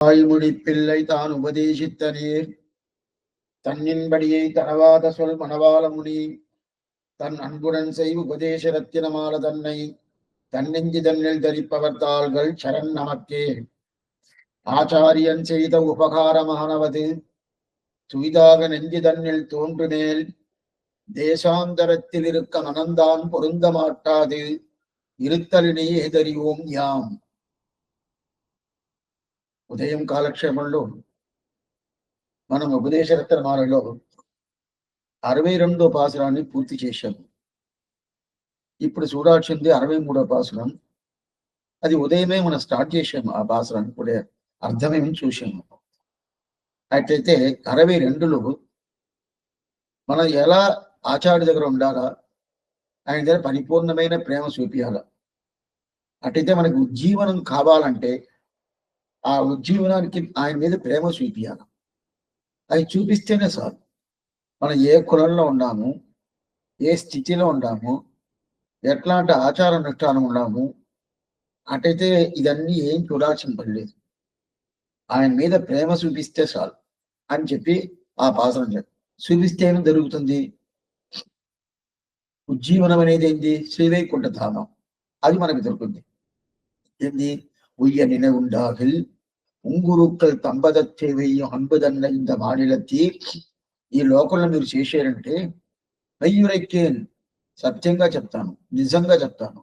தாய்மொழி பிள்ளை தான் உபதேசித்த நீர் தன்னின்படியை தனவாத சொல் மணவாள முனி தன் அன்புடன் செய் உபதேச ரத்தினமால தன்னை தன்னெஞ்சு தன்னில் தரிப்பவர் தாள்கள் சரண் நமக்கே. ஆச்சாரியன் செய்த உபகாரமானவது துய்தாக நெஞ்சு தன்னில் தோன்றுமேல் தேசாந்தரத்தில் இருக்க மனந்தான் பொருந்த மாட்டாது இருத்தலினை ஏதறிவோம் யாம். ఉదయం కాలక్షేమంలో మనం ఉపదేశరత్నమాలలో 62వ పాసురాన్ని పూర్తి చేశాము. ఇప్పుడు చూడాల్సింది 63వ పాసురం. అది ఉదయమే మనం స్టార్ట్ చేసాము. ఆ పాసురాన్ని కూడా అర్థమేమి చూసాము. అట్లయితే 62లో మనం ఎలా ఆచార్య దగ్గర ఉండాలా, ఆయన దగ్గర పరిపూర్ణమైన ప్రేమ చూపియాలా. అట్లయితే మనకు ఉజ్జీవనం కావాలంటే ఆ ఉజ్జీవనానికి ఆయన మీద ప్రేమ చూపియాలి. అది చూపిస్తేనే చాలు. మనం ఏ కులంలో ఉన్నాము, ఏ స్థితిలో ఉన్నాము, ఎట్లాంటి ఆచార అనుష్ఠానం ఉన్నాము, అటైతే ఇదన్నీ ఏం చూడాల్సిన పని లేదు. ఆయన మీద ప్రేమ చూపిస్తే చాలు అని చెప్పి ఆ పాసనం చూపిస్తే ఏమి జరుగుతుంది? ఉజ్జీవనం అనేది ఏంటి? శ్రీవైకుంఠ ధామం. అది మనకు దొరుకుతుంది. ఏంది? உய்ய நினைவுண்டாகில் ఉంగురుక్కల్ తంబదత్తేవయ్యం అన్బదన్న ఇంత మానిలత్తి. ఈ లోకంలో మీరు చేశారంటే వయ్యురెక్కేన్, సత్యంగా చెప్తాను, నిజంగా చెప్తాను,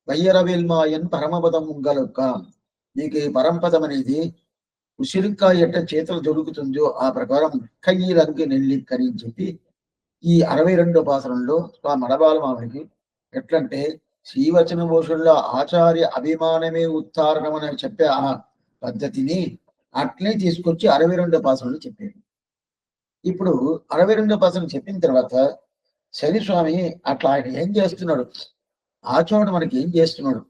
వయ్యరవేల్మాయన్ పరమపదం ఉంగలొక్క. మీకు ఈ పరంపదం అనేది ఉసిరికాయ ఎట్ట చేతులు దొరుకుతుందో ఆ ప్రకారం కయ్యిలంకి నెల్లిక్కని చెప్పి ఈ 62వ పాసరంలో ఆ మడబాల మామిడికి ఎట్లంటే శ్రీవచన భూషణుల ఆచార్య అభిమానమే ఉత్తారణం అని చెప్పే ఆ పద్ధతిని అట్లే తీసుకొచ్చి 62వ పాసరంలో చెప్పారు. ఇప్పుడు 62వ పాసరం చెప్పిన తర్వాత శనిస్వామి అట్లా ఆయన ఏం చేస్తున్నాడు, ఆచార్యుడు మనకి ఏం చేస్తున్నాడు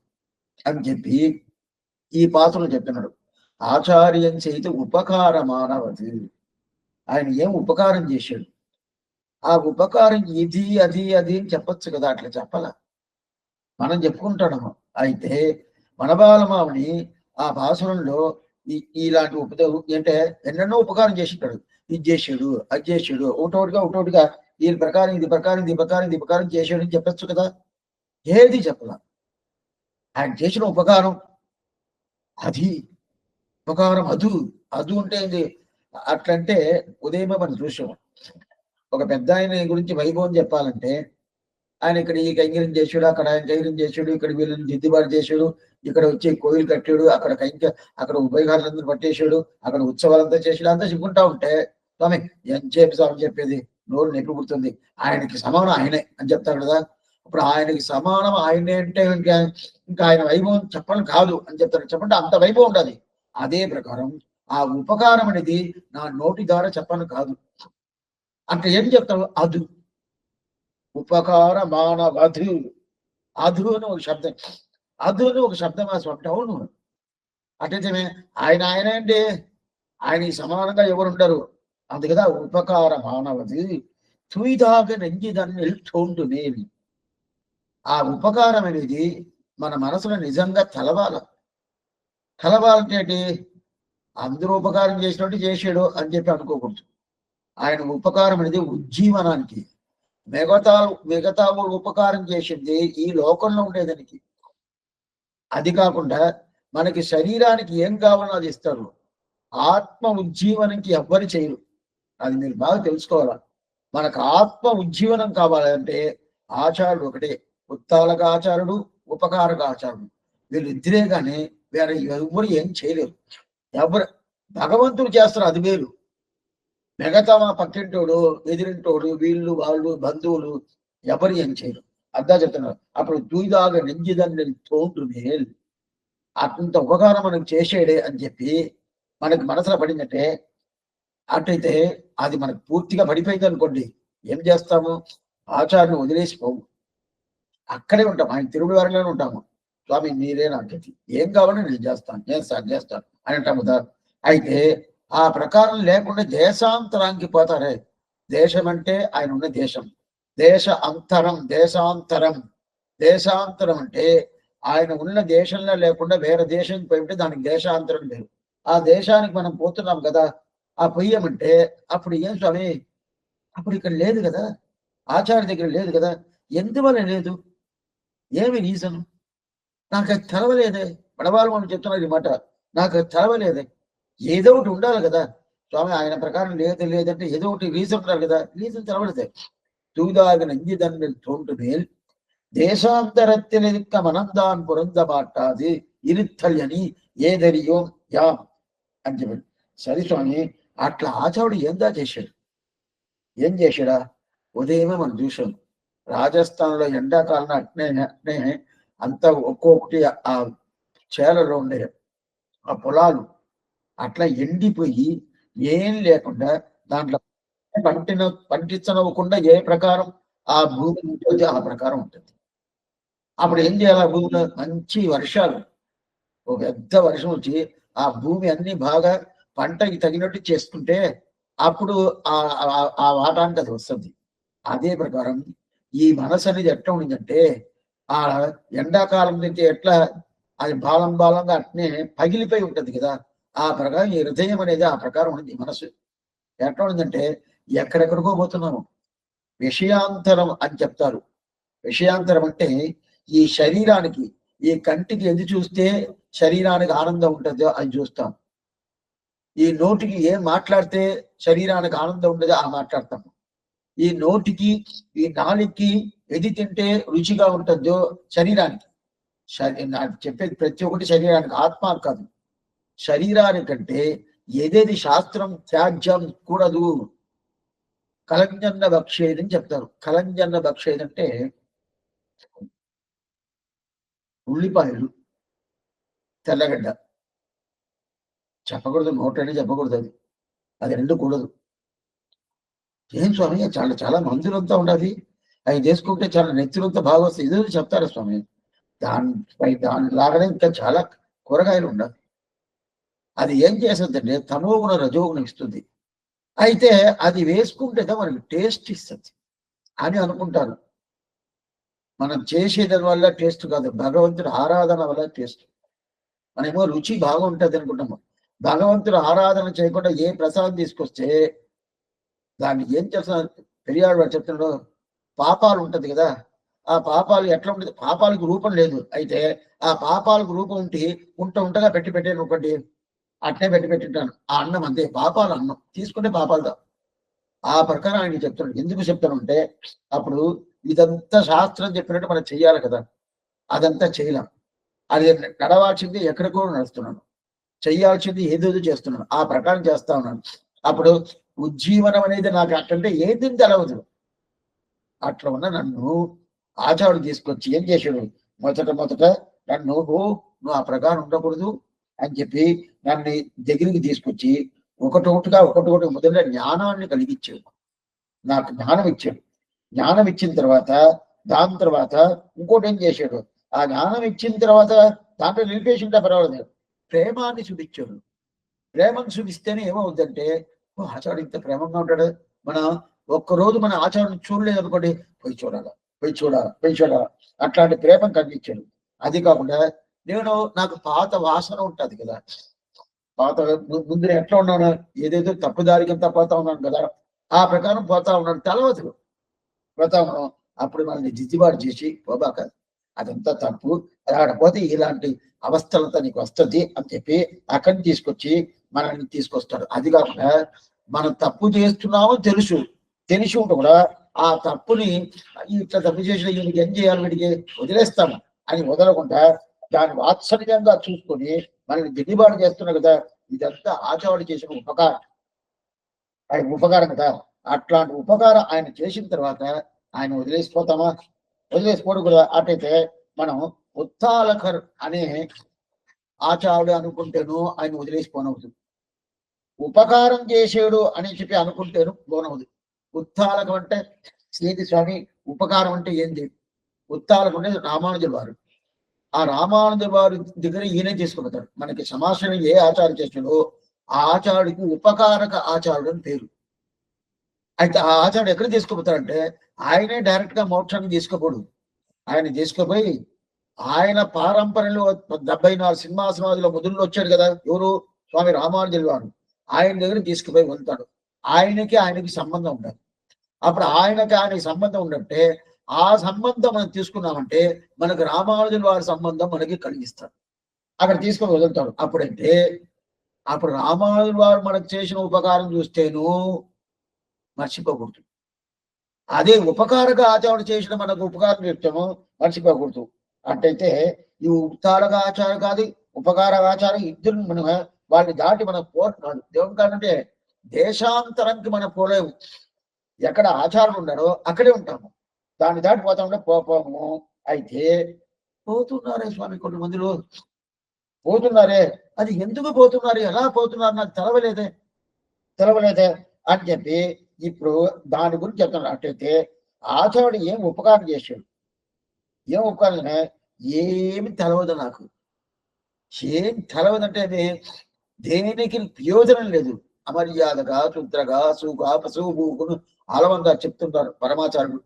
అని చెప్పి ఈ పాసరంలో చెప్తున్నాడు. ఆచార్యం చేతి ఉపకారమానవది. ఆయన ఏం ఉపకారం చేశాడు, ఆ ఉపకారం ఇది అది అది అని చెప్పొచ్చు కదా, అట్లా చెప్పాల. మనం చెప్పుకుంటాము. అయితే వనబాలమావుని ఆ భాషణంలో ఇలాంటి అంటే ఎన్నెన్నో ఉపకారం చేసింటాడు. ఇది చేసాడు, అది చేసాడు, ఒకటోటిగా దీని ప్రకారం ఇది ప్రకారం ఇది ప్రకారం ఇది ప్రకారం చేసాడు అని చెప్పచ్చు కదా. ఏది చెప్పలా. ఆయన చేసిన ఉపకారం అది ఉపకారం అదు అదు అంటే ఏంది? అట్లంటే ఉదయమే మనం చూసాం. ఒక పెద్ద ఆయన గురించి వైభవం చెప్పాలంటే ఆయన ఇక్కడ ఈ కైంకర్యం చేసాడు, అక్కడ ఆయన కైంకర్యం చేసాడు, ఇక్కడ వీళ్ళని దిద్దుబాటు చేసాడు, ఇక్కడ వచ్చి కోయిలు కట్టాడు, అక్కడ ఉభయగారులందరూ పట్టేశాడు, అక్కడ ఉత్సవాలంతా చేసాడు, అంతా చెప్పుకుంటా ఉంటే స్వామి ఎంతసేపు స్వామి చెప్పేది నోరు నొప్పి పుడుతుంది. ఆయనకి సమానం ఆయనే అని చెప్తాడు కదా. ఇప్పుడు ఆయనకి సమానం ఆయనే అంటే ఇంకా ఆయన వైభవం చెప్పడం కాదు అని చెప్తాడు. చెప్పంటే అంత వైభవం ఉండాలి. అదే ప్రకారం ఆ ఉపకారం అనేది నా నోటి ద్వారా చెప్పను కాదు అంటే ఏం చెప్తాడు? అదు ఉపకార మానవధు. అధు అని ఒక శబ్దం, అధు అని ఒక శబ్దం ఆ స్వప్న. అవును, అట్లయితే ఆయన అంటే ఆయన సమానంగా ఎవరు ఉంటారు? అది కదా ఉపకార మానవది తుయిదాగ నెంజిదన్నిల్ తోండునేవి. ఆ ఉపకారం అనేది మన మనసులో నిజంగా కలవాలంటే అందరూ ఉపకారం చేసినట్టు చేసాడు అని చెప్పి అనుకోకూడదు. ఆయన ఉపకారం అనేది ఉజ్జీవనానికి. మిగతా ఉపకారం చేసింది ఈ లోకంలో ఉండేదానికి. అది కాకుండా మనకి శరీరానికి ఏం కావాలో అది ఇస్తారు. ఆత్మ ఉజ్జీవనంకి ఎవ్వరు చేయరు. అది మీరు బాగా తెలుసుకోవాలా. మనకు ఆత్మ ఉజ్జీవనం కావాలంటే ఆచార్యుడు ఒకటే. ఉత్తాలక ఆచార్యుడు, ఉపకారక ఆచార్యుడు, వీళ్ళిద్దరే కానీ వేరే ఎవరు ఏం చేయలేరు. ఎవరు భగవంతుడు చేస్తారు, అది వేరు. మిగతా మా పక్కింటోడు, ఎదిరింటోడు, వీళ్ళు వాళ్ళు బంధువులు ఎవరు ఏం చేయరు. అర్థా చెప్తున్నారు. అప్పుడు దూదాగా నెంజిదని తోంటు మేల్. అంత ఉపకారం మనకు చేసేడే అని చెప్పి మనకు మనసులో పడిందంటే అట్టయితే అది మనకు పూర్తిగా పడిపోయింది అనుకోండి, ఏం చేస్తాము? ఆచార్యుని వదిలేసిపోవు, అక్కడే ఉంటాం. ఆయన తిరుగు వారిలోనే ఉంటాము. స్వామి మీరే నాకది, ఏం కావాలో నేను చేస్తాను అని అంటాము కదా. అయితే ఆ ప్రకారం లేకుండా దేశాంతరానికి పోతారే. దేశం అంటే ఆయన ఉన్న దేశం, దేశాంతరం అంటే ఆయన ఉన్న దేశంలో లేకుండా వేరే దేశంకి పోయి ఉంటే దానికి దేశాంతరం లేదు. ఆ దేశానికి మనం పోతున్నాం కదా, ఆ పొయ్యమంటే అప్పుడు ఏం స్వామి, అప్పుడు ఇక్కడ లేదు కదా, ఆచార్య దగ్గర లేదు కదా, ఎందువల్ల లేదు, ఏమి రీజన్, నాకు అది తెలవలేదే. పడవాలి మనం చెప్తున్నారు ఈ మాట, నాకు అది తెలవలేదే. ఏదో ఒకటి ఉండాలి కదా స్వామి, ఆయన ప్రకారం లేదు లేదంటే ఏదో ఒకటి రీజన్ ఉండాలి కదా, రీజన్ తెలవలేదే. தூதாக நெஞ்சிதன்னில் தோன்றுமேல் தேசாந்தரத்தில் இருக்க மனம்தான் பொருந்த மாட்டாது இருத்தல் అని ఏదరియోం యాం అని చెప్పాడు. సరే స్వామి, అట్లా ఆచార్యుడు ఏందా చేశాడు, ఏం చేశాడా, ఉదయమే మనం చూసాం రాజస్థాన్లో ఎండాకాలం అట్నే అట్నే అంతా ఒక్కొక్కటి ఆ చేలలో ఉండే ఆ పొలాలు అట్లా ఎండిపోయి ఏం లేకుండా దాంట్లో పండించనవ్వకుండా ఏ ప్రకారం ఆ భూమి ఉంటుంది ఆ ప్రకారం ఉంటుంది. అప్పుడు ఏం చేయాలి, ఆ భూమిలో మంచి వర్షాలు, ఒక పెద్ద వర్షం వచ్చి ఆ భూమి అన్ని బాగా పంటకి తగినట్టు చేసుకుంటే అప్పుడు ఆ వాటానికి అది వస్తుంది. అదే ప్రకారం ఈ మనసు అనేది ఎట్లా ఉండిందంటే, ఆ ఎండాకాలం నుంచి ఎట్లా అది బాలంగా అట్నే పగిలిపోయి ఉంటది కదా, ఆ ప్రకారం ఈ హృదయం అనేది ఆ ప్రకారం ఉంది. మనసు ఎట్లా ఉండిందంటే ఎక్కడెక్కడికో పోతున్నాము, విషయాంతరం అని చెప్తారు. విషయాంతరం అంటే ఈ శరీరానికి, ఈ కంటికి ఎది చూస్తే శరీరానికి ఆనందం ఉంటుందో అది చూస్తాం, ఈ నోటికి ఏం మాట్లాడితే శరీరానికి ఆనందం ఉండదో ఆ మాట్లాడతాము, ఈ నోటికి ఈ నాలుగుకి ఎది తింటే రుచిగా ఉంటుందో శరీరానికి, చెప్పేది ప్రతి ఒక్కటి శరీరానికి, ఆత్మ కాదు, శరీరానికంటే ఏదేది శాస్త్రం త్యాజ్యం కూడదు, కలంజన్న భక్షేది అని చెప్తారు. కలంజన్న భక్షేది అంటే ఉల్లిపాయలు, తెల్లగడ్డ చెప్పకూడదు, నోటని చెప్పకూడదు, అది అది రెండు కూడదు. ఏం స్వామి, చాలా చాలా మందులంతా ఉండాలి, అవి చేసుకుంటే చాలా నెత్తులంతా బాగా వస్తాయి, ఏదో చెప్తారు స్వామి. దాని లాగానే ఇంకా చాలా కూరగాయలు ఉండాలి. అది ఏం చేస్తుందంటే తమోగుణ రజోగుణం ఇస్తుంది. అయితే అది వేసుకుంటేనే మనకి టేస్ట్ ఇస్తుంది అని అనుకుంటారు. మనం చేసేదాని వల్ల టేస్ట్ కాదు, భగవంతుడి ఆరాధన వల్ల టేస్ట్. మనమేమో రుచి బాగుంటుంది అనుకుంటాము, భగవంతుడు ఆరాధన చేయకుండా ఏ ప్రసాదం తీసుకొస్తే దాన్ని ఏం చేస్తున్నారు, పెరియాడు వాడు చెప్తున్నాడు, పాపాలు ఉంటది కదా, ఆ పాపాలు ఎట్లా ఉంటుంది, పాపాలకు రూపం లేదు, అయితే ఆ పాపాలకు రూపం ఉంటగా పెట్టాను ఒకటి అట్నే పెట్టింటాను, ఆ అన్నం అంతే పాపాలు, అన్నం తీసుకుంటే పాపాలతో. ఆ ప్రకారం ఆయన చెప్తున్నాడు. ఎందుకు చెప్తానంటే అప్పుడు ఇదంతా శాస్త్రం చెప్పినట్టు మనం చెయ్యాలి కదా, అదంతా చేయలేం. అది నడవాల్సింది ఎక్కడికో నడుస్తున్నాను, చెయ్యాల్సింది ఏదేదో చేస్తున్నాను, ఆ ప్రకారం చేస్తా ఉన్నాను. అప్పుడు ఉజ్జీవనం అనేది నాకు అట్లంటే ఏది తెలవదు. అట్లా ఉన్న నన్ను ఆచార్యుడు తీసుకొచ్చి ఏం చేశాడు, మొదట నన్ను నువ్వు ఆ ప్రకారం ఉండకూడదు అని చెప్పి నన్ను దగ్గరికి తీసుకొచ్చి ఒకటొకటి మొదట జ్ఞానాన్ని కలిగించాడు, నాకు జ్ఞానం ఇచ్చాడు. జ్ఞానం ఇచ్చిన తర్వాత దాని తర్వాత ఇంకోటి ఏం చేశాడు, ఆ జ్ఞానం ఇచ్చిన తర్వాత దాంట్లో నిలిపేసింటే పర్వాలేదు, ప్రేమాన్ని చూపించాడు. ప్రేమను చూపిస్తేనే ఏమవుతుందంటే, ఆచార్యుడు ఇంత ప్రేమంగా ఉంటాడు, మనం ఒక్కరోజు మన ఆచార్యుని చూడలేదు అనుకోండి, పోయి చూడాలా అట్లాంటి ప్రేమ కలిగించాడు. అది కాకుండా నాకు పాత వాసన ఉంటది కదా, పాత ముందు ఎట్లా ఉన్నాను, ఏదేదో తప్పుదారికంతా పోతా ఉన్నాను కదా, ఆ ప్రకారం పోతా ఉన్నాను, తెలవదు పోతా ఉన్నాను. అప్పుడు మనల్ని దిద్దుబాటు చేసి పోబాక అదంతా తప్పు, రాకపోతే ఇలాంటి అవస్థలంతా నీకు వస్తుంది అని చెప్పి అక్కడిని తీసుకొచ్చి మనల్ని తీసుకొస్తాడు. అది కాకుండా మనం తప్పు చేస్తున్నామో తెలిసి ఉంటే కూడా ఆ తప్పుని ఇట్లా తప్పు చేసిన వీడికి ఏం చేయాలి, వీడికి వదిలేస్తాము అని వదలకుండా దాన్ని వాత్సల్యంగా చూసుకొని మనల్ని దిద్దుబాటు చేస్తున్నాం కదా, ఇదంతా ఆచార్యుడు చేసిన ఉపకారం, ఆయన ఉపకారం కదా. అట్లాంటి ఉపకారం ఆయన చేసిన తర్వాత ఆయన వదిలేసిపోవడం కదా. అటైతే మనం ఉత్తాలకర్ అనే ఆచార్యుడు అనుకుంటేను ఆయన వదిలేసిపోనవుతుంది, ఉపకారం చేసాడు అని చెప్పి అనుకుంటేను పోనవుదు. ఉత్తాలకం అంటే శ్రీది స్వామి, ఉపకారం అంటే ఏంటి, ఉత్తాలకం అంటే రామానుజుల వారు, ఆ రామానుజుల వారి దగ్గర ఈయనే తీసుకుపోతాడు. మనకి సమాచారం ఏ ఆచారం చేస్తాడో ఆ ఆచార్యుడికి ఉపకారక ఆచార్యుడు అని పేరు. అయితే ఆ ఆచార్యుడు ఎక్కడ తీసుకుపోతాడంటే ఆయనే డైరెక్ట్ గా మోక్షాన్ని తీసుకోపోడు, ఆయన తీసుకుపోయి ఆయన పారంపర్యంలో 74 సింహాసనాదుల మొదల్లో వచ్చాడు కదా, ఎవరు స్వామి రామానుజుల వారు ఆయన దగ్గర తీసుకుపోయి వెళ్తాడు. ఆయనకి సంబంధం ఉండాలి. అప్పుడు ఆయనకి సంబంధం ఉన్నట్టే ఆ సంబంధం మనం తీసుకున్నామంటే మనకు రామానుజుల వారి సంబంధం మనకి కలిగిస్తాడు. అక్కడ తీసుకొని వదులుతాడు. అప్పుడు రామానుజుల వారు మనకు చేసిన ఉపకారం చూస్తేను మర్చిపోకూడదు. అదే ఉపకారక ఆచార్యుడు చేసిన మనకు ఉపకారం చేస్తాము మర్చిపోకూడదు. అట్టయితే ఈ ఉత్తారక ఆచారం కాదు, ఉపకార ఆచారం ఇద్దరు మనం వాళ్ళని దాటి మనం పోతున్నాడు. దేవుని కాదంటే దేశాంతరానికి మనం పోలేము. ఎక్కడ ఆచారం ఉన్నారో అక్కడే ఉంటాము. దాన్ని దాటి పోతా ఉంటే పోము. అయితే పోతున్నారే స్వామి కొంతమందిలో పోతున్నారే, అది ఎందుకు పోతున్నారు, ఎలా పోతున్నారు నాకు తెలవలేదే అని చెప్పి ఇప్పుడు దాని గురించి చెప్తున్నాడు. అట్టయితే ఆచార్యుడు ఏం ఉపకారం చేశాడు, ఏం ఉపకారం ఏమి తెలవదు నాకు. ఏం తెలవదంటే అది దేనికి ప్రయోజనం లేదు. అమర్యాదగా శుద్రగా సుగా పశువును అలవంగా చెప్తుంటారు పరమాచార్యుడు.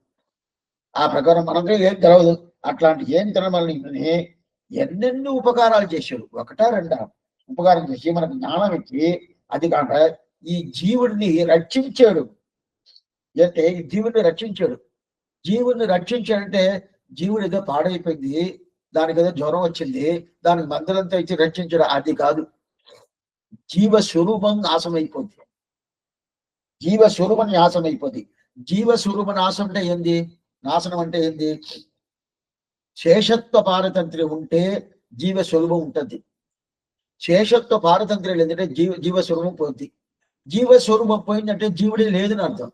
ఆ ప్రకారం మనకి ఏం తెలవదు. అట్లాంటి ఏం తెలవని ఎన్నెన్ని ఉపకారాలు చేశాడు. ఒకటా రెండా ఉపకారం చేసి మనకు జ్ఞానం ఇచ్చి, అది కాక ఈ జీవుడిని రక్షించాడు. అంటే ఈ జీవుడిని రక్షించాడంటే జీవుడు ఏదో పాడైపోయింది, దానికి ఏదో జ్వరం వచ్చింది, దానికి మందులంతా ఇచ్చి రక్షించాడు, అది కాదు. జీవస్వరూపం నాశమైపోద్ది. జీవస్వరూపం నాశం అంటే ఏంది? నాశనం అంటే ఏంది? శేషత్వ పారతంత్ర్యం ఉంటే జీవస్వరూపం ఉంటుంది. శేషత్వ పారతంత్ర్యం లేదంటే జీవస్వరూపం పోద్ది. జీవస్వరూపం పోయిందంటే జీవుడే లేదని అర్థం.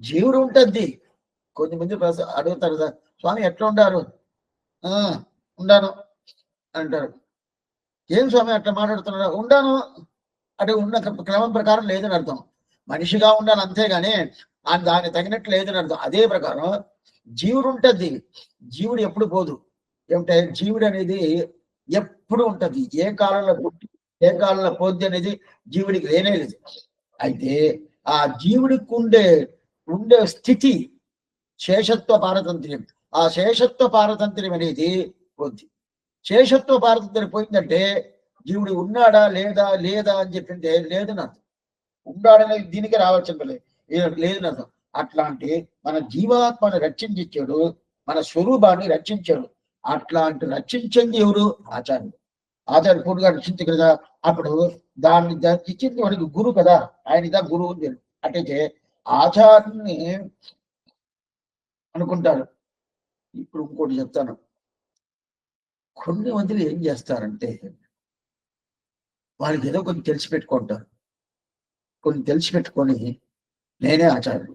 జీవుడు ఉంటుంది. కొంతమంది అడుగుతారు, స్వామి ఎట్లా ఉండారు? ఉండాను అంటారు. ఏం స్వామి అట్లా మాట్లాడుతున్నారు? ఉండాను అంటే ఉన్న క్రమం ప్రకారం లేదని అర్థం. మనిషిగా ఉండాలి అంతేగాని దాన్ని తగినట్లు లేదని అర్థం. అదే ప్రకారం జీవుడు ఉంటుంది. జీవుడు ఎప్పుడు పోదు. ఏమిటంటే జీవుడు అనేది ఎప్పుడు ఉంటది. ఏ కాలంలో పుట్టి ఏ కాలంలో పోద్ది అనేది జీవుడికి లేనేలేదు. అయితే ఆ జీవుడికి ఉండే స్థితి శేషత్వ పారతంత్ర్యం. ఆ శేషత్వ పారతంత్ర్యం అనేది పోద్ది. శేషత్వ పారతంత్ర్యం పోయిందంటే జీవుడు ఉన్నాడా లేదా అని చెప్పింటే లేదని అర్థం. ఉన్నాడనే దీనికి రావాల్సిన లేదని అర్థం. అట్లాంటి మన జీవాత్మను రక్షించాడు, మన స్వరూపాన్ని రక్షించాడు. అట్లాంటి రక్షించింది ఎవరు? ఆచార్యుడు పూర్తిగా రక్షించు కదా. అప్పుడు దాన్ని ఇచ్చింది వాడికి గురువు కదా, ఆయనదా గురువు అని తెలుసు. అట్టయితే ఆచార్యుని అనుకుంటారు. ఇప్పుడు ఇంకోటి చెప్తాను. కొన్ని మందిలు ఏం చేస్తారంటే వాళ్ళకి ఏదో కొన్ని తెలిసిపెట్టుకుంటారు. కొన్ని తెలిసిపెట్టుకొని నేనే ఆచార్యుడు,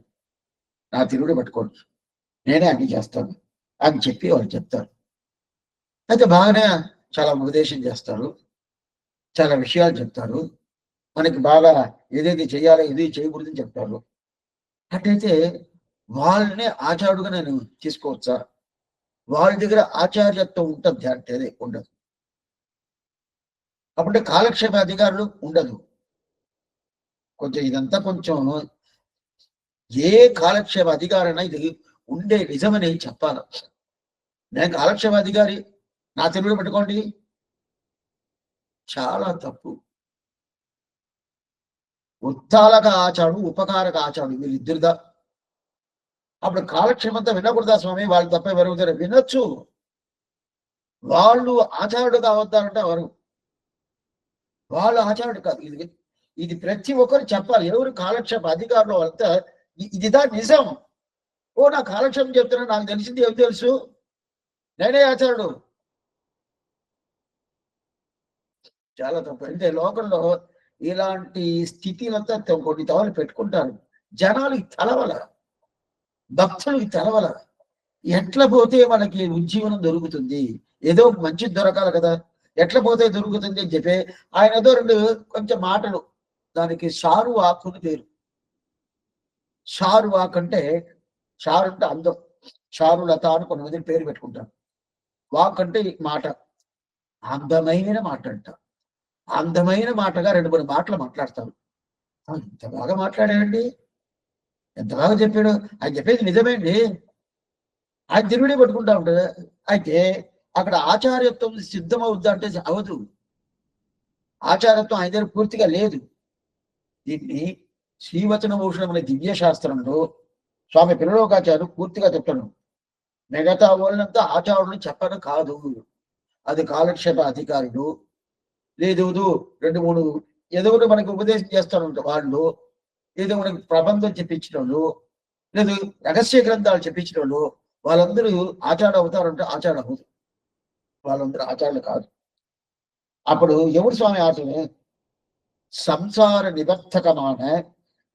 నా తిరుగుడు పట్టుకోండి, నేనే అన్ని చేస్తాను అని చెప్పి వాళ్ళు చెప్తారు. అయితే బాగానే చాలా ఉపదేశం చేస్తారు, చాలా విషయాలు చెప్తారు, మనకి బాగా ఏదేది చేయాలో ఇది చేయకూడదని చెప్తారు. అట్టయితే వాళ్ళనే ఆచార్యుడుగా నేను తీసుకోవచ్చా? వాళ్ళ దగ్గర ఆచార్యత్వం ఉంటుంది అంటే ఉండదు. అప్పుడే కాలక్షేప అధికారులు ఉండదు. కొంచెం ఇదంతా కొంచెం ఏ కాలక్షేప అధికారైనా ఇది ఉండే నిజమని చెప్పాలి. నేను కాలక్షేప అధికారి, నా తెలుగులో పెట్టుకోండి, చాలా తప్పు. ఉత్తాలక ఆచారుడు, ఉపకారక ఆచారుడు వీళ్ళిద్దరుదా. అప్పుడు కాలక్షేమంతా వినకూడదా స్వామి? వాళ్ళు తప్ప ఎవరు వినొచ్చు. వాళ్ళు ఆచారుడు కావద్దారంటే ఎవరు? వాళ్ళు ఆచారుడు కాదు. ఇది ప్రతి ఒక్కరు చెప్పాలి. ఎవరు కాలక్షేప అధికారులు అంతా ఇదిదా నిజం. నా కాలక్షేపం చెప్తున్నా, నాకు తెలిసింది ఏం తెలుసు, నేనే ఆచారుడు. చాలా తప్పు. అంటే లోకంలో ఇలాంటి స్థితిలంతా కొన్ని తవలు పెట్టుకుంటారు. జనాలకి తెలవల, భక్తులకి తెలవల. ఎట్లా పోతే మనకి ఉజ్జీవనం దొరుకుతుంది, ఏదో మంచిది దొరకాలి కదా, ఎట్లా పోతే దొరుకుతుంది అని చెప్పి ఆయన ఏదో రెండు కొంచెం మాటలు, దానికి షారు వాక్ అని పేరు. షారు వాక్ అంటే, షారు అంటే అందం, షారులత అని కొంతమంది పేరు పెట్టుకుంటారు. వాక్ అంటే మాట, అందమైన మాట అంట. అందమైన మాటగా 2-3 మాటలు మాట్లాడతారు. ఎంత బాగా మాట్లాడాడండి, ఎంత బాగా చెప్పాడు, ఆయన చెప్పేది నిజమే అండి, ఆయన తిరుగుడే పట్టుకుంటా ఉంటుంది. అయితే అక్కడ ఆచార్యత్వం సిద్ధమవుద్దా అంటే అవదు. ఆచారత్వం ఆయన దగ్గర పూర్తిగా లేదు. దీన్ని శ్రీవచన భూషణం అనే దివ్య శాస్త్రంలో స్వామి పిల్లలోకాచార్యులు పూర్తిగా చెప్తాడు. మిగతా వాళ్ళంతా ఆచారులు చెప్పడం కాదు, అది కాలక్షేప అధికారులు, లేదు 2-3 ఏదో మనకి ఉపదేశం చేస్తారు వాళ్ళు, ఏదో మనకి ప్రబంధం చెప్పించిన వాళ్ళు, లేదు రహస్య గ్రంథాలు చెప్పించిన వాళ్ళు, వాళ్ళందరూ ఆచారం అవుతారంటే ఆచారం అవుతారు, వాళ్ళందరూ ఆచారాలు కాదు. అప్పుడు ఎవరు స్వామి ఆచరణ? సంసార நிவர்த்தகமான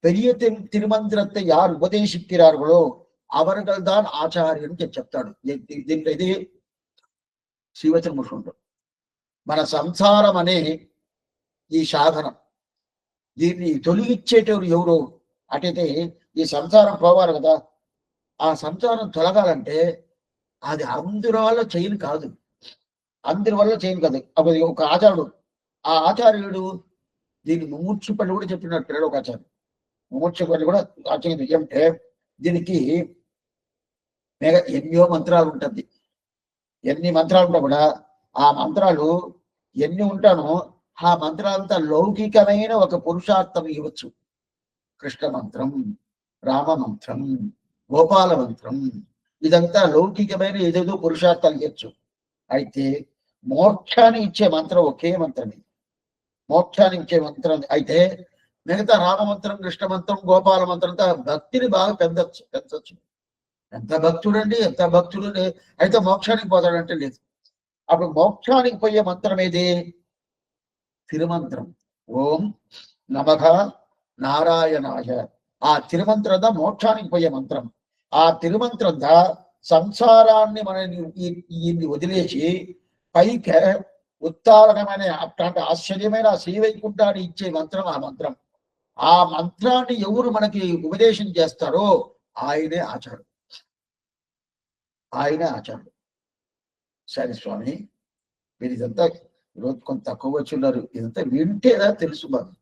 பெரிய திருமந்திரத்தை யார் உபதேசிக்கிறார்களோ அவர்கள் தான் ఆచార్యులు చెప్తాడు. దీంట్లో ఇది శ్రీవచన ముషుండు. మన సంసారం అనే ఈ సాధనం, దీన్ని తొలగించేటప్పుడు ఎవరు అటైతే ఈ సంసారం పోవాలి కదా, ఆ సంసారం తొలగాలంటే అది అందరి వల్ల చేయను కాదు, అందరి వల్ల చేయను కాదు. అప్పుడు ఒక ఆచార్యుడు, ఆ ఆచార్యుడు దీన్ని ముముక్షుపల్లి కూడా చెప్పినాడు పిల్లలు ఒక ఆచార్యుడు. ముముక్షుపల్లి కూడా ఆచార్యం ఏమంటే దీనికి ఎన్నో మంత్రాలు ఉంటుంది. ఎన్ని మంత్రాలు ఉంటా కూడా ఆ మంత్రాలు ఎన్ని ఉంటానో ఆ మంత్రాలంతా లౌకికమైన ఒక పురుషార్థం ఇవ్వచ్చు. కృష్ణ మంత్రం, రామ మంత్రం, గోపాల మంత్రం, ఇదంతా లౌకికమైన ఏదేదో పురుషార్థాలు ఇవ్వచ్చు. అయితే మోక్షాన్ని ఇచ్చే మంత్రం ఒకే మంత్రమే, మోక్షాన్ని ఇచ్చే మంత్రం. అయితే మిగతా రామమంత్రం, కృష్ణ మంత్రం, గోపాల మంత్రంతో భక్తిని బాగా పెంచవచ్చు. ఎంత భక్తుడండి, ఎంత భక్తుడు అయితే మోక్షానికి పోతాడంటే లేదు. అప్పుడు మోక్షానికి పోయే మంత్రం ఏది? తిరుమంత్రం. ఓం నమః నారాయణాయ. ఆ తిరుమంత్రందా మోక్షానికి పోయే మంత్రం. ఆ తిరుమంత్రందా సంసారాన్ని మనని వదిలేసి పైకి ఉత్తారణమైన అట్లాంటి ఆశ్చర్యమైన శ్రీవైకుంఠాన్ని ఇచ్చే మంత్రం ఆ మంత్రం. ఆ మంత్రాన్ని ఎవరు మనకి ఉపదేశం చేస్తారో ఆయనే ఆచార్యుడు, ఆయనే ఆచార్యుడు. సరే స్వామి, మీరు ఇదంతా ఈరోజు కొంత తక్కువ వచ్చి ఉన్నారు, ఇదంతా వింటేదా తెలుసు బాగా.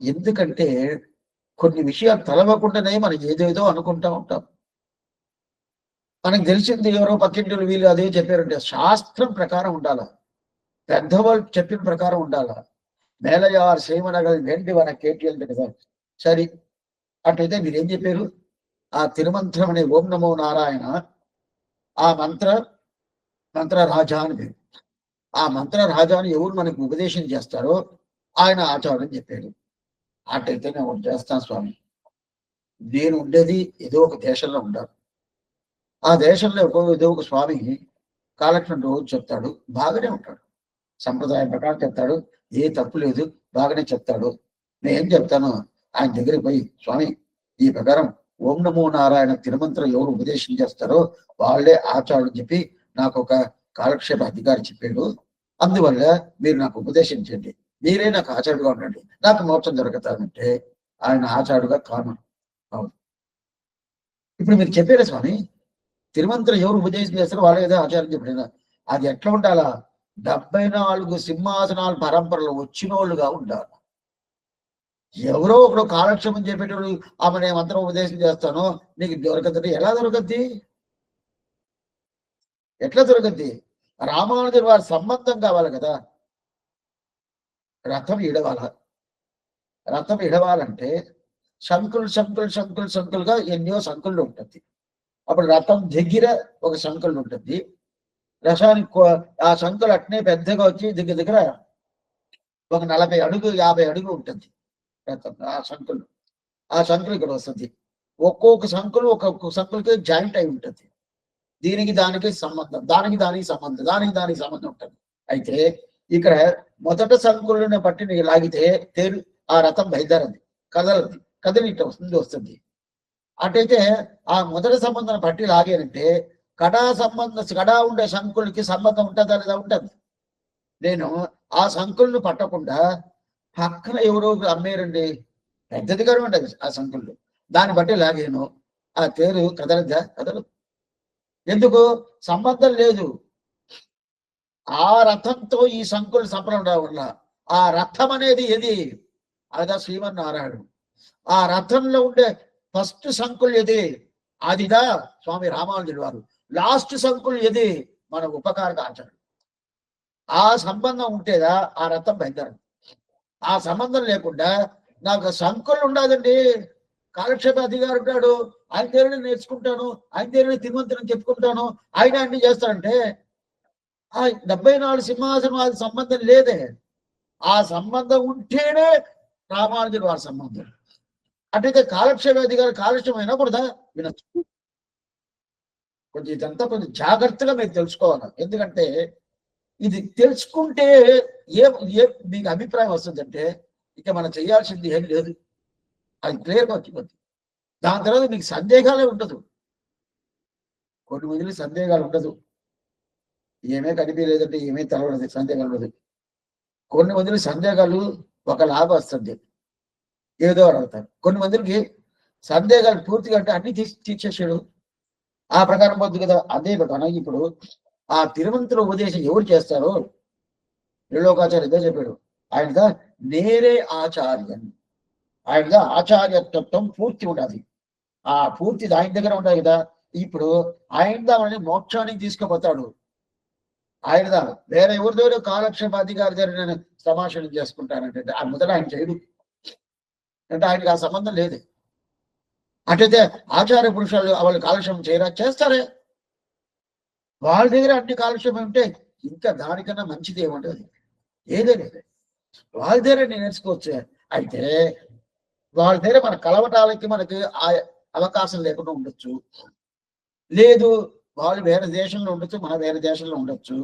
ఎందుకంటే కొన్ని విషయాలు తలవకుండానే మనం ఏదేదో అనుకుంటా ఉంటాం. మనకు తెలిసింది ఎవరో పక్కింటి వీళ్ళు అదే చెప్పారంటే శాస్త్రం ప్రకారం ఉండాలా, పెద్దవాళ్ళు చెప్పిన ప్రకారం ఉండాలా. మేలయార్ శ్రీమనగల్ వేంటివన కేటీఎల్ కదా. సరే, అట్లయితే మీరేం చెప్పారు? ఆ తిరుమంత్రం అనే ఓం నమో నారాయణ ఆ మంత్ర రాజా అని పేరు. ఆ మంత్ర రాజాని ఎవరు మనకు ఉపదేశం చేస్తారో ఆయన ఆచారం చెప్పాడు. అట్లయితే నేను ఒకటి చేస్తాను స్వామి, నేను ఉండేది ఏదో ఒక దేశంలో ఉండాలి. ఆ దేశంలో ఏదో ఒక స్వామి కాలక్షేపం రోజు చెప్తాడు, బాగానే ఉంటాడు, సంప్రదాయం ప్రకారం చెప్తాడు, ఏ తప్పు లేదు, బాగానే చెప్తాడు. నేనేం చెప్తాను, ఆయన దగ్గరికి పోయి స్వామి ఈ ప్రకారం ఓం నమో నారాయణ తిరుమంత్రం ఎవరు ఉపదేశం చేస్తారో వాళ్ళే ఆచార్యుడు చెప్పి నాకు ఒక కాలక్షేప అధికారి చెప్పాడు, అందువల్ల మీరు నాకు ఉపదేశించండి, మీరే నాకు ఆచార్యుడుగా ఉండండి, నాకు మోక్షం దొరుకుతానంటే ఆయన ఆచార్యుడుగా కాను. అవును, ఇప్పుడు మీరు చెప్పారా స్వామి తిరుమంత్రం ఎవరు ఉపదేశం చేస్తారో వాళ్ళే ఏదో ఆచార్యం చెప్పిన, అది ఎట్లా ఉండాలా? 74 సింహాసనాల పరంపరలు వచ్చిన వాళ్ళుగా ఉండాలి. ఎవరో ఒకడు కాలక్షేపం చెప్పేటోడు ఆమె నేను మంత్రం ఉపదేశం చేస్తాను నీకు దొరకద్ది, ఎలా దొరకద్ది? ఎట్లా దొరకద్ది? రామానుజుడు వారి సంబంధం కావాలి కదా. రథం ఇడవాల, రథం ఇడవాలంటే సంకులుగా ఎన్నో సంకులు ఉంటుంది. అప్పుడు రథం దగ్గర ఒక సంకులు ఉంటుంది, రసానికి ఆ సంకులు అట్నే పెద్దగా వచ్చి దగ్గర ఒక 40 అడుగు 50 అడుగు ఉంటుంది రథం. ఆ సంకులు ఇక్కడ వస్తుంది. ఒక్కొక్క సంకులు ఒక్కొక్క సంకులకి జాయింట్ అయి ఉంటుంది. దీనికి దానికి సంబంధం, దానికి సంబంధం ఉంటుంది. అయితే ఇక్కడ మొదట సంకులను పట్టి లాగితే తేరు ఆ రథం బయలుదేరది, కదలి ఇట్లా వస్తుంది. అటైతే ఆ మొదటి సంబంధం పట్టి లాగానంటే కడా ఉండే సంకులకి సంబంధం ఉంటుందా లేదా? ఉంటుంది. నేను ఆ సంకులను పట్టకుండా పక్కన ఎవరో అమ్మేరండి, పెద్దదిగానే ఉండదు ఆ సంకులు, దాన్ని బట్టి లాగాను, ఆ తేరు కదలదు. ఎందుకు? సంబంధం లేదు. ఆ రథంతో ఈ సంకులు సంప్రదాయం వల్ల ఆ రథం అనేది ఏది? అదా శ్రీమన్నారాయణుడు. ఆ రథంలో ఉండే ఫస్ట్ సంకులు ఏది? అదిదా స్వామి రామానుజుడు వారు. లాస్ట్ సంకులు ఏది? మన ఉపకారక ఆచార్యుడు. ఆ సంబంధం ఉంటేదా ఆ రథం బయలుదేరదు. ఆ సంబంధం లేకుండా నాకు సంకులు ఉండదండి, కాలక్షేప అధికారి ఉంటాడు, ఆయన దగ్గర నేర్చుకుంటాను, ఆయన దగ్గర తిరుమంత్రం చెప్పుకుంటాను, ఆయన అన్ని చేస్తాడంటే ఆ 74 సింహాసనం అది సంబంధం లేదే. ఆ సంబంధం ఉంటేనే రామానుజుడు వారి సంబంధం. అటైతే కాలక్షేప అధికారి కాలక్షేపం అయినకూడదా? వినొచ్చు. కొంచెం ఇదంతా కొంచెం జాగ్రత్తగా మీరు తెలుసుకోవాలి. ఎందుకంటే ఇది తెలుసుకుంటే ఏ ఏ మీకు అభిప్రాయం వస్తుందంటే ఇక మనం చేయాల్సింది ఏం లేదు, అది క్లియర్గా వచ్చిపోతుంది. దాని తర్వాత మీకు సందేహాలే ఉండదు. కొన్ని మందికి సందేహాలు ఉండదు, ఏమే కనిపించలేదంటే ఏమీ తెలవలేదు, సందేహాలు ఉండదు. కొన్ని మందికి సందేహాలు ఒక లాభం వస్తుంది, ఏదో అడుగుతారు. కొన్ని మందికి సందేహాలు పూర్తిగా అంటే అన్ని తీసేసాడు, ఆ ప్రకారం పొద్దు కదా. అదే ప్రకారం ఇప్పుడు ఆ తిరుమంత్ర ఉపదేశం ఎవరు చేస్తారో త్రిలోకాచార్య ఇదే చెప్పాడు. ఆయనగా నేరే ఆచార్యన్, ఆయనగా ఆచార్యత్వం పూర్తి ఉండాలి. ఆ పూర్తి ఆయన దగ్గర ఉండాలి కదా. ఇప్పుడు ఆయన మనని మోక్షానికి తీసుకుపోతాడు. ఆయనదా వేరే ఎవరి దగ్గర కాలక్షేప అధికారి దగ్గర నేను సమాషణం చేసుకుంటానంటే ఆ మొదట ఆయన చేయడు, అంటే ఆయనకి ఆ సంబంధం లేదు. అటైతే ఆచార్య పురుషులు వాళ్ళు కాలక్షేపం చేయరా? చేస్తారే. వాళ్ళ దగ్గర అన్ని కాలక్షేపం ఉంటే ఇంకా దానికన్నా మంచిది ఏముంటుంది? ఏదే లేదు. వాళ్ళ దగ్గర నేను నేర్చుకోవచ్చు. అయితే వాళ్ళ దగ్గర మన కలవటాలకి మనకి ఆ అవకాశం లేకుండా ఉండొచ్చు. లేదు వాళ్ళు వేరే దేశంలో ఉండొచ్చు, మన వేరే దేశంలో ఉండొచ్చు.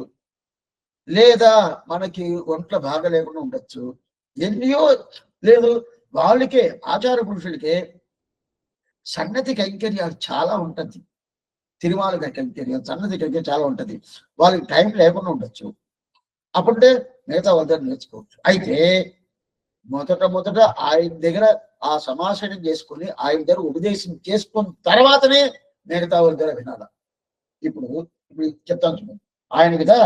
లేదా మనకి ఒంట్లో బాగా లేకుండా ఉండొచ్చు. ఎన్నో లేదు వాళ్ళకే ఆచార పురుషులకే సన్నతి కైంకర్యాలు చాలా ఉంటుంది. తిరుమల కైంకర్యం సన్నతి కైంకర్యం చాలా ఉంటుంది. వాళ్ళకి టైం లేకుండా ఉండొచ్చు. అప్పుడే మిగతా వాళ్ళ నేర్చుకోవచ్చు. అయితే మొదట ఆయన దగ్గర ఆ సమాషణం చేసుకుని ఆయన దగ్గర ఉపదేశం చేసుకున్న తర్వాతనే మిగతా వాళ్ళ దగ్గర వినాల. ఇప్పుడు చెప్తాను చూడండి. ఆయన కదా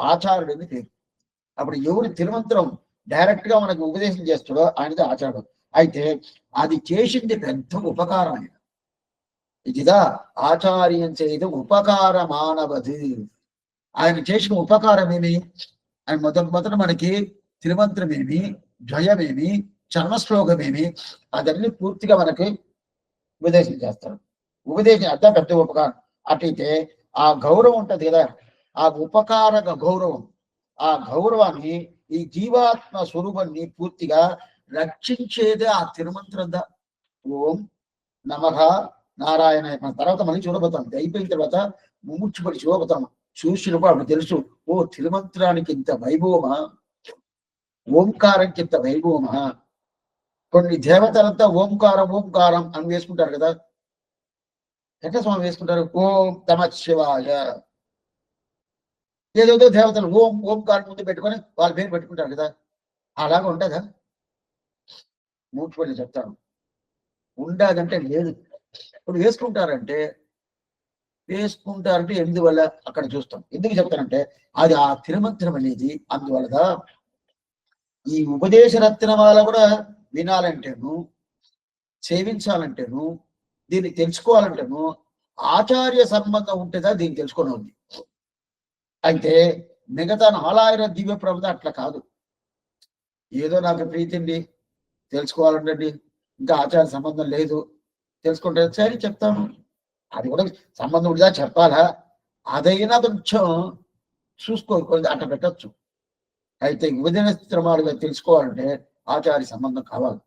ఆచార్యుడు అని పేరు. అప్పుడు ఎవరు తిరుమంత్రం డైరెక్ట్ గా మనకు ఉపదేశం చేస్తాడో ఆయనది ఆచార్యుడు. అయితే అది చేసింది పెద్ద ఉపకారం ఆయన. ఇదిదా ఆచార్యం చేయదు ఉపకారమానవది. ఆయన చేసిన ఉపకారం ఏమి? ఆయన మొదట మనకి తిరుమంత్రమేమి, ద్వయమేమి, చర్మశ్లోకమేమి అదన్నీ పూర్తిగా మనకి ఉపదేశం చేస్తారు. ఉపదేశం అంతా పెద్ద ఉపకారం. అటైతే ఆ గౌరవం ఉంటది కదా, ఆ ఉపకారక గౌరవం, ఆ గౌరవాన్ని ఈ జీవాత్మ స్వరూపాన్ని పూర్తిగా రక్షించేదే ఆ తిరుమంత్రందా. ఓం నమః నారాయణ. మన తర్వాత మళ్ళీ చూడబోతాం, అయిపోయిన తర్వాత ముముక్షుపడి చూడబోతాం. చూసినప్పుడు అప్పుడు తెలుసు, ఓ తిరుమంత్రానికి ఇంత వైభవమా, ఓంకారంకి ఇంత వైభవమా. కొన్ని దేవతలంతా ఓంకారం ఓంకారం అని వేసుకుంటారు కదా. ఎట్లా స్వామి వేసుకుంటారు? ఓం నమ శివాయ. ఏదేదో దేవతలు ఓంకారం ముందు పెట్టుకొని వాళ్ళ పేరు పెట్టుకుంటారు కదా. అలాగా ఉంటుందా? మూర్ఖులు చెప్తాను, ఉండదంటే లేదు. ఇప్పుడు వేసుకుంటారంటే ఎందువల్ల అక్కడ చూస్తాం. ఎందుకు చెప్తానంటే అది ఆ తిరుమంత్రం అనేది. అందువల్ల ఈ ఉపదేశ రత్నమాల కూడా వినాలంటేను, సేవించాలంటేను, దీన్ని తెలుసుకోవాలంటేను ఆచార్య సంబంధం ఉంటుందా దీన్ని తెలుసుకొని ఉంది. అయితే మిగతా 4000 దివ్య ప్రబంధ అట్లా కాదు. ఏదో నాకు ప్రీతిండి తెలుసుకోవాలండి, ఇంకా ఆచార్య సంబంధం లేదు, తెలుసుకుంటే సరే చెప్తాను. అది కూడా సంబంధం ఉందా చెప్పాలా, అదైనా కొంచెం చూసుకోవాలి, అట్ట పెట్టచ్చు. అయితే విభజన శ్రమాలుగా తెలుసుకోవాలంటే ఆచార్య సంబంధం కావాలి.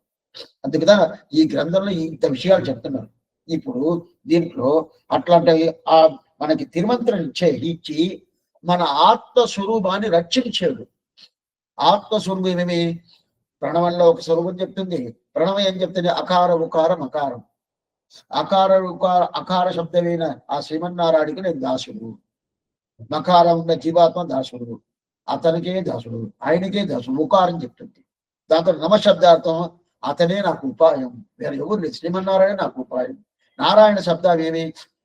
అందుకదా ఈ గ్రంథంలో ఇంత విషయాలు చెప్తున్నారు. ఇప్పుడు దీంట్లో అట్లాంటి ఆ మనకి తిరుమంత్రం ఇచ్చి మన ఆత్మస్వరూపాన్ని రక్షించాడు. ఆత్మస్వరూపం ఏమేమి? ప్రణవంలో ఒక స్వరూపం చెప్తుంది. ప్రణవం ఏం చెప్తుంది? అకార ఉకారం అకారం. అకార శబ్దమైన ఆ శ్రీమన్నారాయణకి నేను దాసుడు. మకారం ఉన్న జీవాత్మ దాసుడు, అతనికే దాసుడు, ఆయనకే దాసుడు. ఉకారం చెప్తుంది. దాంతో నమశబ్దార్థం అతనే నాకు ఉపాయం, వేరే ఎవరు లేదు. శ్రీమన్నారాయణ నాకు ఉపాయం. నారాయణ శబ్దాలు ఏమి?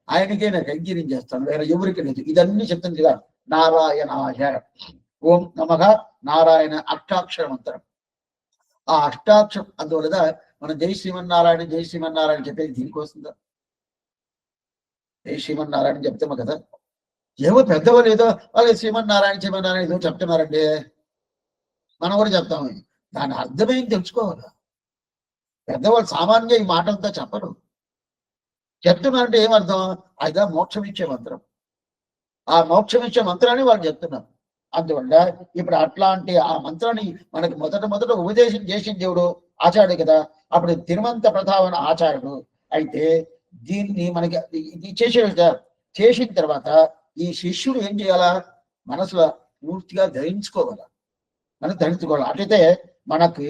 ఆయనకే నాకు అంగీకరం చేస్తాను, వేరే ఎవరికి లేదు. ఇదన్నీ చెప్తుంది కదా. నారాయణాయ ఓం నమః నారాయణ అష్టాక్షర మంత్రం. ఆ అష్టాక్షరం అందువల్ల మనం జై శ్రీమన్నారాయణ చెప్పేది దీనికి వస్తుందా? జై శ్రీమన్నారాయణ చెప్తాము కదా. ఏమో పెద్దవాళ్ళు ఏదో వాళ్ళు శ్రీమన్నారాయణ ఏదో చెప్తున్నారండి, మనం కూడా చెప్తాము. దాని అర్థమేం తెలుసుకోవాలి. పెద్దవాళ్ళు సామాన్యంగా ఈ మాటలతో చెప్పరు. చెప్తున్నారంటే ఏమర్థం? అదా మోక్షం ఇచ్చే మంత్రం. ఆ మోక్షం ఇచ్చే మంత్రాన్ని వాళ్ళు చెప్తున్నారు. అందువల్ల ఇప్పుడు అట్లాంటి ఆ మంత్రాన్ని మనకి మొదట ఉపదేశం చేసిన దేవుడు ఆచార్యుడు కదా. అప్పుడు తిరుమంత ప్రధాన ఆచార్యుడు అయితే దీన్ని మనకి ఇది చేసిన తర్వాత ఈ శిష్యుడు ఏం చేయాలా? మనసులో పూర్తిగా ధరించుకోవాలి. మనం ధరించుకోవాలి. అటైతే మనకి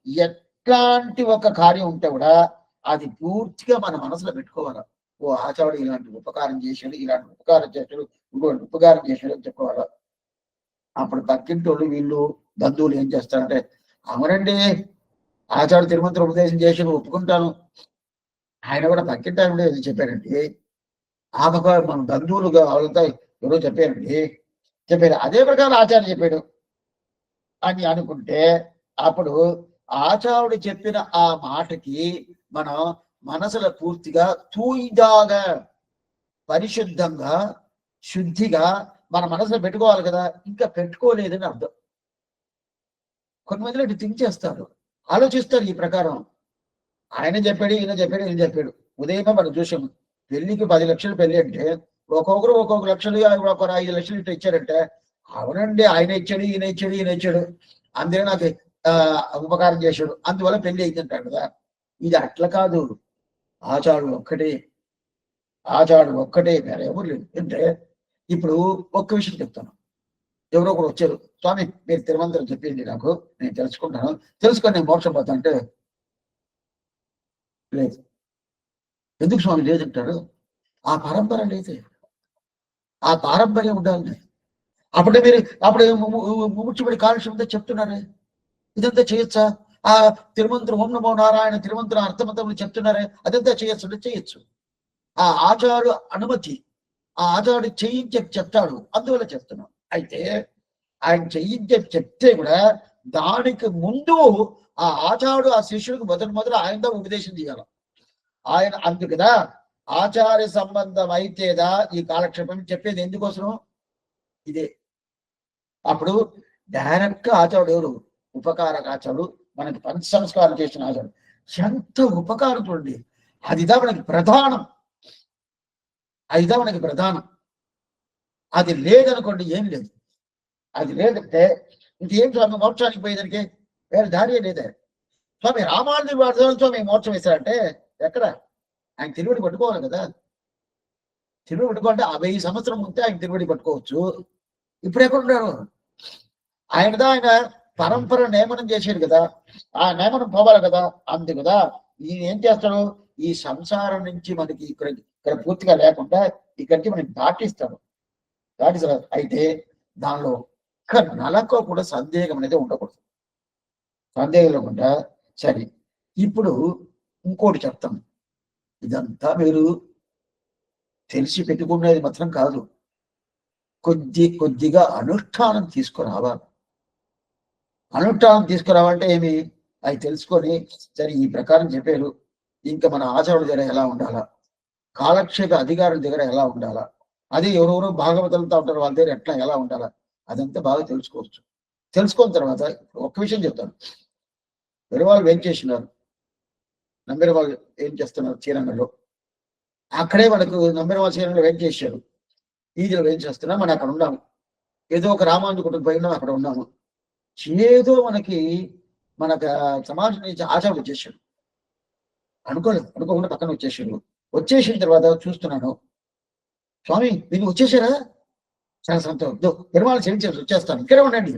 ఎట్లాంటి ఒక కార్యం ఉంటే కూడా అది పూర్తిగా మన మనసులో పెట్టుకోవాలి. ఓ ఆచార్యుడు ఇలాంటి ఉపకారం చేశాడు, ఇలాంటి ఉపకారం చేశాడు, ఇంకోటి ఉపకారం చేశాడు అని చెప్పుకోవాలి. అప్పుడు పక్కింటోళ్ళు వీళ్ళు బంధువులు ఏం చేస్తారంటే, అవునండి ఆచార్య తిరుమంత్ర ఉపదేశం చేసి ఒప్పుకుంటాను, ఆయన కూడా పక్కింటి ఆయన కూడా చెప్పారండి, ఆమె మన బంధువులుగా వాళ్ళతో ఎవరో చెప్పారండి, చెప్పారు అదే ప్రకారం ఆచార్య చెప్పాడు అని అనుకుంటే అప్పుడు ఆచార్యుడు చెప్పిన ఆ మాటకి మనం మనసులో పూర్తిగా తూయిదాగా పరిశుద్ధంగా శుద్ధిగా మన మనసులో పెట్టుకోవాలి కదా. ఇంకా పెట్టుకోలేదని అర్థం. కొంతమందిలో ఇటు థింక్ చేస్తారు, ఆలోచిస్తారు ఈ ప్రకారం. ఆయన చెప్పాడు, ఈయన చెప్పాడు, ఈయన చెప్పాడు. ఉదయమే మనం చూసాము, పెళ్లికి 10 లక్షలు పెళ్లి అంటే ఒక్కొక్కరు ఒక్కొక్క లక్షలు, ఒక 5 లక్షలు ఇట్లా ఇచ్చారంటే, అవునండి ఆయన ఇచ్చాడు, ఈయన ఇచ్చాడు, ఈయన ఇచ్చాడు, అందుకే నాకు ఉపకారం చేశాడు, అందువల్ల పెళ్లి అయిందంటాడు కదా. ఇది అట్లా కాదు. ఆచారుడు ఒక్కటే, ఆచారుడు ఒక్కటే, వేరే ఎవరు లేదు. అంటే ఇప్పుడు ఒక్క విషయం చెప్తాను. ఎవరో ఒకరు వచ్చారు, స్వామి మీరు తిరుమంతరం చెప్పింది నాకు, నేను తెలుసుకుంటాను, తెలుసుకొని నేను మోక్షం పోతా అంటే, లేదు. ఎందుకు స్వామి లేదంటారు? ఆ పరంపర లేదు, ఆ పారంపర్యం ఉండాలి. అప్పుడే మీరు అప్పుడే ముముక్షుబడి కాలుష్యం ఉందో చెప్తున్నారే, ఇదంతా చేయొచ్చా? ఆ తిరుమంత్రం ఓం నమో నారాయణ తిరుమంత్రం అర్థమంత్రం చెప్తున్నారే, అదంతా చేయొచ్చు అంటే చేయొచ్చు. ఆ ఆచార్యుడు అనుమతి, ఆ ఆచార్యుడు చేయించే చెప్తాడు, అందువల్ల చెప్తున్నాం. అయితే ఆయన చేయించే చెప్తే కూడా దానికి ముందు ఆ ఆచార్యుడు ఆ శిష్యుడికి మొదలు ఆయనతో ఉపదేశం చేయాలి. ఆయన అందుకదా ఆచార్య సంబంధం అయితేదా ఈ కాలక్షేపం చెప్పేది ఎందుకోసం ఇదే. అప్పుడు డైరెక్ట్ గా ఆచార్యుడు ఎవరు? ఉపకారక ఆచార్యుడు, మనకి పంచ సంస్కారం చేసిన ఆచార్యుడు. ఎంత ఉపకారం చూడండి. అదిదా మనకి ప్రధానం, అదిదా మనకి ప్రధానం. అది లేదనుకోండి ఏం లేదు. అది లేదంటే ఇంకేం స్వామి మోక్షానికి పోయేదానికి వేరే దారి లేదే. స్వామి రామానుజుడి వారితో మేము మోక్షం ఇస్తారంటే ఎక్కడ? ఆయన తిరువడి పట్టుకోవాలి కదా. తిరువడి పట్టుకోవాలంటే 1000 సంవత్సరం ఉంటే ఆయన తిరువడి పట్టుకోవచ్చు. ఇప్పుడు ఎక్కడున్నారు? ఆయన పరంపర నియమనం చేశాడు కదా, ఆ నియమనం పోవాలి కదా. అందు కదా ఈయన ఏం చేస్తాడు? ఈ సంసారం నుంచి మనకి ఇక్కడ పూర్తిగా లేకుండా ఇక్కడికి మనకి దాటిస్తాడు. అయితే దానిలో ఒక్క నలకో కూడా సందేహం అనేది ఉండకూడదు. సందేహం లేకుండా సరే. ఇప్పుడు ఇంకోటి చెప్తాం, ఇదంతా మీరు తెలిసి పెట్టుకునేది మాత్రం కాదు, కొద్దిగా అనుష్ఠానం తీసుకురావాలి. అనుష్ఠానం తీసుకురావాలంటే ఏమి? అవి తెలుసుకొని సరే ఈ ప్రకారం చెప్పారు, ఇంకా మన ఆచార్యుల దగ్గర ఎలా ఉండాలా, కాలక్షేప అధికారుల దగ్గర ఎలా ఉండాలా, అది ఎవరెవరో భాగవతులతో ఉంటారు వాళ్ళ దగ్గర ఎట్లా ఎలా ఉండాలా, అదంతా బాగా తెలుసుకోవచ్చు. తెలుసుకున్న తర్వాత ఒక్క విషయం చెప్తాను. పెరువాళ్ళు ఏం చేసినారు, నంబర్ వాళ్ళు ఏం చేస్తున్నారు శ్రీరంగంలో, అక్కడే మనకు నంబర్ వాళ్ళు శ్రీరంగంలో ఏం చేశారు, ఈదిలో ఏం చేస్తున్నా మనం అక్కడ ఉన్నాము. ఏదో ఒక రామానుజు కుటుంబం పోయినా అక్కడ ఉన్నాము. ఏదో మనకి సమాజం నుంచి ఆచారం వచ్చేసాడు, అనుకోకుండా పక్కన వచ్చేసాడు. వచ్చేసిన తర్వాత చూస్తున్నాను, స్వామి మీరు వచ్చేసారా, చాలా సంతోషం, పెరుమాళ్ సేవించారు, వచ్చేస్తాను, ఇక్కడే ఉండండి.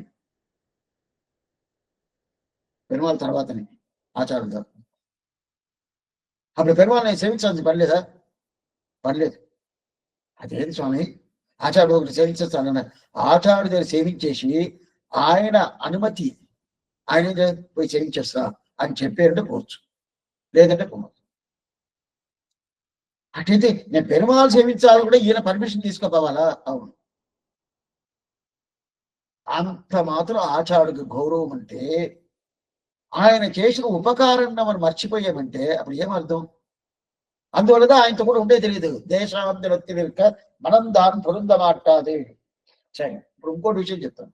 పెరుమాళ్ తర్వాతనే ఆచార్యులు గారు. అప్పుడు పెరుమాళ్ సేవించాల్సిన పర్లేదా? పర్లేదు. అదేంటి స్వామి ఆచార్యుడు ఒకటి సేవించేస్తానన్న, ఆచార్యుడి దగ్గర సేవించేసి ఆయన అనుమతి, ఆయన పోయి సేవించేస్తా అని చెప్పారంటే పోవచ్చు, లేదంటే పోవచ్చు. అటైతే నేను పెరుమాళ్ సేవించాలి కూడా ఈయన పర్మిషన్ తీసుకోపోవాలా? అవును. అంత మాత్రం ఆచార్యుడికి గౌరవం అంటే, ఆయన చేసిన ఉపకారం మనం మర్చిపోయామంటే అప్పుడు ఏమర్థం? అందువల్ల ఆయనతో కూడా ఉండే తెలియదు. దేశాంతరత్తిక మనం దాని పొరుంద మాట్లాది. సరే, ఇప్పుడు ఇంకోటి విషయం చెప్తాను.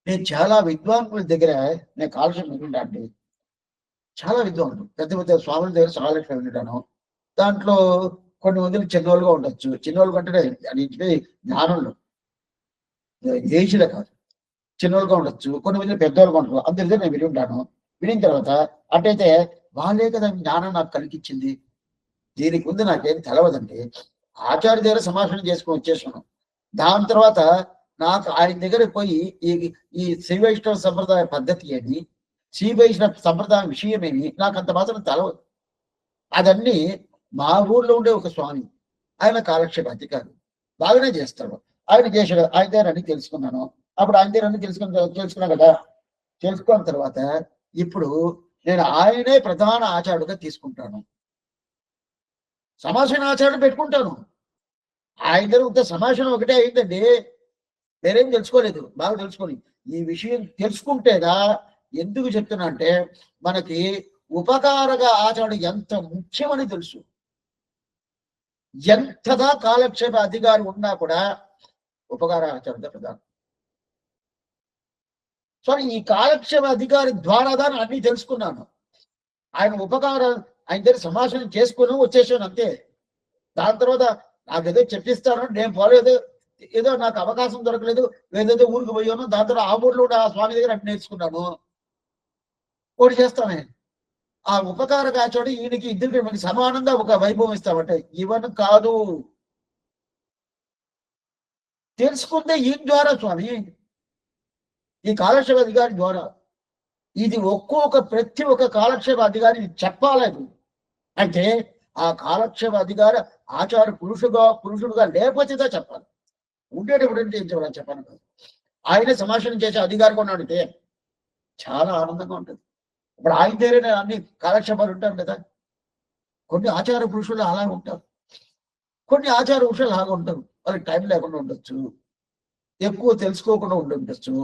నేను చాలా విద్వాంసుల దగ్గర నేను కాలక్షేపం వింటుంటా అండి. చాలా విద్వాంసులు పెద్ద పెద్ద స్వాముల దగ్గర కాలక్షేపం వింటాను. దాంట్లో కొన్ని మందికి చిన్నోళ్ళుగా ఉండొచ్చు. చిన్నోళ్ళు కంటే అన్నింటినీ జ్ఞానంలో ఏజ్లో కాదు, చిన్నోళ్ళుగా ఉండొచ్చు. కొన్ని మంది పెద్దోళ్ళుగా ఉంటారు. అందరి నేను విని ఉంటాను. వినిన తర్వాత అట్టయితే వాళ్ళే కదా జ్ఞానం నాకు కలిగించింది. దీనికి ముందు నాకేం తెలవదండి. ఆచార్య దగ్గర సంభాషణ చేసుకుని వచ్చేసాను. దాని తర్వాత నాకు ఆయన దగ్గర పోయి ఈ ఈ శ్రీ వైష్ణవ సంప్రదాయ పద్ధతి ఏమి, శ్రీ వైష్ణవ సంప్రదాయ విషయం ఏమి నాకు అంత మాత్రం తెలవదు. అదన్నీ మా ఊర్లో ఉండే ఒక స్వామి, ఆయన కాలక్షేప అధికారి, బాగానే చేస్తాడు. ఆయన చేసాడు. ఆయన దగ్గర అన్ని తెలుసుకున్నాను. అప్పుడు ఆయన దగ్గర అన్ని తెలుసుకున్నా కదా. తెలుసుకున్న తర్వాత ఇప్పుడు నేను ఆయనే ప్రధాన ఆచార్యుడిగా తీసుకుంటాను. సమాసన ఆచార్యుడు పెట్టుకుంటాను. ఆయన దగ్గర ఉంటే సమాసనం ఒకటే అయిందండి. వేరేం తెలుసుకోలేదు. బాగా తెలుసుకొని ఈ విషయం తెలుసుకుంటేదా ఎందుకు చెప్తున్నా అంటే మనకి ఉపకారగా ఆచరణ ఎంత ముఖ్యమని తెలుసు. ఎంతగా కాలక్షేప అధికారి ఉన్నా కూడా ఉపకార ఆచరణ ప్రధానం. సో ఈ కాలక్షేప అధికారి ద్వారా దాన్ని అన్ని తెలుసుకున్నాను. ఆయన ఉపకారం ఆయన దగ్గర సంభాషణ చేసుకుని వచ్చేసాను అంతే. దాని తర్వాత నాకు ఏదో చెప్పిస్తాను, నేను పోలేదు, ఏదో నాకు అవకాశం దొరకలేదు, ఏదేదో ఊరికి పోయాను. దాని తర్వాత ఆ ఊర్లో ఆ స్వామి దగ్గర అన్ని నేర్చుకున్నాను. ఒకటి చేస్తానే, ఆ ఉపకార కాచోడు ఈయనకి ఇద్దరికి మనకి సమానంగా ఒక వైభవం ఇస్తామంటే ఇవన్నీ కాదు. తెలుసుకుంటే ఈయన ద్వారా స్వామి, ఈ కాలక్షేప అధికారి ద్వారా ఇది ప్రతి ఒక్క కాలక్షేప అధికారి చెప్పాలేదు. అంటే ఆ కాలక్షేప అధికారి ఆచార పురుషుడుగా లేకపోతేదా చెప్పాలి. ఉండేటప్పుడు అంటే ఏం చెప్పాలి చెప్పాను కాదు. ఆయనే సంభాషణ చేసే అధికారి కూడా అడిగితే చాలా ఆనందంగా ఉంటుంది. ఇప్పుడు ఆయన దగ్గర అన్ని కాలక్షేపాలు ఉంటారు కదా. కొన్ని ఆచార పురుషులు అలా ఉంటారు, కొన్ని ఆచార పురుషులు అలాగా ఉంటారు. వాళ్ళకి టైం లేకుండా ఉండొచ్చు, ఎక్కువ తెలుసుకోకుండా ఉండొచ్చు.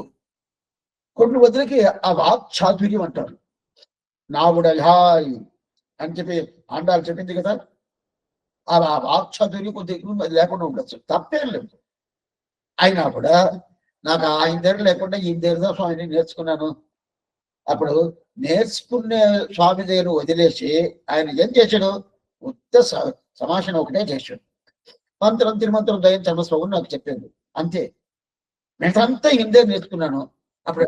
కొన్ని వదిలికి ఆ వాక్ చాతుర్యం అంటారు. నావుడహాయ్ అని చెప్పి ఆండాలు చెప్పింది కదా. ఆ వాక్ చాతుర్యం కొద్దిగా లేకుండా ఉండొచ్చు, తప్పేం లేదు. అయినా కూడా నాకు ఆయన దగ్గర లేకుండా ఈయన దగ్గర స్వామిని నేర్చుకున్నాను. అప్పుడు నేర్చుకునే స్వామి దగ్గర వదిలేసి ఆయన ఏం చేశాడు, ఉత్త సమాషణ ఒకటే చేశాడు. మంత్రం తిరుమంత్రం దయం చర్మస్వరం నాకు చెప్పాడు అంతే. నేనంతా ఈయన నేర్చుకున్నాను. అప్పుడు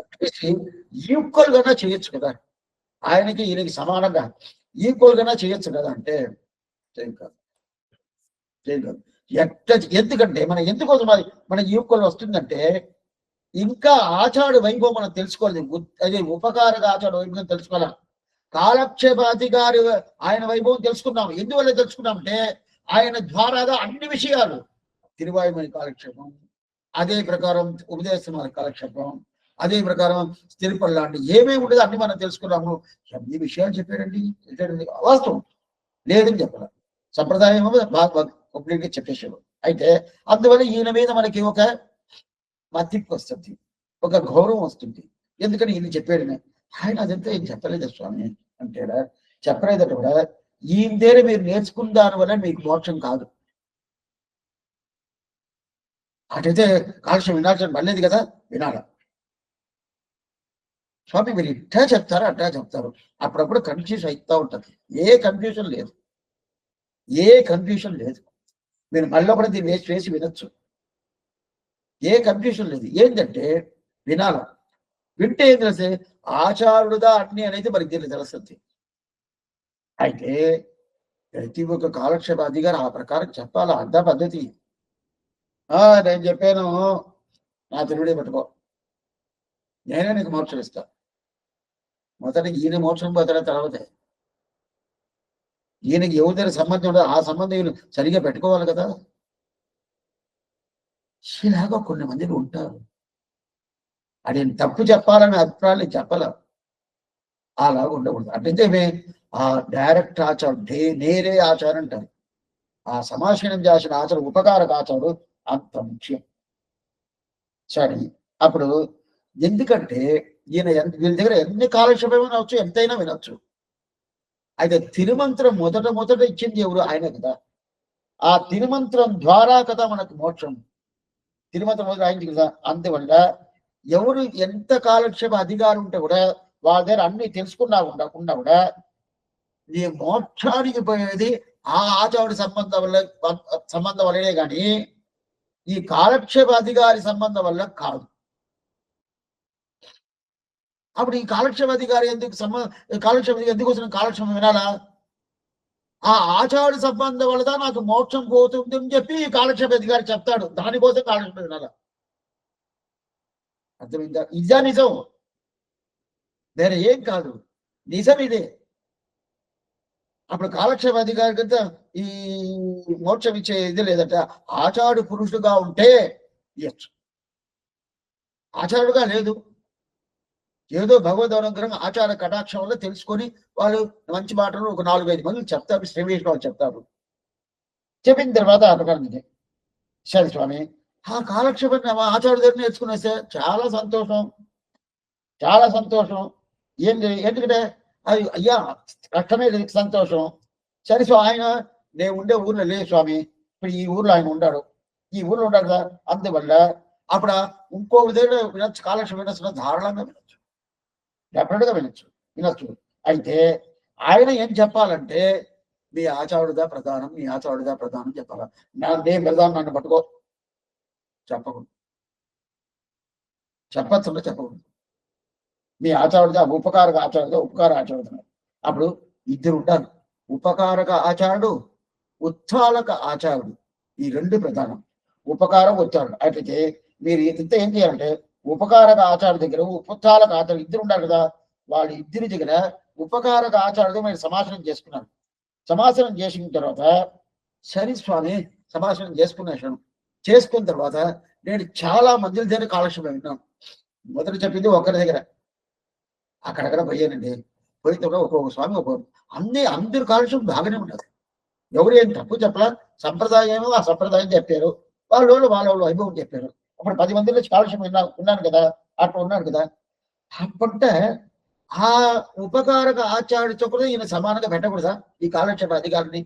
ఈక్వల్ గానే చేయొచ్చు కదా, ఆయనకి ఈయనకి సమానంగా ఈక్వల్ గానే చేయొచ్చు కదా అంటే చేయకాదు. ఎందుకంటే మన ఎందుకోసం మన ఈక్వల్ వస్తుందంటే ఇంకా ఆచార్య వైభవం మనం తెలుసుకోలేదు. అదే ఉపకారక ఆచార్య వైభవం తెలుసుకోవాలి. కాలక్షేపాధికారి ఆయన వైభవం తెలుసుకున్నాం. ఎందువల్ల తెలుసుకున్నామంటే ఆయన ద్వారాగా అన్ని విషయాలు, తిరువాయుమణి కాలక్షేపం, అదే ప్రకారం ఉపదేశమాల కాలక్షేపం, అదే ప్రకారం స్థిరపల్లి లాంటి ఏమేమి ఉండదు అన్ని మనం తెలుసుకున్నాము. ఈ విషయాలు చెప్పాడండి, వాస్తవం లేదని చెప్పాలి. సంప్రదాయం కంప్లీట్గా చెప్పేసాడు. అయితే అందువల్ల ఈయన మీద మనకి ఒక మతిప్పు వస్తుంది, ఒక గౌరవం వస్తుంది. ఎందుకని ఈయన చెప్పాడు. ఆయన అదంతా ఏం చెప్పలేదు స్వామి అంటాడా, చెప్పలేదట కూడా. ఈయన దగ్గర మీరు నేర్చుకున్న దాని వల్ల మీకు మోక్షం కాదు. అటైతే కాలుష్యం వినాల్సిన పర్లేదు కదా, వినాల. స్వామి మీరు ఇట్టా చెప్తారా అట్టా చెప్తారు. అప్పుడప్పుడు కన్ఫ్యూజన్ అవుతూ ఉంటుంది. ఏ కన్ఫ్యూజన్ లేదు, ఏ కన్ఫ్యూజన్ లేదు. మీరు మళ్ళీ కూడా దీన్ని వేసి వినొచ్చు. ఏ కన్ఫ్యూజన్ లేదు. ఏంటంటే వినాల. వింటే ఏం తెలిసే ఆచారుడుదా అన్ని అనేది మనకి దీన్ని తెలుస్తుంది. అయితే ప్రతి ఒక్క కాలక్షేప అధికారి ఆ ప్రకారం చెప్పాలా, అంతా పద్ధతి. నేను చెప్పాను, నా తిరుగుడే పట్టుకో, నేనే నీకు మోక్షం ఇస్తా. మొదట ఈయన మోక్షం పోతాడా తర్వాత ఈయనకి ఎవరి సంబంధం ఉండదు. ఆ సంబంధం సరిగా పెట్టుకోవాలి కదా. ఇలాగా కొన్ని మందిని ఉంటారు. అది తప్పు చెప్పాలని అభిప్రాయాలు చెప్పాల, అలాగా ఉండకూడదు. అంటే ఆ డైరెక్ట్ ఆచారం, నేరే ఆచారం అంటారు. ఆ సమాశనం చేసిన ఆచారం ఉపకారక ఆచారం అంత ముఖ్యం. సరే, అప్పుడు ఎందుకంటే ఈయన వీళ్ళ దగ్గర ఎన్ని కాలక్షేపం వినవచ్చు, ఎంతైనా వినొచ్చు. అయితే తిరుమంత్రం మొదట ఇచ్చింది ఎవరు? ఆయన కదా. ఆ తిరుమంత్రం ద్వారా కదా మనకు మోక్షం. తిరుమంత్రం మొదట అయింది కదా. అందువల్ల ఎవరు ఎంత కాలక్షేప అధికారం ఉంటే కూడా వాళ్ళ దగ్గర అన్ని తెలుసుకున్నా ఉండకుండా కూడా ఈ మోక్షానికి పోయేది ఆ ఆచారుడి సంబంధం వల్లనే కానీ ఈ కాలక్షేప అధికారి సంబంధం వల్ల కాదు. అప్పుడు ఈ కాలక్షేప అధికారి కాలక్షేపం ఎందుకోసం కాలక్షేపం వినాలా? ఆ ఆచార్య సంబంధం వల్ల నాకు మోక్షం పోతుంది అని చెప్పి ఈ కాలక్షేప అధికారి చెప్తాడు. దానికోసం కాలక్షేపం వినాలా? అర్థమైందా? ఇదా నిజం, వేరే ఏం కాదు. నిజం ఇదే. అప్పుడు కాలక్షేప అధికారి కింద ఈ మోక్షం ఇచ్చే ఇది లేదట. ఆచార్య పురుషుడుగా ఉంటే ఇవ్వచ్చు. ఆచార్యుడుగా లేదు, ఏదో భగవద్ అనుగ్రహం ఆచార కటాక్షం వల్ల తెలుసుకొని వాళ్ళు మంచి మాటలు ఒక 4-5 మంది చెప్తారు. శ్రీవేష్ వాళ్ళు చెప్తారు. చెప్పిన తర్వాత అడగండి, సరే స్వామి ఆ కాలక్షేపం ఆచార్య దగ్గర నేర్చుకునేస్తే చాలా సంతోషం, చాలా సంతోషం. ఎందుకంటే అది అయ్యా కష్టమే సంతోషం. సరే స్వామి, ఆయన నేను ఉండే ఊర్లో లేదు స్వామి, ఇప్పుడు ఈ ఊర్లో ఆయన ఉన్నాడు, ఈ ఊర్లో ఉన్నాడు కదా. అందువల్ల అప్పుడు ఇంకొక దగ్గర వినొచ్చు, కాలక్షేపం వినొచ్చు, ధారాళంగా వినొచ్చు, డెఫినెట్గా వినొచ్చు. అయితే ఆయన ఏం చెప్పాలంటే మీ ఆచారుడుగా ప్రధానం, మీ ఆచారుడుగా ప్రధానం చెప్పాలా. నేను ప్రధానం నన్ను పట్టుకో చెప్పకూడదు, చెప్పకూడదు. మీ ఆచారుడుగా ఉపకారక ఆచారుడుగా ఉపకార ఆచారుడు. అప్పుడు ఇద్దరు ఉంటారు, ఉపకారక ఆచారుడు, ఉత్సాలక ఆచారుడు. ఈ రెండు ప్రధానం, ఉపకారం ఉత్సాహుడు. అయితే మీరు ఇంత ఏం చేయాలంటే ఉపకారక ఆచార్య దగ్గర ఉపచాలక ఆచార్య ఇద్దరు ఉండాలి కదా. వాళ్ళ ఇద్దరి దగ్గర ఉపకారక ఆచార్యుడు మీరు సమాసనం చేసుకున్నారు. సమాసనం చేసిన తర్వాత సరే స్వామి సమాసనం చేసుకున్న తర్వాత నేను చాలా మంది దగ్గర కాలక్షేపం విన్నాను. మొదటి చెప్పింది ఒకరి దగ్గర, అక్కడక్కడ పోయానండి. పోయిన ఒక్కొక్క స్వామి అందరు కాలక్షేపం బాగానే ఉండదు. ఎవరు ఏం తప్పు చెప్పలా, సంప్రదాయం ఆ సంప్రదాయం చెప్పారు, వాళ్ళ వైభవం చెప్పారు. అప్పుడు 10 మందిలో కాలక్షేపం ఉన్నాను కదా, అట్లా ఉన్నాను కదా. అప్పుంటే ఆ ఉపకారక ఆచార్యుడితో కూడా ఈయన సమానంగా పెట్టకూడదా ఈ కాలక్షేప అధికారిని?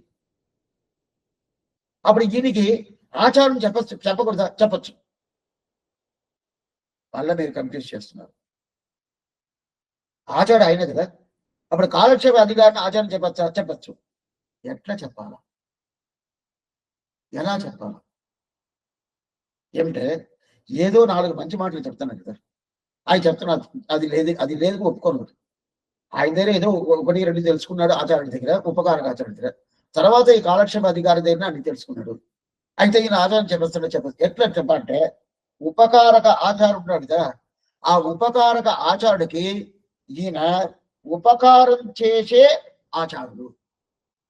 అప్పుడు ఈయనకి ఆచారం చెప్పకూడదా? చెప్పచ్చు. మళ్ళీ మీరు కన్ఫ్యూజ్ చేస్తున్నారు. ఆచార్య అయిన కదా, అప్పుడు కాలక్షేప అధికారిని ఆచారం చెప్పచ్చు. ఎట్లా చెప్పాలా, ఎలా చెప్పాలా? ఏమిటే ఏదో 4 మంచి మాటలు చెప్తాను కదా, ఆయన చెప్తున్నారు అది లేదు ఒప్పుకోను. ఆయన దగ్గర ఏదో 1-2 తెలుసుకున్నాడు ఆచార్యుడి దగ్గర, ఉపకారక ఆచార్యుడి దగ్గర. తర్వాత ఈ కాలక్షేప అధికారి దగ్గర అన్ని తెలుసుకున్నాడు. అయితే ఈయన ఆచారం చెప్పచ్చు. ఎట్లా చెప్పంటే ఉపకారక ఆచార్యుడు ఉన్నాడు కదా, ఆ ఉపకారక ఆచార్యుడికి ఈయన ఉపకారం చేసే ఆచారుడు.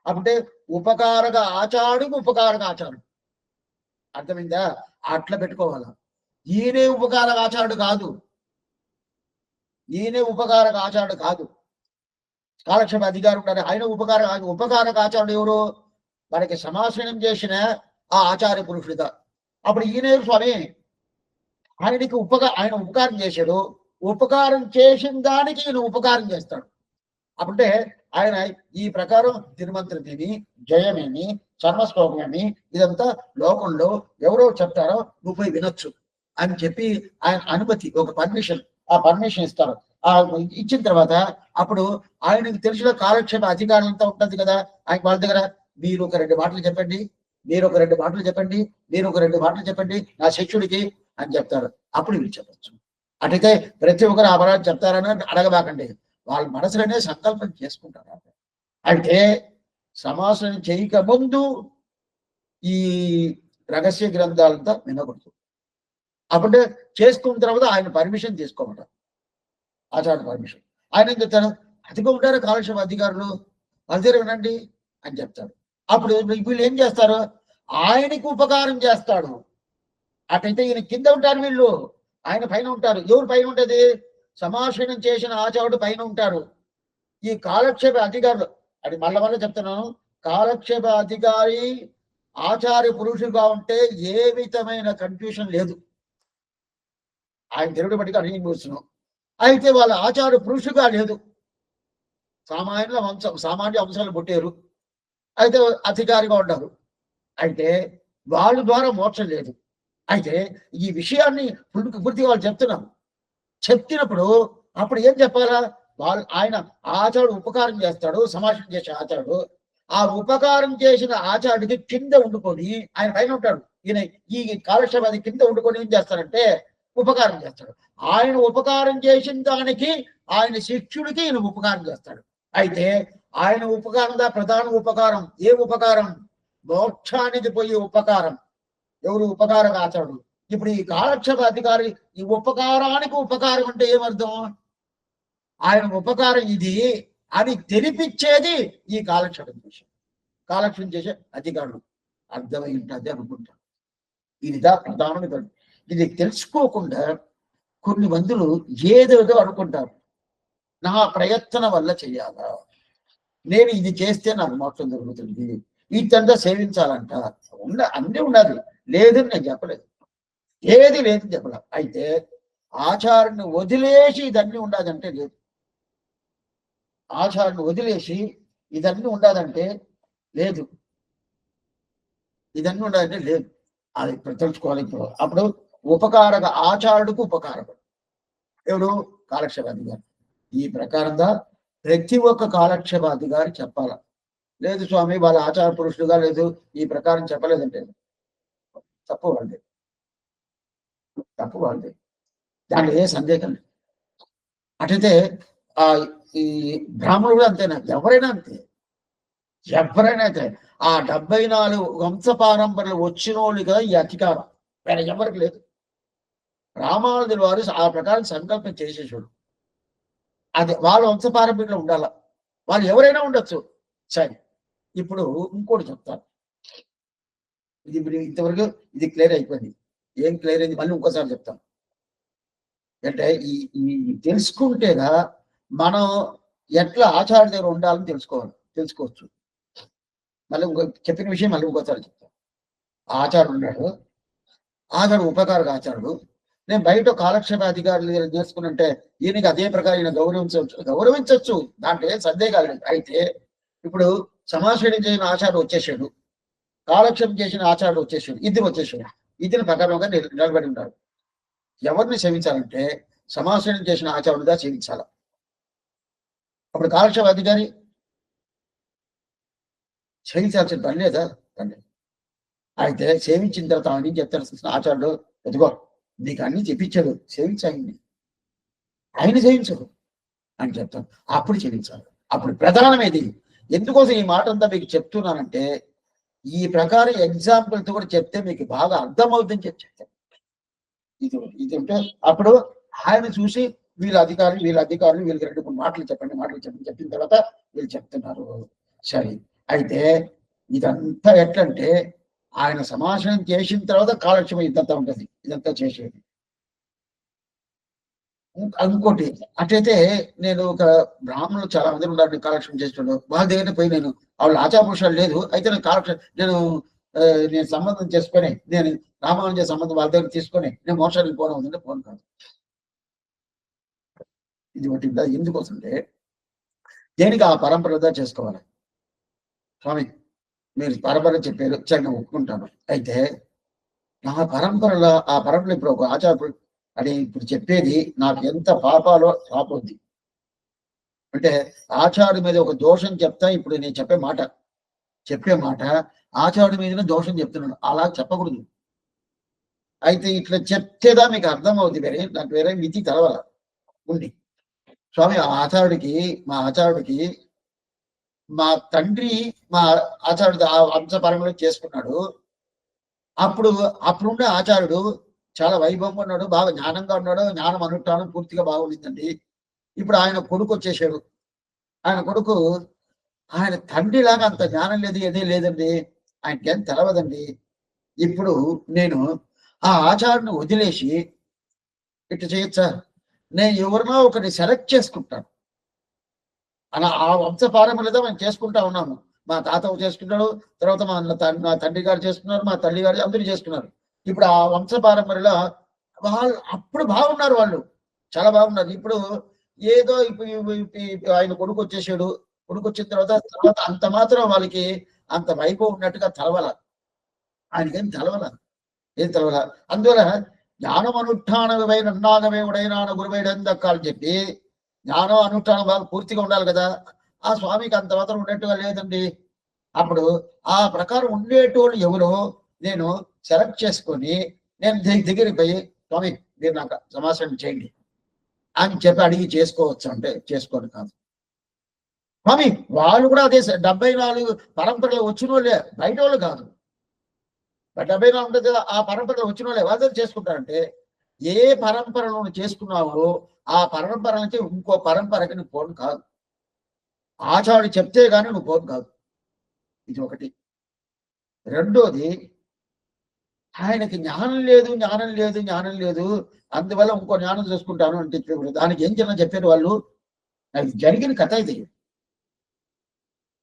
అంటే ఉపకారక ఆచార్యుడు. అర్థమైందా? అట్లా పెట్టుకోవాలా. ఈయనే ఉపకారక ఆచార్యుడు కాదు, కాలక్షేప అధికారి ఉంటారు. ఆయన ఉపకారక ఆచార్యుడు ఎవరు? మనకి సమాసనం చేసిన ఆ ఆచార్య పురుషుడిగా. అప్పుడు ఈయనే స్వామి ఆయనకి ఆయన ఉపకారం చేశాడు, ఉపకారం చేసిన దానికి ఈయన ఉపకారం చేస్తాడు. అప్పుడే ఆయన ఈ ప్రకారం తిరుమంత్రమేమి, జయమేమి, చర్మశ్లోకమేమి ఇదంతా లోకంలో ఎవరో చెప్తారో నువ్వు పోయి వినొచ్చు అని చెప్పి ఆయన అనుమతి, ఒక పర్మిషన్, ఆ పర్మిషన్ ఇస్తారు. ఆ ఇచ్చిన తర్వాత అప్పుడు ఆయనకు తెలిసిన కాలక్షేప అధికారం అంతా ఉంటుంది కదా. ఆయన వాళ్ళ దగ్గర మీరు ఒక 2 మాటలు చెప్పండి, మీరు ఒక 2 మాటలు చెప్పండి నా శిష్యుడికి అని చెప్తారు. అప్పుడు వీళ్ళు చెప్పచ్చు. అటైతే ప్రతి ఒక్కరు అపరాధం చెప్తారని అడగబాకండి, వాళ్ళ మనసులోనే సంకల్పం చేసుకుంటారు. అంటే సమాసనం చేయక ముందు ఈ రహస్య గ్రంథాలంతా వినకూడదు. అప్పుడే చేసుకున్న తర్వాత ఆయన పర్మిషన్ తీసుకోమంటారు, ఆచార్య పర్మిషన్. ఆయన ఏం చెప్తారు, అదిగా ఉంటారు కాలక్షేప అధికారులు, వాళ్ళ దగ్గర వినండి అని చెప్తారు. అప్పుడు వీళ్ళు ఏం చేస్తారు, ఆయనకి ఉపకారం చేస్తాడు. అటైతే ఈయన కింద ఉంటారు, వీళ్ళు ఆయన పైన ఉంటారు. ఎవరు పైన ఉంటుంది? సమాసనం చేసిన ఆచార్యుడు పైన ఉంటారు. ఈ కాలక్షేప అధికారులు, అది మళ్ళీ చెప్తున్నాను, కాలక్షేప అధికారి ఆచార్య పురుషుడుగా ఉంటే ఏ విధమైన కన్ఫ్యూషన్ లేదు. ఆయన తిరుగుడు బట్టిగా అన్ని చూస్తున్నాం. అయితే వాళ్ళ ఆచార్య పురుషుడుగా లేదు. సామాన్య వంశాలు పుట్టారు, అయితే అధికారిగా ఉన్నారు. అయితే వాళ్ళ ద్వారా మోక్షం లేదు. అయితే ఈ విషయాన్ని పూర్తిగా వాళ్ళు చెప్తున్నారు. చెప్తున్నప్పుడు అప్పుడు ఏం చెప్పాలా? ఆయన ఆచార్యుడు ఉపకారం చేస్తాడు, సమాషం చేసే ఆచార్యుడు. ఆ ఉపకారం చేసిన ఆచార్యుడికి కింద ఉండుకొని, ఆయన పైన ఉంటాడు, ఈయన ఈ కాలక్షేపాది కింద ఉండుకొని ఏం చేస్తారంటే ఉపకారం చేస్తాడు. ఆయన ఉపకారం చేసిన దానికి ఆయన శిష్యుడికి ఈయన ఉపకారం చేస్తాడు. అయితే ఆయన ఉపకారం ప్రధాన ఉపకారం ఏ ఉపకారం? మోక్షానికి పోయే ఉపకారం. ఎవరు? ఉపకారక ఆచార్యుడు. ఇప్పుడు ఈ కాలక్షేప అధికారి ఈ ఉపకారానికి ఉపకారం అంటే ఏమర్థం? ఆయన ఉపకారం ఇది అని తెలిపించేది ఈ కాలక్షేపం చేసే అధికారులు. అర్థమై ఉంటుంది అనుకుంటారు. ఇదిదా ప్రధానమైన. ఇది తెలుసుకోకుండా కొన్ని మందులు ఏదేదో అనుకుంటారు. నా ప్రయత్నం వల్ల చేయాలా, నేను ఇది చేస్తే నాకు మోక్షం జరుగుతుంది, వీటంతా సేవించాలంట, అన్నీ ఉండాలి. లేదని నేను చెప్పలేదు, ఏది లేదని చెప్పలేదు. అయితే ఆచారాన్ని వదిలేసి ఇదన్నీ ఉండాలంటే లేదు. ఆచారాన్ని వదిలేసి ఇదన్నీ ఉండాలంటే లేదు. ఇదన్నీ ఉండాలంటే లేదు. అది ఇప్పుడు తెలుసుకోవాలి. అప్పుడు ఉపకారక ఆచారుడికి ఉపకారకుడు ఎవరు? కాలక్షేపాధికారి. ఈ ప్రకారంగా ప్రతి ఒక్క కాలక్షేపాధికారి చెప్పాల. లేదు స్వామి వాళ్ళ ఆచార పురుషుడుగా లేదు, ఈ ప్రకారం చెప్పలేదంటే తప్పు వాళ్ళది, తప్పు వాళ్ళది. దాంట్లో ఏ సందేహం లేదు. అటైతే ఈ బ్రాహ్మణుడు కూడా అంతేనా? ఎవరైనా అంతే. ఎవరైనా అయితే ఆ 74 వంశపారంపర్లు వచ్చిన వాళ్ళుగా ఈ అధికారం వేరే ఎవరికి లేదు. రామానుజుల వారు ఆ ప్రకారం సంకల్పం చేసేసాడు. అది వాళ్ళ వంశపారంపర్యంలో ఉండాల. వాళ్ళు ఎవరైనా ఉండొచ్చు. సరే, ఇప్పుడు ఇంకోటి చెప్తాను. ఇది ఇంతవరకు ఇది క్లియర్ అయిపోయింది. ఏం క్లియర్ అయింది మళ్ళీ ఇంకోసారి చెప్తాను. అంటే ఈ తెలుసుకుంటేగా మనం ఎట్లా ఆచార్య దగ్గర ఉండాలని తెలుసుకోవచ్చు. మళ్ళీ చెప్పిన విషయం మళ్ళీ ఇంకోసారి చెప్తాను. ఆచార్యుడు ఉన్నాడు, ఆచార్యుడు ఉపకారక ఆచార్యుడు. నేను బయట కాలక్షేప అధికారులు నేర్చుకున్నంటే ఈయనకి అదే ప్రకారం ఈయన గౌరవించవచ్చు, దాంట్లో ఏం సందేహాలు లేదు. అయితే ఇప్పుడు సమాశ్రయం చేసిన ఆచార్యుడు వచ్చేసాడు, కాలక్షేపం చేసిన ఆచార్యుడు వచ్చేసాడు, ఇద్దరు వచ్చేసాడు. ఇద్దరు ప్రకారంగా నిలబడి ఉంటాడు. ఎవరిని సేవించాలంటే సమాశ్రయం చేసిన ఆచార్యుడుగా సేవించాల. అప్పుడు కాలక్షేప అధికారి సేవించాల్సిన పని లేదా? పని. అయితే సేవించిన తర్వాత ఆయన చెప్తాడు, ఆచార్యుడు ఎదుగో నీకు అన్ని చెప్పించాడు, సేవించాలి, ఆయన సేవించడు అని చెప్తాను. అప్పుడు సేవించాలి. అప్పుడు ప్రధానమేది. ఎందుకోసం ఈ మాట అంతా మీకు చెప్తున్నానంటే ఈ ప్రకారం ఎగ్జాంపుల్తో కూడా చెప్తే మీకు బాగా అర్థమవుతుందని చెప్తాను. ఇది ఉంటే అప్పుడు ఆయన చూసి వీళ్ళ అధికారులు వీళ్ళకి 2-3 మాటలు చెప్పిన తర్వాత వీళ్ళు చెప్తున్నారు. సరే, అయితే ఇదంతా ఎట్లంటే ఆయన సమాధానం చేసిన తర్వాత కాలక్షేపం ఇదంతా ఉంటుంది. ఇదంతా చేసేది. ఇంకోటి అట్లయితే నేను ఒక బ్రాహ్మణులు చాలా మంది ఉన్నారు కాలక్షేపం చేసేవాళ్ళు. వాళ్ళ దగ్గర పోయి నేను వాళ్ళ ఆచారపురుషాలు లేదు, అయితే నేను సంబంధం చేసుకొని నేను రామానుజ సంబంధం వాళ్ళ దగ్గర తీసుకొని నేను మోసానికి పోవడం అవుతుంటే పోను కాదు. ఇది ఒకటి. ఎందుకోసంటే దేనికి ఆ పరంపరగా చేసుకోవాలి. స్వామి మీరు పరంపర చెప్పారు, నేను ఒప్పుకుంటాను. అయితే నా పరంపరలో ఆ పరంపర ఇప్పుడు ఒక ఆచార్యుడు అని ఇప్పుడు చెప్పేది నాకు ఎంత పాపాలో పాపొద్ది అంటే ఆచార్యుడి మీద ఒక దోషం చెప్తా. ఇప్పుడు నేను చెప్పే మాట ఆచార్యుడి మీదనే దోషం చెప్తున్నాను, అలా చెప్పకూడదు. అయితే ఇట్లా చెప్తేదా మీకు అర్థం అవుతుంది. నాకు వేరే మితి తెలవాల ఉంది. స్వామి మా ఆచార్యుడికి మా తండ్రి మా ఆచార్యుడు ఆ వంశపరంలో చేసుకున్నాడు. అప్పుడుండే ఆచార్యుడు చాలా వైభవంగా ఉన్నాడు, బాగా జ్ఞానంగా ఉన్నాడు, జ్ఞానం అనుష్ఠానం పూర్తిగా బాగుండిందండి. ఇప్పుడు ఆయన కొడుకు వచ్చేసాడు. ఆయన తండ్రిలాగా అంత జ్ఞానం లేదు, ఏదే లేదండి, ఆయనకేం తెలవదండి. ఇప్పుడు నేను ఆ ఆచార్యుని వదిలేసి ఇట్లా చేయొచ్చా? నేను ఎవరినో ఒకరిని సెలెక్ట్ చేసుకుంటాను. అలా ఆ వంశపారంపర్యంగా మేము చేసుకుంటా ఉన్నాము. మా తాత చేసుకున్నాడు, తర్వాత మా తండ్రి గారు చేసుకున్నారు, మా తల్లి గారు అందరూ చేసుకున్నారు. ఇప్పుడు ఆ వంశపారంపర్యంలో వాళ్ళు అప్పుడు బాగున్నారు, వాళ్ళు చాలా బాగున్నారు. ఇప్పుడు ఏదో ఆయన కొడుకు వచ్చేసాడు, కొడుకు వచ్చిన తర్వాత అంత మాత్రం వాళ్ళకి అంత వైభవం ఉన్నట్టుగా తలవల, ఆయనకేం తలవల, ఏం తలవల. అందువల్ల జ్ఞానం అనుష్ఠానమే నన్నాగమే ఉడైనాన గురువైడందక్కాలని చెప్పి జ్ఞానం అనుష్ఠానం బాగా పూర్తిగా ఉండాలి కదా. ఆ స్వామికి అంత మాత్రం ఉన్నట్టుగా లేదండి. అప్పుడు ఆ ప్రకారం ఉండేటోళ్ళు ఎవరో నేను సెలెక్ట్ చేసుకొని నేను దగ్గరికి పోయి స్వామి మీరు నాకు సమాచారం చేయండి అని చెప్పి అడిగి చేసుకోవచ్చు అంటే చేసుకోండి కాదు స్వామి. వాళ్ళు కూడా అదే 74 పరంపరలు వచ్చిన వాళ్ళే, బయట వాళ్ళు కాదు. 74 ఉంటుంది కదా, ఆ పరంపరలో వచ్చిన వాళ్ళే వాళ్ళు చేసుకుంటారంటే ఏ పరంపరను చేసుకున్నావో ఆ పరంపర నుంచి ఇంకో పరంపరకి నువ్వు పోను కాదు. ఆచార్యుడు చెప్తే గానీ నువ్వు పోను కాదు. ఇది ఒకటి. రెండోది, ఆయనకి జ్ఞానం లేదు, జ్ఞానం లేదు, జ్ఞానం లేదు, అందువల్ల ఇంకో జ్ఞానం చూసుకుంటాను అంటే దానికి ఏం చిన్న చెప్పారు వాళ్ళు. అది జరిగిన కథ ఇది.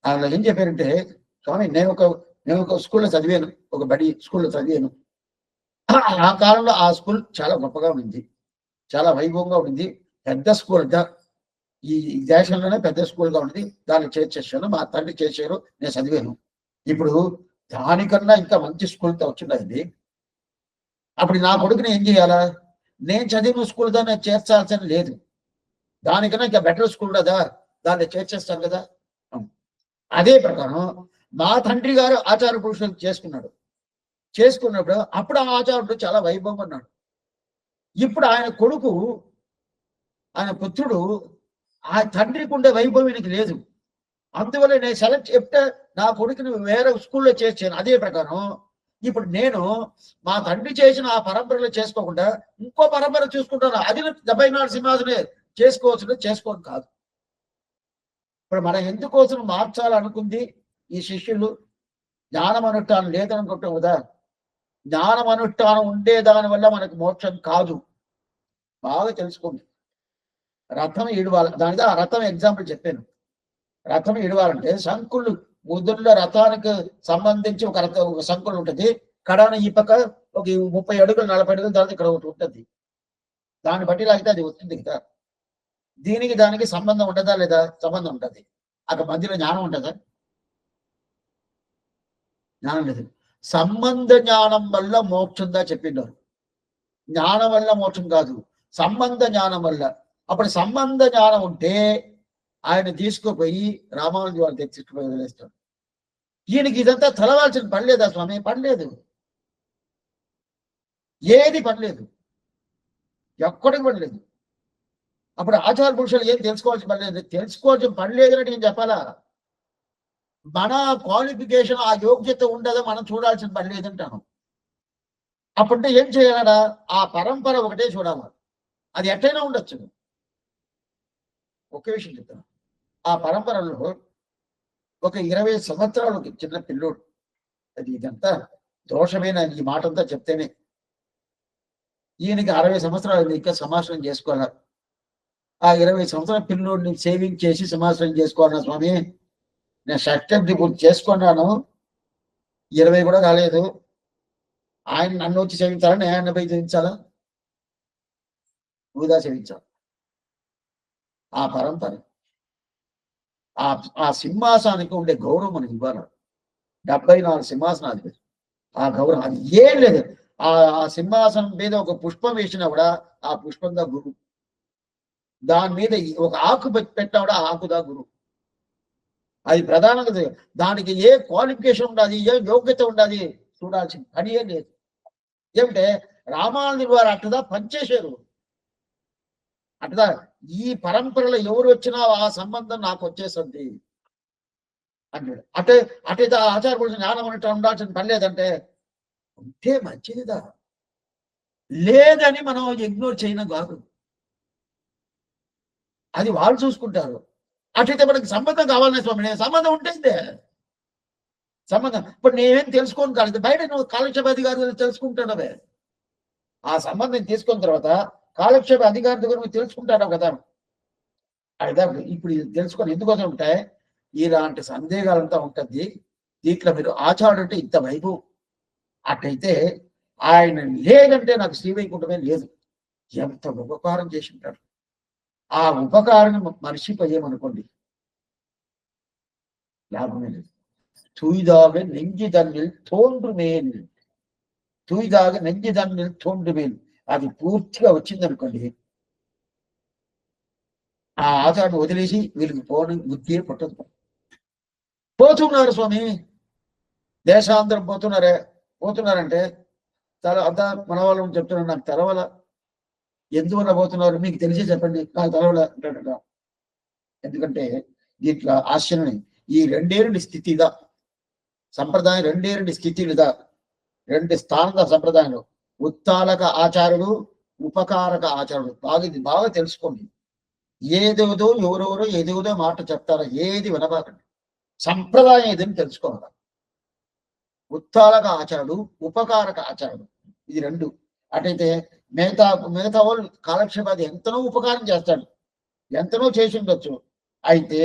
వాళ్ళు ఏం చెప్పారంటే స్వామి నేను ఒక స్కూల్లో చదివాను, ఒక బడి స్కూల్లో చదివాను. ఆ కాలంలో ఆ స్కూల్ చాలా గొప్పగా ఉంది, చాలా వైభవంగా ఉంది, పెద్ద స్కూల్, ఈ దేశంలోనే పెద్ద స్కూల్గా ఉంది. దాన్ని చేర్చేసాను, మా తండ్రి చేశారు, నేను చదివాను. ఇప్పుడు దానికన్నా ఇంకా మంచి స్కూల్తో వచ్చింది. అప్పుడు నా కొడుకుని ఏం చేయాలా? నేను చదివిన స్కూల్ దా నేను చేర్చాల్సిన లేదు, దానికన్నా ఇంకా బెటర్ స్కూల్ కదా, దాన్ని చేర్చేస్తాను కదా. అదే ప్రకారం మా తండ్రి గారు ఆచార పురుషులు చేసుకున్నప్పుడు అప్పుడు ఆ ఆచారుడు చాలా వైభవం అన్నాడు. ఇప్పుడు ఆయన కొడుకు, ఆయన పుత్రుడు, ఆ తండ్రికి ఉండే వైభవం ఈయనకి లేదు. అందువల్ల నేను సెలెక్ట్ చెప్తే నా కొడుకుని వేరే స్కూల్లో చేర్చాను. అదే ప్రకారం ఇప్పుడు నేను మా తండ్రి చేసిన ఆ పరంపరలో చేసుకోకుండా ఇంకో పరంపర చూసుకుంటాను. అది 74 సింహాసనే చేసుకోవచ్చు, చేసుకోని కాదు. ఇప్పుడు మనం ఎందుకోసం మార్చాలనుకుంది ఈ శిష్యులు జ్ఞానం అనుష్ఠానం లేదనుకుంటాం కదా. జ్ఞానం అనుష్ఠానం ఉండే దాని వల్ల మనకు మోక్షం కాదు. బాగా తెలుసుకోండి. రథం ఇడవాలి, దానితో ఆ రథం ఎగ్జాంపుల్ చెప్పాను. రథం ఇడవాలంటే సంకులు ముద్దుల్లో రథానికి సంబంధించి ఒక సంకులు ఉంటుంది. కడాన ఈ పక్క ఒక 30 అడుగులు 40 అడుగుల తర్వాత ఇక్కడ ఒకటి ఉంటుంది. దాన్ని బట్టి లాగితే అది వస్తుంది కదా. దీనికి దానికి సంబంధం ఉంటుందా లేదా? సంబంధం ఉంటుంది. అక్కడ మధ్యలో జ్ఞానం ఉంటుందా? జ్ఞానం లేదు. సంబంధ జ్ఞానం వల్ల మోక్షంగా చెప్పిండారు. జ్ఞానం వల్ల మోక్షం కాదు, సంబంధ జ్ఞానం వల్ల. అప్పుడు సంబంధ జ్ఞానం ఉంటే ఆయన తీసుకుపోయి రామానుజు వారు తెచ్చుకుపోయి వదిలేస్తాడు. ఈయనకి ఇదంతా తెలవాల్సిన పనిలేదా స్వామి? పనిలేదు, ఏది పనిలేదు, ఎక్కడికి పనిలేదు. అప్పుడు ఆచార పురుషులు ఏం తెలుసుకోవాల్సిన పనిలేదు, తెలుసుకోవాల్సిన పని లేదని నేను చెప్పాలా? మన క్వాలిఫికేషన్ ఆ యోగ్యత ఉండదో మనం చూడాల్సిన పని లేదంటాను. అప్పుడంటే ఏం చేయాలడా? ఆ పరంపర ఒకటే చూడాలి, అది ఎట్టయినా ఉండొచ్చు. ఒకే విషయం చెప్తాను, ఆ పరంపరలో ఒక 20 సంవత్సరాలు చిన్న పిల్లోడు, అది ఇదంతా దోషమైన ఈ మాట అంతా చెప్తేనే ఈయనకి 60 సంవత్సరాలు ఇంకా సమాశ్రయం చేసుకోవాలి. ఆ 20 సంవత్సరాల పిల్లోడిని సేవింగ్ చేసి సమాశ్రయం చేసుకోవాలన్నా స్వామి, నేను షష్ఠబ్ది పూర్తి చేసుకున్నాను, 20 కూడా కాలేదు. ఆయన నన్ను వచ్చి సేవించాలా, నేను ఆయన పోయి సేవించాలా? వృధా సేవించాలి. ఆ పరంపర, ఆ సింహాసనానికి ఉండే గౌరవం మనకి ఇవ్వాలి. 74 సింహాసనాలు, ఆ గౌరవం అది ఏం లేదు. ఆ సింహాసనం మీద ఒక పుష్పం వేసినా కూడా ఆ పుష్పంగా గురువు, దాని మీద ఒక ఆకు పెట్టినా కూడా ఆ ఆకుదా గురువు. అది ప్రధానంగా దానికి ఏ క్వాలిఫికేషన్ ఉండాలి, ఏ యోగ్యత ఉండాలి చూడాల్సిన పని ఏం లేదు. ఏమిటంటే రామానుజుల వారు అట్టదా పనిచేశారు. అట్టదా ఈ పరంపరలో ఎవరు వచ్చినా ఆ సంబంధం నాకు వచ్చేస్తుంది అన్నాడు. అటే ఆచార పురుషులు జ్ఞానం అంటే ఉండాల్సిన పని లేదంటే ఉంటే మంచిదిదా, లేదని మనం ఇగ్నోర్ చేయడం కాదు, అది వాళ్ళు చూసుకుంటారు. అటైతే మనకి సంబంధం కావాలనే స్వామి, సంబంధం ఉంటే సంబంధం. ఇప్పుడు నేనేం తెలుసుకోను కాలేదు, బయట నువ్వు కాలక్షేప అధికారులు తెలుసుకుంటానవే, ఆ సంబంధం తీసుకున్న తర్వాత కాలక్షేప అధికారి దగ్గర నువ్వు తెలుసుకుంటాను కదా. అయితే ఇప్పుడు తెలుసుకొని ఎందుకోసం ఉంటాయి ఇలాంటి సందేహాలంతా ఉంటుంది. దీంట్లో మీరు ఆచార్యుడు అంటే ఇంత వైభవం, అట్టయితే ఆయన లేదంటే నాకు శ్రీవైకుంఠమే లేదు. ఎంత ఉపకారం చేసి ఉంటాడు. ఆ ఉపకారం మర్చిపోయామనుకోండి, లాభమే లేదు. తూయిదాగ నెంజి దన్నిల్ తోండ్రుమేల్, తూయిదాగ నెంజి దన్నిల్ తోండ్రుమేల్, అది పూర్తిగా వచ్చిందనుకోండి, ఆ ఆచారాన్ని వదిలేసి వీళ్ళకి పోవడం బుద్ధి పుట్టదు. పోతున్నారు స్వామి, దేశాంతరం పోతున్నారంటే అంతా మన వాళ్ళు చెప్తున్నారు, నాకు తెలవల. ఎందువల్ల పోతున్నారు మీకు తెలిసి చెప్పండి, నాకు తెలవల అంటాడట. ఎందుకంటే దీంట్లో ఆశ్చర్యం, ఈ రెండే రెండు స్థితిదా సంప్రదాయం, రెండే రెండు స్థితిలుదా, రెండు స్థానంగా సంప్రదాయంలో ఉత్తాలక ఆచారుడు, ఉపకారక ఆచారుడు. బాగా తెలుసుకోండి. ఏదేదో ఎవరెవరో ఏదేదో మాట చెప్తారో ఏది వినబాకండి. సంప్రదాయం ఏదని తెలుసుకోవాలి. ఉత్తాలక ఆచారుడు, ఉపకారక ఆచారుడు, ఇది రెండు. అటైతే మిగతా వాళ్ళు కాలక్షేపాది ఎంతనో ఉపకారం చేస్తాడు, ఎంతనో చేసి ఉండొచ్చు. అయితే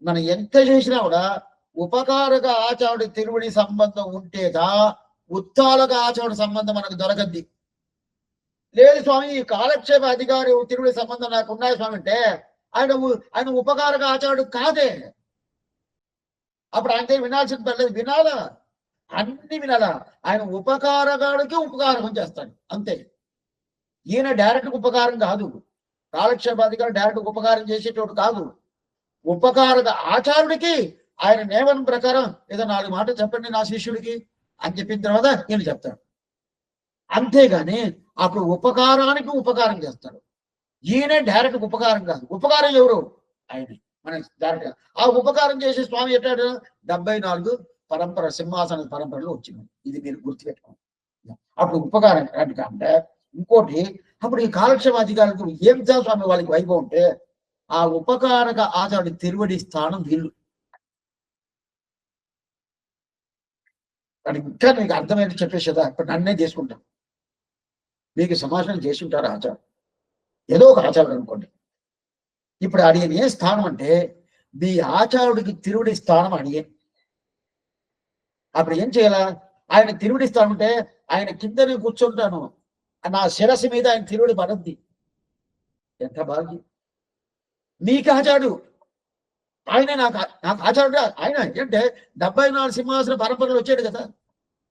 మనం ఎంత చేసినా కూడా ఉపకారక ఆచారుడి తిరువడి సంబంధం ఉంటేదా ఉత్తాలక ఆచారుడి సంబంధం మనకు దొరకద్ది. లేదు స్వామి, ఈ కాలక్షేప అధికారి తిరువడి సంబంధం నాకు ఉన్నాయి స్వామి అంటే ఆయన ఉపకారక ఆచారుడు కాదే. అప్పుడు ఆయన వినాల్సిన పర్లేదు, వినాలా, అన్ని వినాలా. ఆయన ఉపకారగాడికి ఉపకారం చేస్తాడు అంతే. ఈయన డైరెక్ట్ ఉపకారం కాదు, కాలక్షేపాధికారి డైరెక్ట్ ఉపకారం చేసేటోడు కాదు. ఉపకారక ఆచారుడికి ఆయన నియమనం ప్రకారం ఏదో 4 మాటలు చెప్పండి నా శిష్యుడికి అని చెప్పిన తర్వాత ఈయన చెప్తాడు. అంతేగాని అప్పుడు ఉపకారానికి ఉపకారం చేస్తాడు. ఈయనే డైరెక్ట్ ఉపకారం కాదు. ఉపకారం ఎవరు? ఆయన మన డైరెక్ట్. ఆ ఉపకారం చేసే స్వామి ఎట్టాడు? 74 పరంపర సింహాసన పరంపరలో వచ్చింది. ఇది మీరు గుర్తుపెట్టుకోండి. అప్పుడు ఉపకారం అంటే ఇంకోటి, అప్పుడు ఈ కాలక్షేమ అధికారులకు ఏం స్వామి వాళ్ళకి వైభవం ఉంటే ఆ ఉపకారక ఆచార్యుడి తిరువడి స్థానం వీళ్ళు. అది ఇంకా మీకు అర్థమైనట్టు చెప్పేసేదా, ఇప్పుడు నన్నే చేసుకుంటాం. మీకు సమాధానం చేసి ఉంటారు ఆచారం, ఏదో ఒక ఆచారం అనుకోండి. ఇప్పుడు అడిగిన ఏ స్థానం అంటే మీ ఆచారుడికి తిరువడి స్థానం అడిగే. అప్పుడు ఏం చేయాలా? ఆయన తిరువడి స్థానం అంటే ఆయన కిందనే కూర్చుంటాను, నా శిరస్సు మీద ఆయన తిరువడి పడద్ది. ఎంత భాగ్యం! మీకు ఆచాడు ఆయన, నాకు ఆచారుడు ఆయన. అంటే 74 సింహాసన పరంపరలు వచ్చాడు కదా.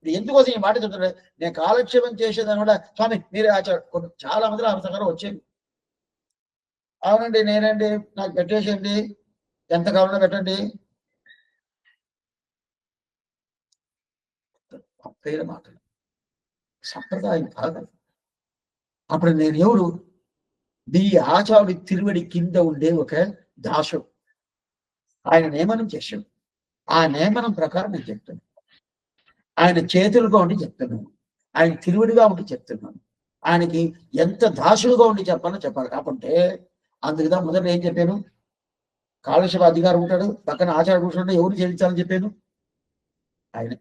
ఎందుకోసం ఈ మాట చెప్తున్నాడు? నేను కాలక్షేపం చేసేదాన్ని కూడా స్వామి మీరే ఆచారు. చాలా మంది ఆ సంగతి వచ్చేది. అవునండి నేనండి, నాకు పెట్టేసేయండి, ఎంత కావాలో పెట్టండి. తప్పైన మాటలు, సంప్రదాయం కాదు. అప్పుడు నేను ఎవరు? మీ ఆచారుడి తిరువడి కింద ఉండే ఒక దాసుడు. ఆయన నియమనం చేశాడు. ఆ నియమనం ప్రకారం నేను చెప్తాను. ఆయన చేతులుగా ఉండి చెప్తున్నాను, ఆయన తిరువడిగా ఉండి చెప్తున్నాను. ఆయనకి ఎంత దాసుడుగా ఉండి చెప్పాలో చెప్పాలి. కాబట్టి అందుకుదా మొదట ఏం చెప్పాను? కాలక్షేప అధికారం ఉంటాడు, పక్కన ఆచార్య కూర్చుంటే ఎవరు చేయించాలని చెప్పాను? ఆయన.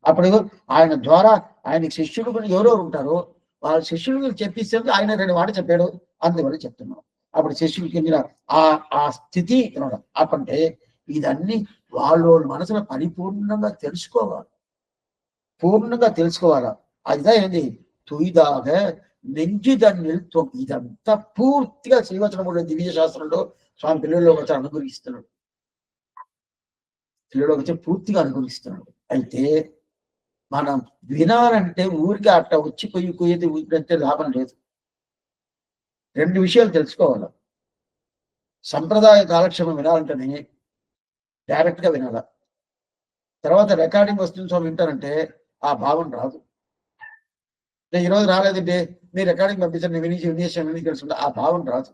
అప్పుడు ఆయన ద్వారా ఆయన శిష్యులు కూడా ఎవరెవరు ఉంటారో వాళ్ళ శిష్యులు చెప్పిస్తే ఆయన 2 మాట చెప్పాడు, అందువల్ల చెప్తున్నాం. అప్పుడు శిష్యులకి వెళ్ళిన ఆ స్థితి అప్పుడంటే ఇదన్నీ వాళ్ళు మనసులో పరిపూర్ణంగా తెలుసుకోవాలి, పూర్ణంగా తెలుసుకోవాలా. అదిదా ఏంది? తుయిదాగా నెంజిదన్నిల్ ఇదంతా పూర్తిగా శ్రీవచనముడు దివ్య శాస్త్రంలో స్వామి పిల్లల్లోకి వచ్చి అనుగ్రహిస్తున్నాడు. పిల్లలోకి వచ్చి పూర్తిగా అనుగ్రహిస్తున్నాడు. అయితే మనం వినాలంటే ఊరికి అట్ట వచ్చి కొయ్యేది ఊరికంటే లాభం లేదు. 2 విషయాలు తెలుసుకోవాలి. సంప్రదాయ కాలక్షేమం వినాలంటేనే డైరెక్ట్ గా వినాల. తర్వాత రికార్డింగ్ వస్తుంది స్వామి వింటారంటే ఆ భావం రాదు. నేను ఈరోజు రాలేదండి, మీరు రికార్డింగ్ పంపించండి, వినేసి తెలుసుకుంటే ఆ భావం రాదు.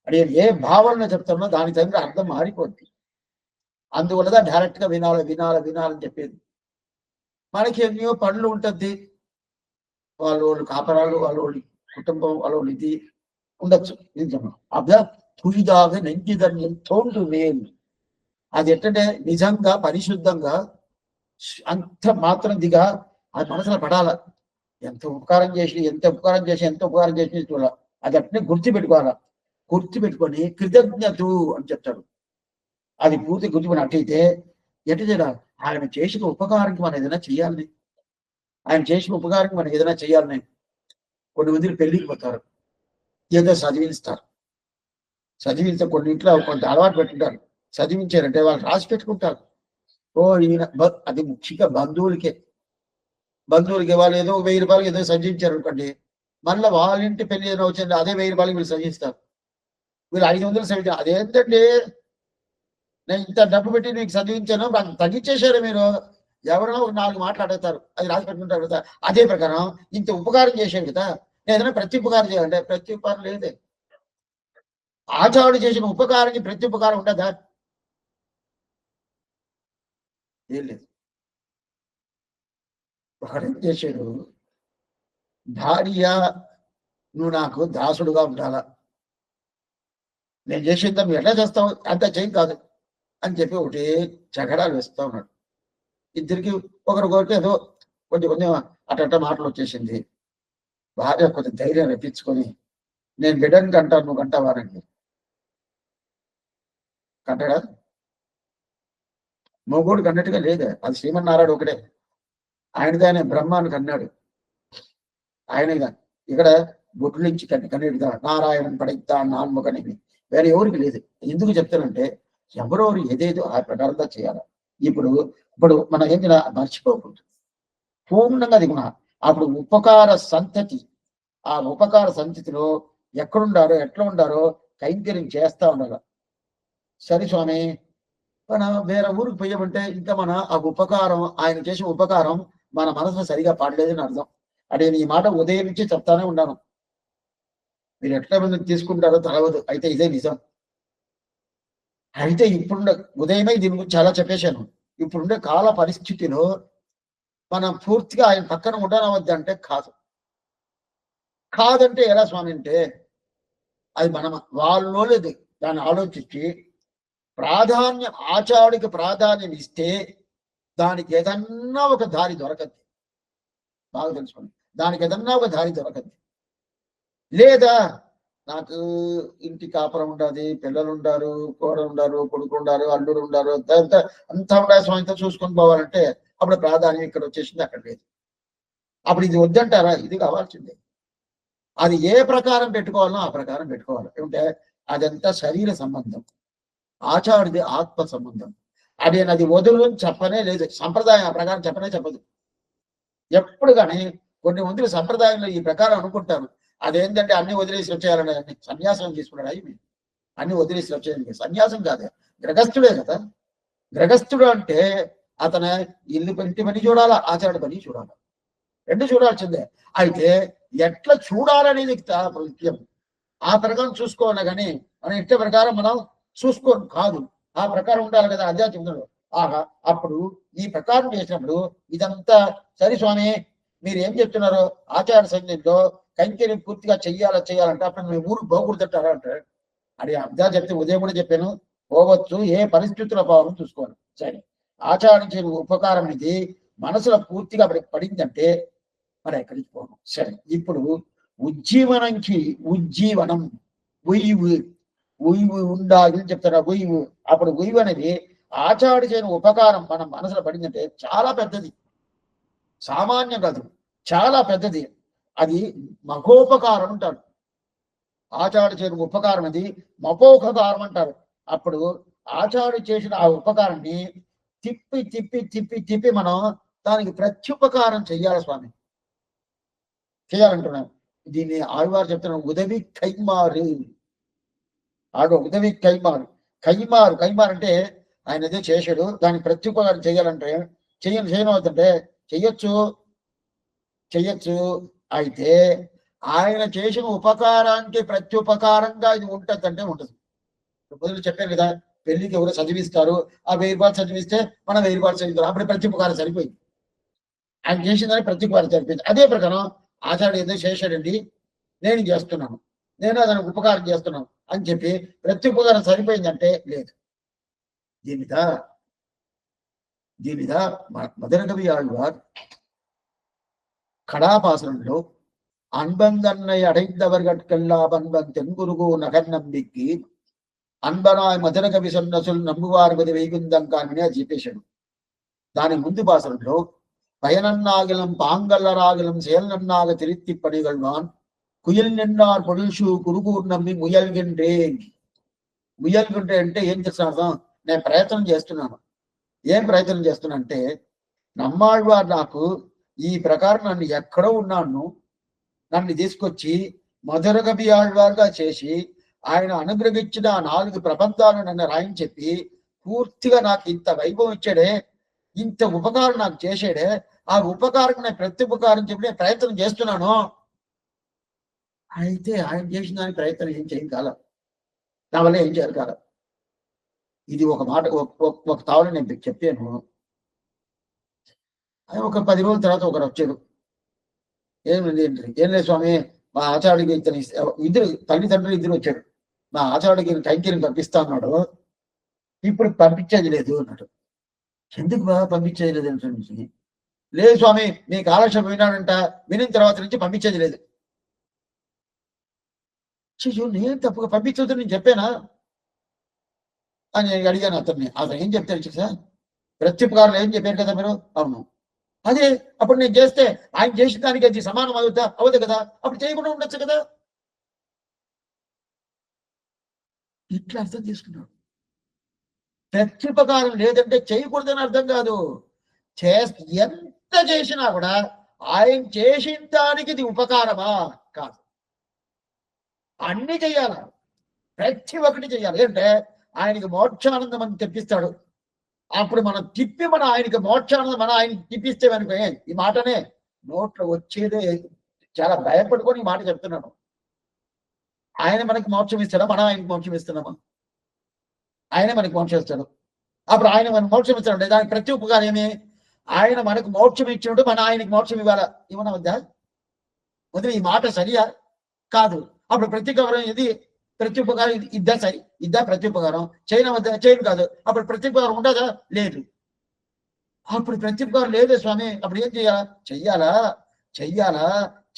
అది ఏ భావన చెప్తానో దాని తగిన అర్థం మారిపోద్ది. అందువల్ల డైరెక్ట్ గా వినాలని చెప్పేది. మనకి ఎన్నో పనులు ఉంటుంది, వాళ్ళు కాపరాలు, వాళ్ళు కుటుంబం, వాళ్ళు ఇది ఉండొచ్చు. అబ్బా పులిదాగా నెంగిదని తోండు వేలు. అది ఎట్టంటే నిజంగా పరిశుద్ధంగా అంత మాత్రం దిగా అది మనసులో పడాల. ఎంత ఉపకారం చేసి చూడాల. అది అట్నే గుర్తుపెట్టుకోవాలా. గుర్తుపెట్టుకొని కృతజ్ఞతు అని చెప్తాడు. అది పూర్తి గుర్తుపెట్టి అట్టయితే ఎట్ట చేయాలి? ఆయన చేసిన ఉపకారానికి మనం ఏదైనా చేయాలని, ఆయన చేసిన ఉపకారానికి మనం ఏదైనా చేయాలని. కొన్ని మంది పెళ్లికి పోతారు, ఏదో చదివిస్తారు. చదివించే కొన్నింట్లో కొంత అలవాటు పెట్టుంటారు. చదివించారంటే వాళ్ళు రాసి పెట్టుకుంటారు. ఓ ఈయన అది ముఖ్యంగా బంధువులకి వాళ్ళు ఏదో 1000 రూపాయలకి ఏదో చదివించారు అనుకోండి. మళ్ళీ వాళ్ళ ఇంటి పెళ్లి ఏదైనా వచ్చింది అదే 1000 రూపాయలకి వీళ్ళు చదివిస్తారు. వీళ్ళు 500 చదివించారు. అదేంటండి నేను ఇంత డబ్బు పెట్టి నీకు చదివించాను తగ్గించేశారు మీరు. ఎవరైనా ఒక 4 మాటలు అడుగుతారు. అది రాసి పెట్టుకుంటారు కదా. అదే ప్రకారం ఇంత ఉపకారం చేశాడు కదా, ఏదైనా ప్రత్యుపకారం చేయాలంటే ప్రత్యుపకారం లేదే. ఆచార్యుడు చేసిన ఉపకారానికి ప్రత్యుపకారం ఉండదా? ఏం లేదు. ఒకడేం చేశాడు, భార్య నువ్వు నాకు దాసుడుగా ఉండాలా, నేను చేసిందా నువ్వు ఎట్లా చేస్తావు, అంత చేయం కాదు అని చెప్పి ఒకటి చగడాలు వేస్తా ఉన్నాడు. ఇద్దరికి ఒకరికొకరికి ఏదో కొంచెం కొంచెం అట్ట మాటలు వచ్చేసింది. భార్య కొంచెం ధైర్యం రప్పించుకొని నేను బిడ్డని కంటాను నువ్వు కంటావారండి. కంటాడా? మొగోడు కన్నట్టుగా లేదు. అది శ్రీమన్నారాయణ ఒకడే. ఆయనదానే బ్రహ్మాన్ని కన్నాడు. ఆయనగా ఇక్కడ బొడ్డు నుంచి కన్నీడుగా నారాయణ పడైతా నాన్ముఖనివి వేరే ఎవరికి లేదు. ఎందుకు చెప్తానంటే ఎవరెవరు ఏదేదో ఆ ప్రకారంగా చేయాలి. ఇప్పుడు ఇప్పుడు మనం ఏం మర్చిపోకూడదు. పూర్ణంగా అది అప్పుడు ఉపకార సంతతి, ఆ ఉపకార సంతతిలో ఎక్కడుండారో ఎట్లా ఉండారో కైంకర్యం చేస్తా ఉండాలి. సరే స్వామి మనం వేరే ఊరికి పోయామంటే ఇంకా మన ఆ ఉపకారం ఆయన చేసిన ఉపకారం మన మనసులో సరిగా పడలేదని అర్థం. అంటే ఈ మాట ఉదయం నుంచి చెప్తానే ఉన్నాను. మీరు ఎట్లా మంది తీసుకుంటారో తెలవదు. అయితే ఇదే నిజం. అయితే ఇప్పుడున్న ఉదయమే దీని గురించి చాలా చెప్పేశాను. ఇప్పుడుండే కాల పరిస్థితిలో మనం పూర్తిగా ఆయన పక్కన ఉండనవద్దు అంటే కాదు. కాదంటే ఎలా స్వామి అంటే అది మనం వాళ్ళలో లేదు. దాన్ని ఆలోచించి ప్రాధాన్యం ఆచార్యుడికి ప్రాధాన్యం ఇస్తే దానికి ఏదన్నా ఒక దారి దొరకద్ది. బాగా తెలుసుకోండి. దానికి ఏదన్నా ఒక దారి దొరకద్ది. లేదా నాకు ఇంటి కాపురం ఉండాలి, పిల్లలు ఉండారు, కోడలు ఉండారు, కొడుకు ఉండారు, అల్లుడు ఉండారు, అంతా ఉండాలి స్వామితో చూసుకొని పోవాలంటే అప్పుడు ప్రాధాన్యం ఇక్కడ వచ్చేసింది, అక్కడ లేదు. అప్పుడు ఇది వద్దంటారా? ఇది కావాల్సిందే. అది ఏ ప్రకారం పెట్టుకోవాలో ఆ ప్రకారం పెట్టుకోవాలి. ఏమంటే అదంతా శరీర సంబంధం, ఆచార్యుడి ఆత్మ సంబంధం. అది వదులు చెప్పనే లేదు. సంప్రదాయం ఆ ప్రకారం చెప్పనే చెప్పదు. ఎప్పుడు కానీ కొన్ని మంది సంప్రదాయంలో ఈ ప్రకారం అనుకుంటారు. అదేంటంటే అన్ని వదిలేసి వచ్చేయాలని సన్యాసం తీసుకున్నాడు. అవి అన్ని వదిలేసి వచ్చేయాలి. సన్యాసం కాదు, గ్రహస్థుడే కదా. గ్రహస్థుడు అంటే అతను ఇల్లు ఇంటి పని చూడాలా, ఆచార్య పని చూడాలా, రెండు చూడాల్సిందే. అయితే ఎట్లా చూడాలనేది ముఖ్యం. ఆ ప్రకారం చూసుకోవాలి కానీ మనం ఇంటి ప్రకారం మనం చూసుకోను కాదు. ఆ ప్రకారం ఉండాలి కదా ఆధ్యాత్మికంలో. ఆహా అప్పుడు ఈ ప్రకారం చేసినప్పుడు ఇదంతా సరే స్వామి మీరు ఏం చెప్తున్నారో ఆచార సన్నిధిలో కైంకర్యం పూర్తిగా చెయ్యాలంటే అప్పుడు మీ ఊరు పోకూడదంటారా అంటే అది అర్థా చెప్తే ఉదయం కూడా చెప్పాను. పోవచ్చు, ఏ పరిస్థితుల భావం చూసుకోవాలి. సరే ఆచారం చేయని ఉపకారం ఇది మనసులో పూర్తిగా పడిందంటే మరి ఎక్కడికి పోను. సరే ఇప్పుడు ఉజ్జీవనంకి ఉజ్జీవనం ఉయ్యివు ఉయ్యివు ఉండాలి అని చెప్తారు. ఉయ్యివు అప్పుడు ఉయ్యివు అనేది ఆచార్య చేయని ఉపకారం మన మనసులో పడిందంటే చాలా పెద్దది, సామాన్యం కాదు, చాలా పెద్దది. అది మహోపకారం అంటారు. ఆచార్య చేయని ఉపకారం అది మహోపకారం అంటారు. అప్పుడు ఆచార్య చేసిన ఆ ఉపకారాన్ని తిప్పి తిప్పి తిప్పి తిప్పి మనం దానికి ప్రత్యుపకారం చెయ్యాలి స్వామి, చేయాలంటున్నాను. దీన్ని ఆళ్వారు చెప్తున్నాం ఉదవి కైమారు. ఉదవి కైమారు అంటే ఆయన ఏదో చేశాడు, దానికి ప్రత్యుపకారం చేయాలంటే చేయనవుతుంటే చెయ్యొచ్చు. అయితే ఆయన చేసిన ఉపకారానికి ప్రత్యుపకారంగా ఇది ఉంటుందంటే ఉంటుంది. మొదలు చెప్పారు కదా, పెళ్లికి ఎవరు చదివిస్తారు, ఆ 1000 రూపాయలు చదివిస్తే మనం 1000 రూపాయలు చదివిస్తాం, అప్పుడు ప్రత్యుపకారం సరిపోయింది. ఆయన చేసిందని ప్రత్యుపకారం సరిపోయింది. అదే ప్రకారం ఆచార్యుడు ఏదో చేశాడండి, నేను చేస్తున్నాను, నేను అతనికి ఉపకారం చేస్తున్నాను అని చెప్పి ప్రత్యుపకారం సరిపోయిందంటే లేదు. దీనిదా మదనకవి ఆళ్వార్ కడాపాసనంలో அன்பந்தன்னை அடைந்தவர்கட்கெல்லாம் அன்பன் தென்குருகு நகர் நம்பிக்கை అన్బనాయ్ మదన కవి సన్నసులు నమ్మువారు వైకుందంకాన్ని అది చెప్పేశాడు. దాని ముందు భాషలో பயனன்னாகலும் பாங்கல்லராகலும் செயல் நன்னாக திருத்தி பணிகள்வான் కుయల్ నిన్నార్ పొడుషు కురుకూరు నమ్మి ముయల్గిండ్రేన్. ముయల్గిండ్రే అంటే ఏం చేస్తున్నా అర్థం? నేను ప్రయత్నం చేస్తున్నాను. ఏం ప్రయత్నం చేస్తున్నా అంటే, నమ్మాళ్వారు నాకు ఈ ప్రకారం నన్ను ఎక్కడో ఉన్నాను, నన్ను తీసుకొచ్చి మధుర కవి ఆళ్వారుగా చేసి ఆయన అనుగ్రహించిన 4 ప్రబంధాలు నన్ను రాయని చెప్పి పూర్తిగా నాకు ఇంత వైభవం ఇచ్చాడే, ఇంత ఉపకారం నాకు చేసాడే, ఆ ఉపకారం నేను ప్రత్యుపకారం చెప్పి నేను ప్రయత్నం చేస్తున్నాను. అయితే ఆయన చేసిన దానికి ప్రయత్నం ఏం చేయను కాల, నా వల్ల ఏం చేయాలి కాల. ఇది ఒక మాట ఒక తావని నేను చెప్పాను. ఒక 10 రోజుల తర్వాత ఒకరు వచ్చారు. ఏం లేదు స్వామి, మా ఆచార్యుడికి ఇతని ఇద్దరు తల్లిదండ్రులు ఇద్దరు వచ్చాడు. మా ఆచార్యుడికి కైంకర్యం పంపిస్తా అన్నాడు, ఇప్పుడు పంపించేది లేదు అన్నాడు. ఎందుకు బాగా పంపించేది లేదు అంటే, లేదు స్వామి మీ కాలక్షేపం విన్నాడంట, వినిన తర్వాత నుంచి పంపించేది లేదు. నేను తప్పుగా పంపించవద్దు నేను చెప్పానా అని అడిగాను అతన్ని. అతను ఏం చెప్తారు సార్, ప్రత్యుపకారులు ఏం చెప్పారు కదా మీరు. అవును, అదే అప్పుడు నేను చేస్తే ఆయన చేసిన దానికి అది సమానం అవుతా అవదు కదా, అప్పుడు చేయకుండా ఉండొచ్చు కదా. ఇట్లా అర్థం చేసుకున్నాడు. ప్రత్యుపకారం లేదంటే చేయకూడదని అర్థం కాదు. ఎంత చేసినా కూడా ఆయన చేసిన దానికి ఇది ఉపకారమా కాదు, అన్ని చెయ్యాల, ప్రతి ఒక్కటి చెయ్యాలి. ఏంటంటే ఆయనకి మోక్షానందం అని తెప్పిస్తాడు. అప్పుడు మనం తిప్పి మన ఆయనకి మోక్షానందం మన ఆయనకి తిప్పిస్తే అనుకో, ఈ మాటనే నోట్లో వచ్చేదే చాలా భయపడుకొని ఈ మాట చెప్తున్నాను. ఆయన మనకి మోక్షం ఇస్తాడా, మనం ఆయనకి మోక్షం ఇస్తున్నామా? ఆయన మనకి మోక్షం ఇస్తాడు. అప్పుడు ఆయన మనకు మోక్షం ఇస్తాడు, దానికి ప్రతి ఉపకారం ఏమి? ఆయన మనకు మోక్షం ఇచ్చినట్టు మన ఆయనకి మోక్షం ఇవ్వాలా, ఇవ్వన వద్దా? వదిలే, ఈ మాట సరియా కాదు. అప్పుడు ప్రత్యుపకారం ఇది, ప్రత్యుపకారం ఇద్దా సరి, ఇద్దా ప్రత్యుపకారం చేయడం వద్ద, చేయను కాదు. అప్పుడు ప్రత్యుపకారం ఉండదా? లేదు. అప్పుడు ప్రత్యుపకారం లేదే స్వామి, అప్పుడు ఏం చేయాలా? చెయ్యాలా చెయ్యాలా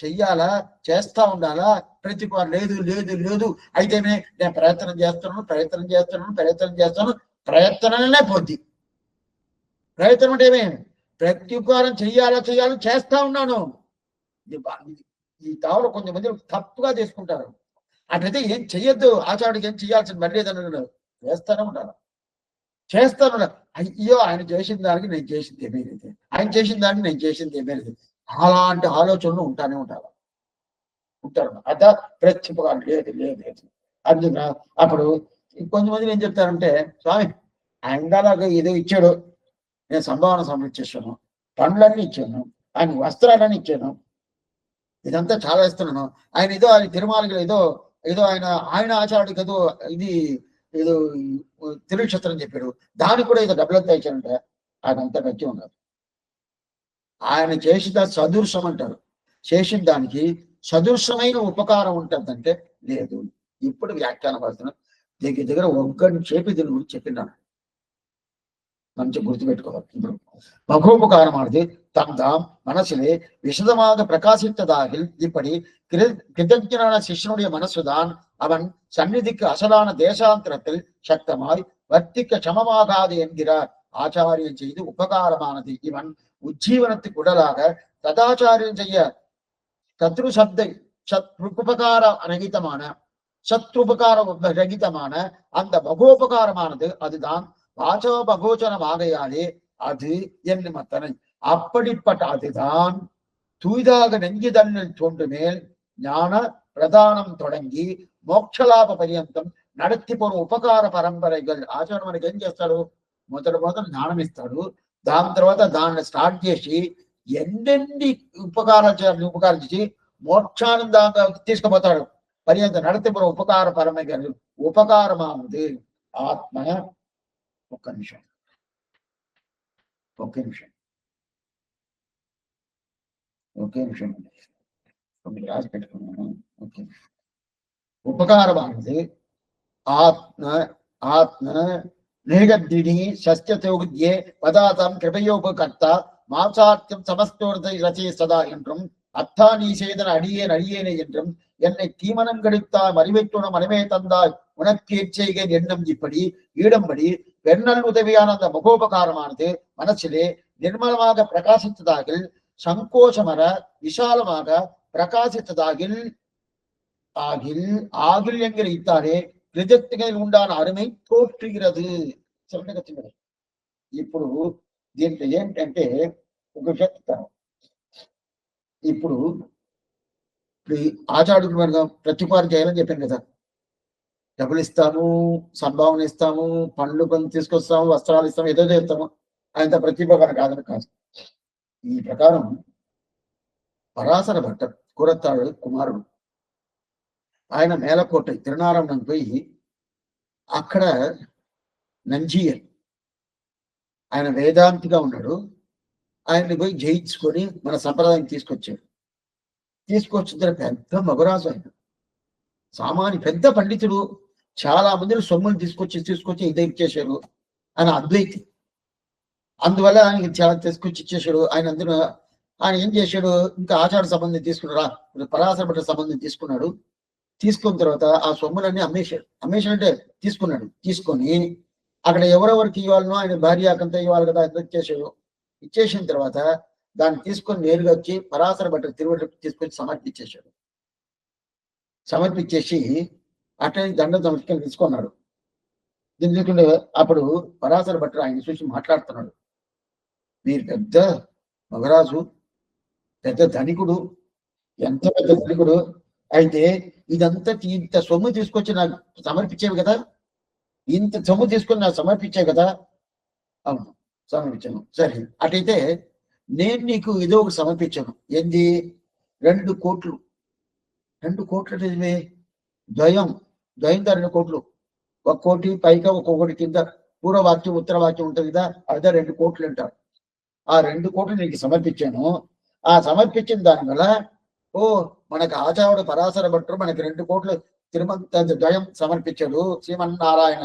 చెయ్యాలా, చేస్తా ఉండాలా. ప్రత్యుపకారం లేదు లేదు లేదు అయితేనే నేను ప్రయత్నం చేస్తున్నాను ప్రయత్నం చేస్తున్నాను ప్రయత్నం చేస్తాను, ప్రయత్నమే పోద్ది. ప్రయత్నం అంటే ఏమే? ప్రత్యుపకారం చెయ్యాలా చెయ్యాలని చేస్తా ఉన్నాను. ఈ తావులో కొంతమంది తప్పుగా చేసుకుంటారు. అట్లయితే ఏం చెయ్యొద్దు, ఆచార్యుడికి ఏం చెయ్యాల్సిన పని లేదని చేస్తానే ఉండాలి, చేస్తాను. అయ్యో ఆయన చేసిన దానికి నేను చేసింది ఏమీ లేదు, ఆయన చేసిన దానికి నేను చేసింది ఏమీ లేదు, అలాంటి ఆలోచనలు ఉంటానే ఉంటారు. అద ప్రత్యుపకారం లేదు లేదు లేదు. అందున అప్పుడు కొంతమంది ఏం చెప్తారంటే, స్వామి ఆయన ఏదో ఇచ్చాడు, నేను సంభావన సమర్పించేసాను, పండ్లన్నీ ఇచ్చాను, ఆయన వస్త్రాలన్నీ ఇచ్చాను, ఇదంతా చాలా ఇస్తున్నాను. ఆయన ఏదో ఆయన తిరుమలకి ఏదో ఏదో ఆయన ఆచార్యుడికి ఏదో ఇది ఏదో తిరుక్షత్రం చెప్పాడు, దానికి కూడా ఏదో డబ్బులంతా ఇచ్చానంటే అదంతా గట్టి ఉన్నారు. ఆయన చేసిన సదృశం అంటారు, చేసిన దానికి సదృశమైన ఉపకారం ఉంటుందంటే లేదు. ఇప్పుడు వ్యాఖ్యానం పడుతున్నా దగ్గర ఒక్కడిని చేపి దీని గురించి చెప్పినాను, మంచి గుర్తుపెట్టుకోవాలి. ఇప్పుడు மகோபகாரமானது தம்தாம் மனசிலே விஷதமாக பிரகாசித்ததாகில் இப்படி கிருதஞனான சிஷ்யனுடைய மனசுதான் அவன் சந்நிதிக்கு அசலான தேசாந்திரத்தில் சக்தமாய் வர்த்திக்க சமமாகாது என்கிறார் ஆச்சாரியம் செய்து உபகாரமானது. இவன் உஜ்ஜீவனத்துக்கு உடலாக ததாச்சாரியம் செய்ய சத்ரு சப்தை உபகார ரகிதமான சத்ருபகார ரகிதமான அந்த மகோபகாரமானது அதுதான் வாசோபகோச்சனம் ஆகையாலே அது என்று மத்தனை. அப்படிப்பட்ட அதுதான் தூய்தாக நெஞ்சுதன்னில் தோன்றுமேல் ஞான பிரதானம் தொடங்கி మోక్షలాభ పర్యంతం నడத்தி పోరు ఉపకార పరంపరలు. ఆచార్య మనకి ఏం చేస్తాడు, మొదట జ్ఞానం ఇస్తాడు, దాని తర్వాత దాన్ని స్టార్ట్ చేసి ఎన్నెన్ని ఉపకారం చేసి మోక్షానందంగా తీసుకుపోతాడు పర్యంతం నడத்தி పోరు ఉపకార పరమగలు. ఉపకారమానది ఆత్మ. ఒక్క నిమిషం ఒకే నిమిషం రాసి పెట్టుకున్నాను. ఓకే, ఉపకారమానది ఆత్మ. ఆత్మ నిగద్దిని సస్యతోగ్యే పదార్థం కృపయోపకర్త மாசாத்தியம் சமஸ்தோர்த்தை ரச்சை சதா என்றும் அத்தா நீ செய்தன அடியேன் அடியேனே என்றும் என்னை தீமனம் கெடுத்தாய் மறிவைத்துணம் மனமே தந்தாய் உனக்கு எச்செய்கேன் எண்ணம் இப்படி ஈடும்படி பெண்ணல் உதவியான அந்த முகோபகாரமானது மனசிலே நிர்மலமாக பிரகாசித்ததாகில் சங்கோஷமர விஷாலமாக பிரகாசித்ததாகில் ஆகில் என்கிற இத்தானே ரிஜத்துகளில் உண்டான అరుமை తోற்றுகிறது. చెప్పండి వచ్చింది. ఇప్పుడు దీంట్లో ఏంటంటే ఒక విషయం చెప్తాను. ఇప్పుడు ఆచార్యుడు మనకు ప్రతిపాదన చేయాలని చెప్పాను కదా, డబ్బులు ఇస్తాము, సంభావన ఇస్తాము, పండ్లు కొని తీసుకొస్తాము, వస్త్రాలు ఇస్తాము, ఏదో చేస్తాము, ఆయన ప్రతిపాదన కాదని కాదు. ఈ ప్రకారం పరాశర భట్ట కురత్తాడు కుమారుడు, ఆయన మేలకోట తిరునారాయణం పోయి అక్కడ నంజీయర్ ఆయన వేదాంతిగా ఉన్నాడు, ఆయన్ని పోయి జయించుకొని మన సంప్రదాయం తీసుకొచ్చాడు. తీసుకొచ్చిన పెద్ద మగరాజు, ఆయన సామాన్య పెద్ద పండితుడు, చాలా మందిని సొమ్ములు తీసుకొచ్చి ఇదే ఇచ్చేశారు. ఆయన అద్వైతి, అందువల్ల ఆయనకి చాలా తీసుకొచ్చి ఇచ్చేశాడు. ఆయన ఏం చేశాడు, ఇంకా ఆచార సంబంధం తీసుకున్నాడు, పరాశర భట్ట సంబంధం తీసుకున్నాడు. తీసుకున్న తర్వాత ఆ సొమ్ములన్నీ అమ్మేశాడంటే తీసుకొని అక్కడ ఎవరెవరికి ఇవ్వాలనో ఆయన భార్యకంతా ఇవ్వాలి కదా, ఇచ్చేసిన తర్వాత దాన్ని తీసుకొని నేరుగా వచ్చి పరాశర భట్ట తిరువళ్ళకి తీసుకొచ్చి సమర్పించేసి అట్లా దండ సంస్కరణ తీసుకున్నాడు. దీన్ని అప్పుడు పరాశర భట్టు ఆయన చూసి మాట్లాడుతున్నాడు, మీరు పెద్ద మగరాజు, పెద్ద ధనికుడు, ఎంత పెద్ద ధనికుడు, అయితే ఇదంతా ఇంత సొమ్ము తీసుకొచ్చి నాకు సమర్పించేవి కదా, ఇంత సొమ్ము తీసుకొని నాకు సమర్పించావు కదా. అవును సమర్పించాను. సరే అటైతే నేను నీకు ఏదో ఒకటి సమర్పించాను. ఏంది? 2 కోట్లు. 2 కోట్లు అంటే ద్వయం ధర 2 కోట్లు. 1 కోటి పైగా ఒక్కొక్కటి కింద పూర్వవాక్యం ఉత్తరవాక్యం ఉంటుంది కదా, అదే 2 కోట్లు అంటారు. ఆ 2 కోట్లు నీకు సమర్పించాను. ఆ సమర్పించిన దానివల్ల మనకు ఆచార్యుడు పరాశర భట్టు మనకి 2 కోట్లు ద్వయం సమర్పించాడు. శ్రీమన్నారాయణ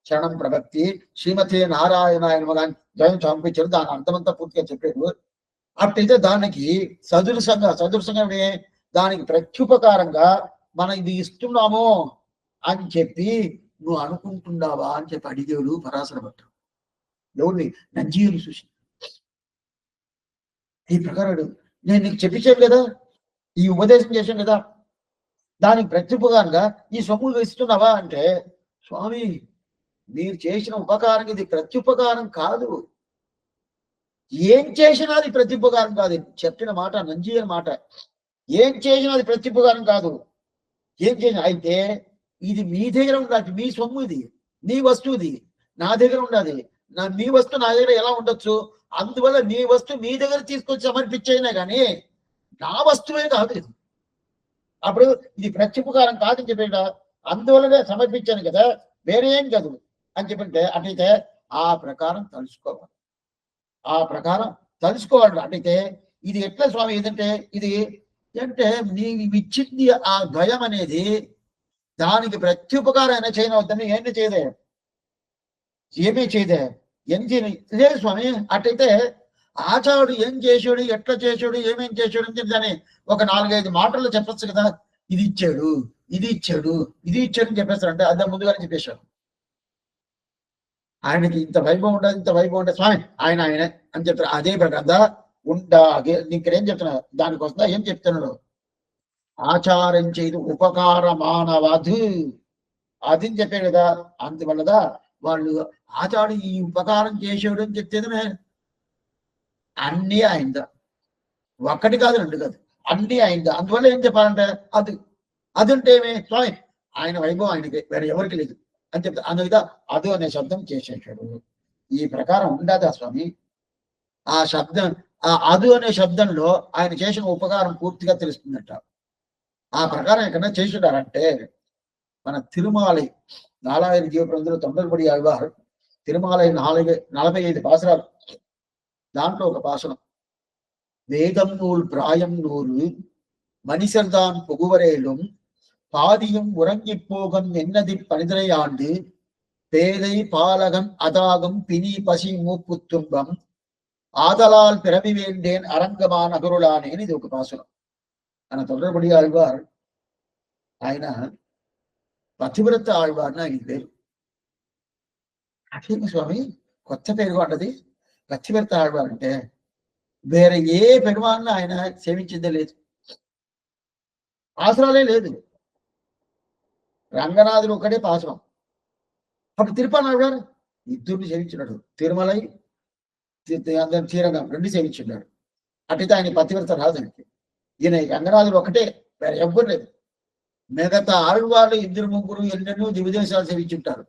శరణం ప్రభక్తి శ్రీమతి నారాయణ ద్వయం సమర్పించాడు. దాని అర్థమంతా పూర్తిగా చెప్పాడు. అట్టయితే దానికి సదృశంగా దానికి ప్రత్యుపకారంగా మనం ఇది ఇస్తున్నాము అని చెప్పి నువ్వు అనుకుంటున్నావా అని చెప్పి అడిగాడు పరాశర భట్టు. ఎవరిని? నంజీయుని చూసి. ఈ ప్రకారం నేను నీకు చెప్పించాను కదా, ఈ ఉపదేశం చేశాను కదా, దానికి ప్రత్యుపకారంగా ఈ సొమ్ము ఇస్తున్నావా అంటే, స్వామి మీరు చేసిన ఉపకారం ఇది ప్రత్యుపకారం కాదు, ఏం చేసినా అది ప్రత్యుపకారం కాదు. చెప్పిన మాట నంజీయుని మాట, ఏం చేసినా అది ప్రత్యుపకారం కాదు. ఏం చేసిన అయితే ఇది మీ దగ్గర ఉండాలి, మీ సొమ్ము, ఇది నీ వస్తువు, ఇది నా దగ్గర ఉండాలి. మీ వస్తువు నా దగ్గర ఎలా ఉండొచ్చు? అందువల్ల నీ వస్తువు మీ దగ్గర తీసుకొచ్చి సమర్పించేనా కానీ నా వస్తువే కాదు ఇది. అప్పుడు ఇది ప్రత్యుపకారం కాదని చెప్పేట, అందువల్లనే సమర్పించాను కదా, వేరే ఏం కాదు అని చెప్పింటే, అటైతే ఆ ప్రకారం తలుసుకోవాలి. అటైతే ఇది ఎట్లా స్వామి? ఏదంటే ఇది అంటే నీకు ఇచ్చింది ఆ ద్వయం అనేది దానికి ప్రత్యుపకారం అయినా చేయనవద్దని ఏమీ చేయదే, లేదు స్వామి. అట్టయితే ఆచార్యుడు ఏం చేశాడు, ఎట్లా చేశాడు, ఏమేం చేశాడు అని దాన్ని ఒక 4-5 మాటల్లో చెప్పచ్చు కదా. ఇది ఇచ్చాడు అని చెప్పేస్తారంటే అదే ముందుగానే చెప్పేశాడు. ఆయనకి ఇంత వైభవం ఉండదు స్వామి, ఆయన అని చెప్తారు. అదే ప్రకారంగా ఇక్కడేం చెప్తున్నా, దానికోసం ఏం చెప్తున్నాడు, ఆచారం చేయదు ఉపకారమానవధు అది అని చెప్పాడు కదా. అందువల్లదా వాళ్ళు ఆచార్యుడు ఈ ఉపకారం చేసేవాడు అని చెప్తేనే అన్నీ అయిందా, 1 కాదు 2 కాదు, అన్నీ అయిందా. అందువల్ల ఏం చెప్పాలంటే అది అంటే ఏమి స్వామి, ఆయన వైభవం ఆయనకి, వేరే ఎవరికి లేదు అని చెప్తా. అందువిధ అదు అనే శబ్దం చేసేసాడు. ఈ ప్రకారం ఉండదా స్వామి? ఆ శబ్దం, ఆ అదు అనే శబ్దంలో ఆయన చేసిన ఉపకారం పూర్తిగా తెలుస్తుందట. ఆ ప్రకారం ఎక్కడన్నా చేస్తున్నారంటే మన తిరుమాలై 4000 జీవప్రందులు 90 ఆళ్వారు తిరుమాలై 45 పాసరాలు. దాంట్లో ఒక పాసనం, வேதம் நூல் பிராயம் 100 மனிதர்தான் புகுவரேலும் பாதியும் உறங்கி போகும் என்னதி 12 ஆண்டு பேதை பாலகன் அதாகும் பிணி பசி மூப்பு துன்பம் ஆதலால் பிறவி வேண்டேன் அரங்கமான அகருளானேன். ఇది ఒక పాసనం. మన తొండరపడి ఆళ్వార్ ఆయన పతివ్రత ఆళ్వార్ని ఆయన పేరు. అదేమి స్వామి కొత్త పేరు అన్నది? పతివ్రత ఆళ్వార్ అంటే వేరే ఏ పెరుమాన్ని ఆయన సేవించిందే లేదు, ఆసరాలే లేదు. రంగనాథుడు ఒకటే పాశురం. అప్పుడు తిరుపతి గారు ఇద్దరిని సేవించున్నాడు. తిరుమలై శ్రీరంగం రెండు సేవించున్నాడు. అటుతే ఆయన పతివ్రత రాజునికి. ఈయన రంగనాథుడు ఒకటే, వేరే ఎవ్వరు లేదు. మిగతా ఆళ్వాళ్ళు ఇద్దరు ముగ్గురు ఎన్నెన్నో దివ్యదేశాలు సేవించుంటారు.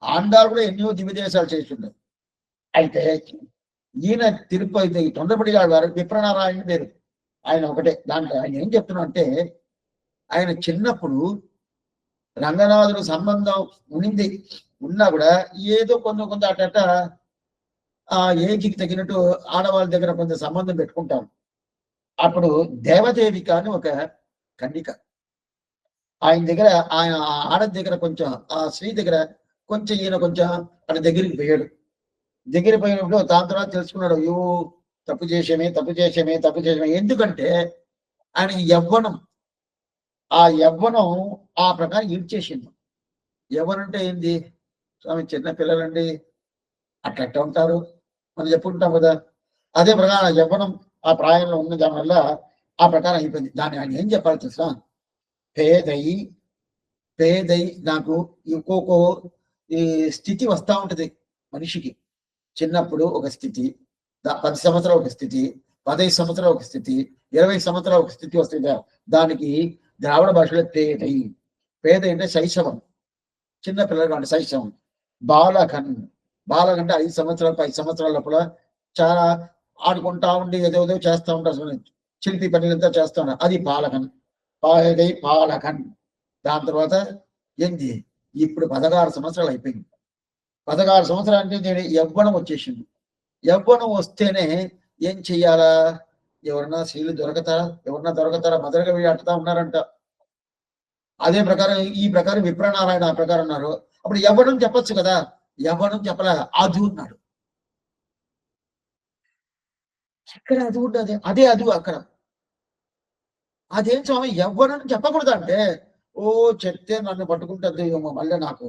ఆండాలు కూడా ఎన్నో దివ్యదేశాలు చేస్తుంటారు. అయితే ఈయన తిరుపతి తొండరపడి వారు విప్రనారాయణ పేరు, ఆయన ఒకటే. దాంట్లో ఆయన ఏం చెప్తున్నా అంటే, ఆయన చిన్నప్పుడు రంగనాథుడు సంబంధం ఉండింది, ఉన్నా కూడా ఏదో కొంత అట ఆ ఏజ్కి తగినట్టు ఆడవాళ్ళ దగ్గర కొంత సంబంధం పెట్టుకుంటారు. అప్పుడు దేవదేవిక అని ఒక కన్నిక ఆయన దగ్గర, ఆయన ఆడ దగ్గర కొంచెం, ఆ స్త్రీ దగ్గర కొంచెం ఈయన కొంచెం అటు దగ్గరికి పోయాడు. దగ్గర పోయినప్పుడు దాని తర్వాత తెలుసుకున్నాడు, అయ్యో తప్పు చేసామే. ఎందుకంటే ఆయనకి యవ్వనం, ఆ యవ్వనం ఆ ప్రకారం ఈడ్చేసింది. యవ్వనం అంటే ఏంది స్వామి, చిన్న పిల్లలండి అట్లా ఉంటారు, మనం చెప్పుకుంటాం కదా. అదే ప్రకారం యవ్వనం ఆ ప్రాయంలో ఉన్న దాని వల్ల ఆ ప్రకారం అయిపోయింది. దాన్ని ఆయన ఏం చెప్పాలి తెలుసా, పేదై నాకు ఇంకొక ఈ స్థితి వస్తూ ఉంటది మనిషికి. చిన్నప్పుడు ఒక స్థితి, 10 సంవత్సరాలు ఒక స్థితి, 15 సంవత్సరాలు ఒక స్థితి, 20 సంవత్సరాలు ఒక స్థితి వస్తుంది. దానికి ద్రావిడ భాషలో పేద అంటే శైశవం, చిన్న పిల్లలు అంటే శైశవం. బాలకన్ అంటే 5 సంవత్సరాలు 10 సంవత్సరాల లోపల చాలా ఆడుకుంటా ఉండి ఏదో చేస్తూ ఉంటారు, శిల్పి పనులంతా చేస్తూ ఉంటారు, అది బాలకన్. పాలకన్. దాని తర్వాత ఏంది, ఇప్పుడు 16 సంవత్సరాలు అయిపోయింది. 16 సంవత్సరాలు అంటే నేను యవ్వనం వచ్చేసింది. యవ్వనం వస్తేనే ఏం చెయ్యాలా, ఎవరన్నా స్త్రీలు దొరకతారా మదరగా అట్టుతా ఉన్నారంట. అదే ప్రకారం ఈ ప్రకారం విప్రనారాయణ ఆ ప్రకారం ఉన్నారు. అప్పుడు యవ్వనం చెప్పొచ్చు కదా, యవ్వనం చెప్పలే, అదు అన్నాడు. ఇక్కడ అది ఉండదు, అదే అదు అక్కడ. అదేం స్వామి యవ్వనం చెప్పకూడదు అంటే, ఓ చెప్తే నన్ను పట్టుకుంటుంది మళ్ళీ నాకు.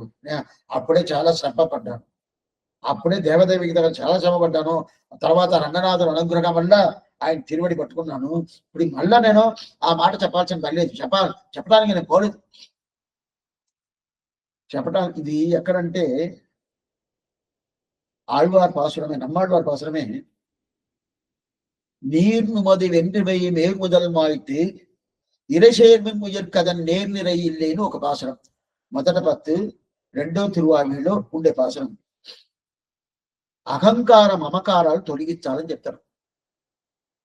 అప్పుడే చాలా శ్రమ పడ్డాను, అప్పుడే దేవదేవికి దగ్గర చాలా శ్రమ పడ్డాను. తర్వాత రంగనాథుడు అనుగ్రహం వల్ల ఆయన తిరువడి పట్టుకున్నాను. ఇప్పుడు మళ్ళా నేను ఆ మాట చెప్పాల్సిన పని లేదు, చెప్పడానికి నేను పోలేదు. చెప్పడానికి ఇది ఎక్కడంటే ఆళ్వార్ పాసురమే, నమ్మాళ్వార్ పాసురమే. நீர்னு மது வென்று வை மேல்முதல் மாய்த்து ఇరశేర్మిన్ ముయర్కదన్ నేర్నిరై ఇల్లేను ఒక పాసరం. మొదట 10 రెండో తిరువాయిలో ఉండే పాసరం. అహంకార మమకారాలు తొలగించాలని చెప్తారు.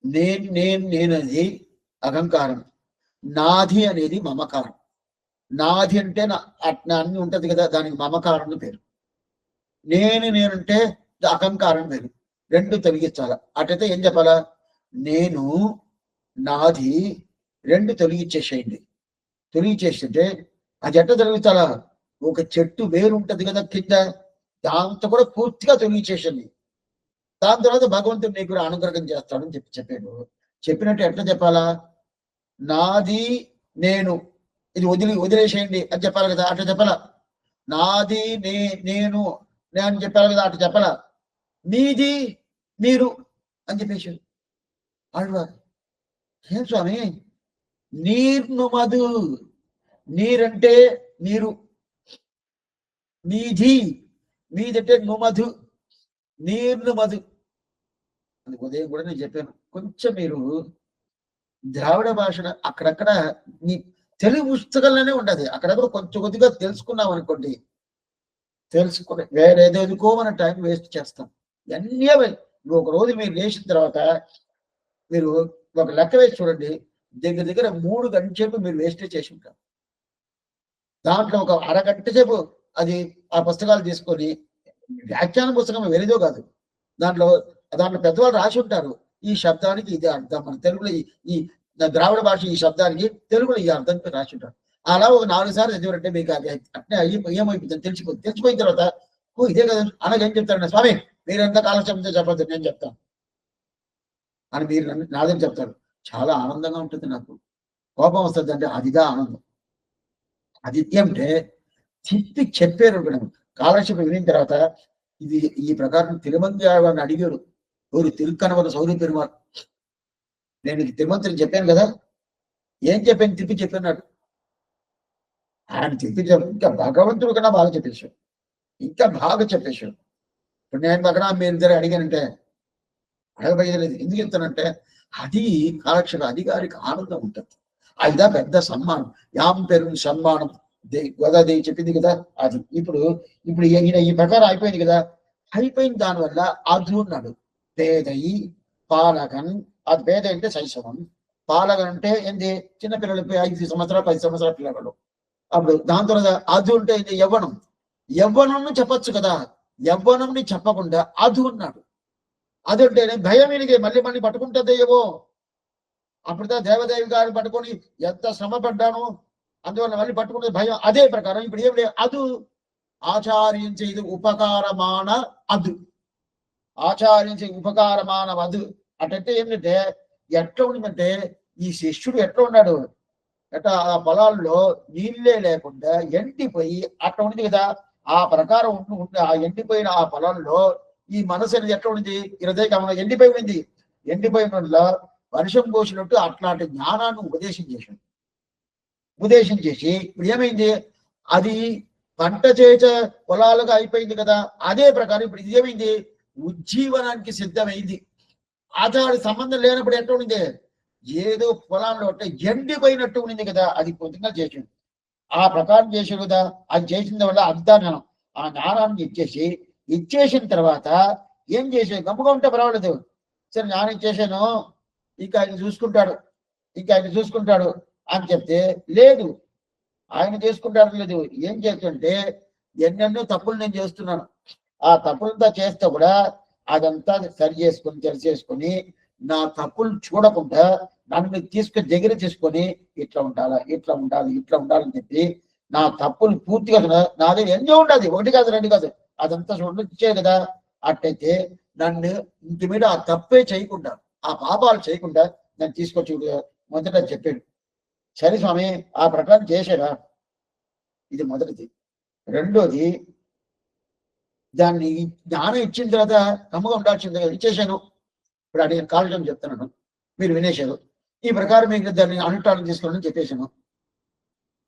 నేనది అహంకారం, నాది అనేది మమకారం. నాది అంటే అన్ని ఉంటది కదా, దానికి మమకారం పేరు. నేనంటే అహంకారం పేరు. రెండు తొలగించాల. అటైతే ఏం చెప్పాలా, నేను నాది రెండు తొలగించేసేయండి. తొలగించేస్తుంటే అది ఎట్ట తొలగించాలా, ఒక చెట్టు వేరు ఉంటది కదా కింద, దాంతో కూడా పూర్తిగా తొలగించేసింది. దాని తర్వాత భగవంతుడు నీకు కూడా అనుగ్రహం చేస్తాడని చెప్పాడు. చెప్పినట్టు ఎట్లా చెప్పాలా, నాది నేను ఇది వదిలేసేయండి అని చెప్పాలి కదా, అట్లా చెప్పాలా. నాది నేను అని చెప్పాలి కదా, అట్లా చెప్పాలా. నీది మీరు అని చెప్పేసి ఆళ్వారు. ఏం స్వామి, నీర్ను మధు, నీరంటే నీరు, నీధి మీదంటే నుమధు, నీర్ను మధు. అది ఉదయం కూడా నేను చెప్పాను, కొంచెం మీరు ద్రావిడ భాషను అక్కడక్కడ నీ తెలుగు పుస్తకాల్లోనే ఉండదు, అక్కడక్కడ కొంచెం కొద్దిగా తెలుసుకున్నాం అనుకోండి, తెలుసుకుని వేరేదేదుకో మన టైం వేస్ట్ చేస్తాం. ఇవన్నీ ఒక రోజు మీరు లేచిన తర్వాత మీరు ఒక లెక్క వేసి చూడండి, దగ్గర 3 గంటల సేపు మీరు వేస్టేజ్ చేసి ఉంటారు. దాంట్లో ఒక అరగంట సేపు అది ఆ పుస్తకాలు తీసుకొని, వ్యాఖ్యాన పుస్తకం వేరేదో కాదు, దాంట్లో పెద్దవాళ్ళు రాసి ఉంటారు, ఈ శబ్దానికి ఇది అర్థం, మన తెలుగులో ఈ ద్రావిడ భాష ఈ శబ్దానికి తెలుగులో ఈ అర్థం రాసి ఉంటారు. అలా ఒక 4 సార్లు చదివారంటే మీకు అది అట్నే ఏమైపోతుంది తెలిసిపోయిన తర్వాత, ఓ ఇదే కదా అలాగేం చెప్తారండి, స్వామి మీరెంత కాలక్షేపంతో చెప్పద్దు, నేను చెప్తాను అని మీరు నాదేం చెప్తారు. చాలా ఆనందంగా ఉంటుంది నాకు. కోపం వస్తుంది అంటే అదిగా ఆనందం. అది అంటే చెప్పారు. కాలక్షేపం వినిన తర్వాత ఇది ఈ ప్రకారం తిరుమంత్రి అడిగారు, ఎవరు తిరుక్కనవర సౌరి పెరుమాళ్. నేను తిరుమంత్రిని చెప్పాను కదా, ఏం చెప్పాను చెప్పన్నాడు. ఆయన ఇంకా భగవంతుడు కన్నా బాగా చెప్పేశాడు, ఇంకా బాగా చెప్పేశాడు. ఇప్పుడు నేను పక్కన మీరు ఇద్దరు అడిగానంటే అడగబోయేది ఎందుకు చెప్తానంటే అది కాలక్షేపం, అధికారికి ఆనందం ఉంటుంది. అయిదా పెద్ద సన్మానం, యాం పెరుగు సన్మానం గోదాదేవి చెప్పింది కదా అది. ఇప్పుడు ఇప్పుడు ఈయన ఈ ప్రకారం అయిపోయింది కదా, అయిపోయిన దానివల్ల అధు ఉన్నాడు. పేదయి పాలకన్, అది పేద అంటే శైశవం, పాలకన్ అంటే ఏంటి చిన్నపిల్లలు 5 సంవత్సరాలు 10 సంవత్సరాల పిల్లలు. అప్పుడు దాని తర్వాత అధు అంటే యవ్వనం, యవ్వనం చెప్పచ్చు కదా, యవ్వనంని చెప్పకుండా అధు ఉన్నాడు. అదంటే భయం ఈయనకి, మళ్ళీ మళ్ళీ పట్టుకుంటుందో ఏవో. అప్పుడుదా దేవదేవి గారిని పట్టుకొని ఎంత శ్రమ పడ్డాను, అందువల్ల మళ్ళీ పట్టుకునే భయం. అదే ప్రకారం ఇప్పుడు ఏం లేదు, అదు ఆచార్యించే ఇది ఉపకారమాన అదు, ఆచార్యించే ఉపకారమాన అదు. అటంటే ఏంటంటే ఎట్లా ఉండిందంటే ఈ శిష్యుడు ఎట్లా ఉన్నాడు, ఎట్లా ఆ పొలాల్లో నీళ్ళే లేకుండా ఎండిపోయి అట్లా ఉంది కదా, ఆ ప్రకారం ఉండి ఆ ఎండిపోయిన ఆ పొలంలో ఈ మనసు అనేది ఎట్లా ఉంది, హృదయ ఎండిపోయి ఉంది. ఎండిపోయిన వల్ల వర్షం పోసినట్టు అట్లాంటి జ్ఞానాన్ని ఉపదేశం చేసి ఇప్పుడు ఏమైంది, అది పంట చేస పొలాలుగా అయిపోయింది కదా. అదే ప్రకారం ఇప్పుడు ఇది ఏమైంది, ఉజ్జీవనానికి సిద్ధమైంది. ఆచారానికి సంబంధం లేనప్పుడు ఎట్లా ఉండింది, ఏదో పొలాల్లో అంటే ఎండిపోయినట్టు ఉండింది కదా, అది కొద్దిగా చేసింది. ఆ ప్రకారం చేసే కదా, అది చేసిన వల్ల అంతా జ్ఞానం, ఆ జ్ఞానాన్ని ఇచ్చేసిన తర్వాత ఏం చేసే గమ్ముగా ఉంటే పర్వాలేదు, సరే జ్ఞానం ఇచ్చేసాను ఇంకా ఆయన చూసుకుంటాడు అని చెప్తే లేదు, ఆయన చేసుకుంటాడు లేదు. ఏం చేస్తుంటే ఎన్నెన్నో తప్పులు నేను చేస్తున్నాను, ఆ తప్పులంతా చేస్తే కూడా అదంతా సరి చేసుకొని నా తప్పులు చూడకుండా నన్ను దగ్గర తీసుకొని ఇట్లా ఉండాలని చెప్పి నా తప్పులు పూర్తిగా నాదే ఎన్నో ఉండాలి, 1 కాదు 2 కాదు, అదంతా చూడచ్చే కదా. అట్టయితే నన్ను ఇంటి మీద ఆ తప్పే చేయకుండా, ఆ పాపాలు చేయకుండా నన్ను తీసుకొచ్చి మొదట చెప్పాడు. సరే స్వామి ఆ ప్రకారం చేశారా, ఇది మొదటిది. రెండోది, దాన్ని జ్ఞానం ఇచ్చిన తర్వాత నమ్మకం ఉండాల్సింది ఇచ్చేసాను. ఇప్పుడు అడిగిన కాలం చెప్తున్నాను, మీరు వినేశారు. ఈ ప్రకారం మీకు దాన్ని అనుష్ఠానం తీసుకోవాలని చెప్పేశాను.